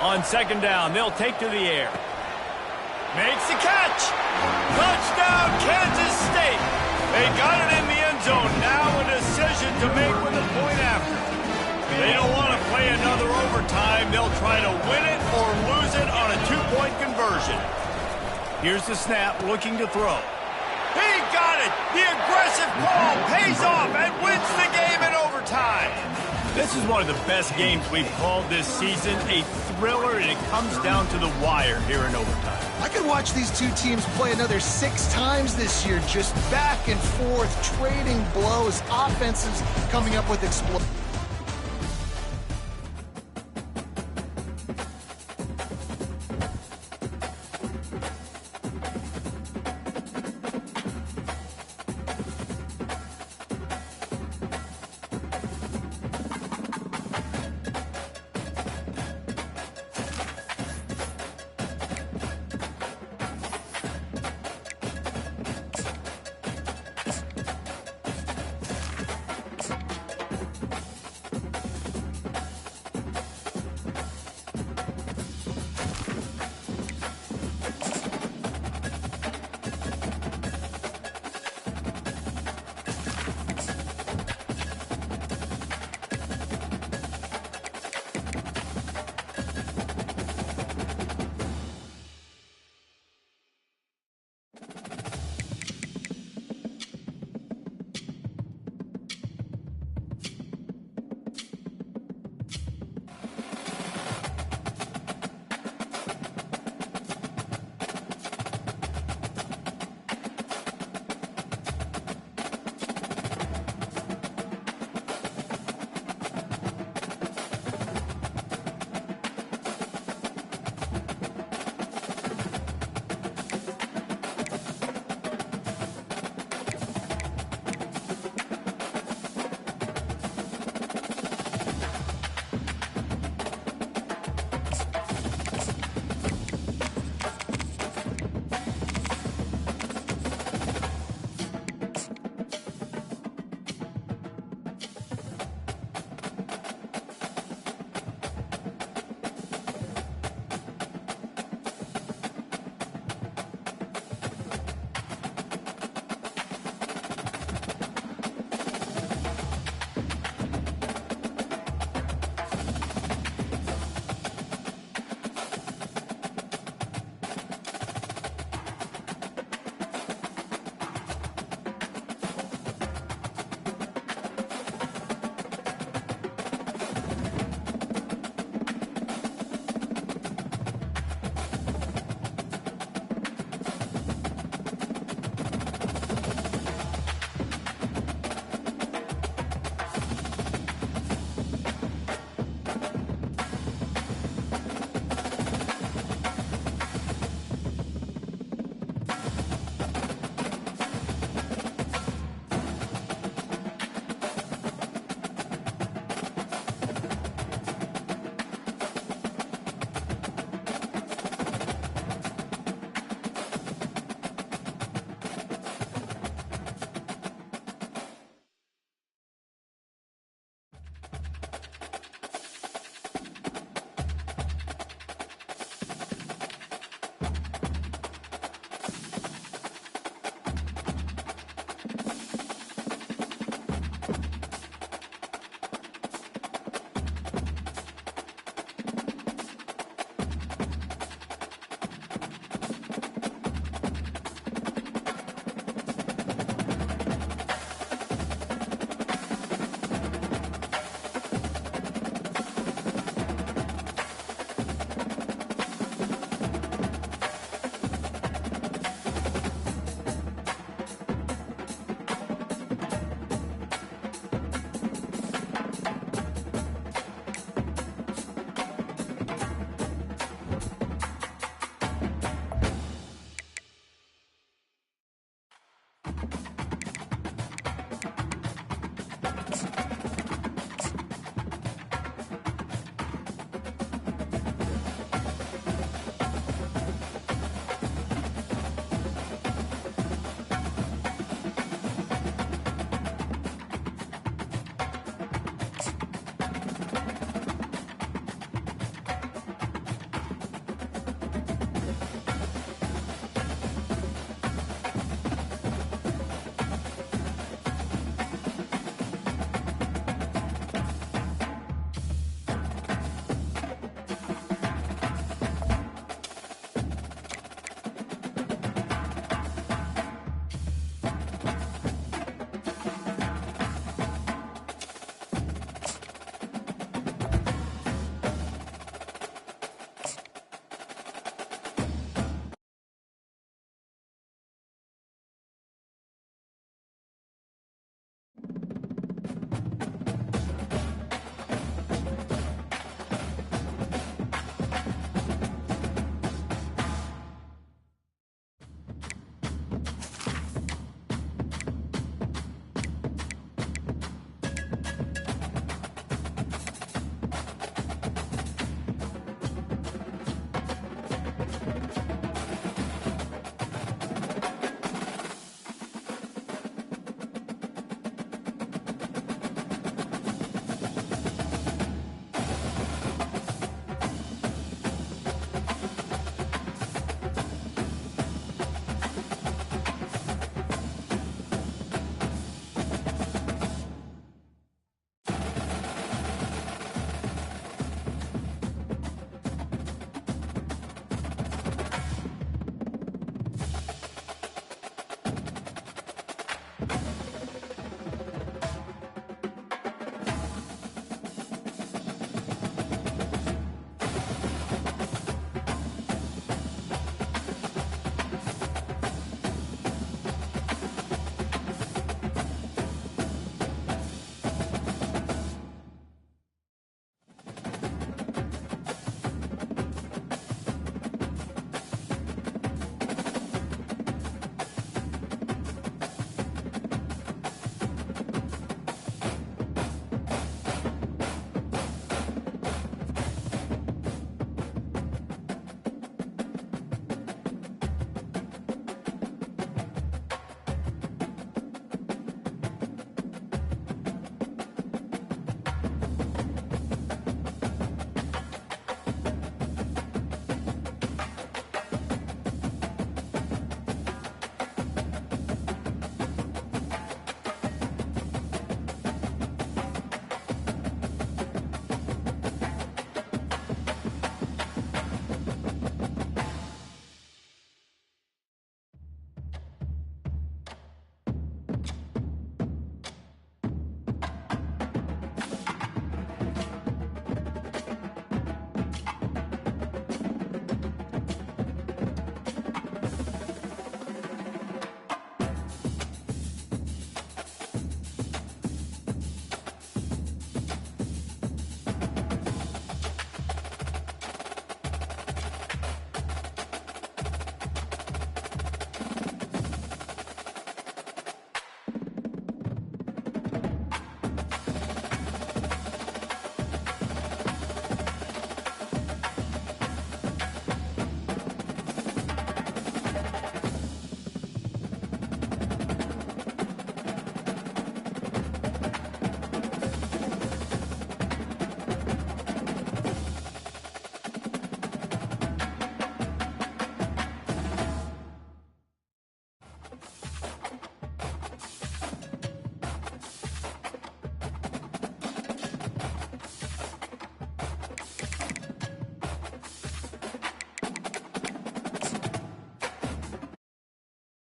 On 2nd down, they'll take to the air. Makes the catch. Touchdown, Kansas State. They got it in the end zone. Now a decision to make with a point after. They don't want to play another overtime. They'll try to win it or lose it on a 2-point conversion. Here's the snap, looking to throw. He got it. The aggressive call pays off and wins the game in overtime. This is one of the best games we've called this season. A thriller, and it comes down to the wire here in overtime. I could watch these two teams play another 6 times this year, just back and forth, trading blows, offenses coming up with explosions.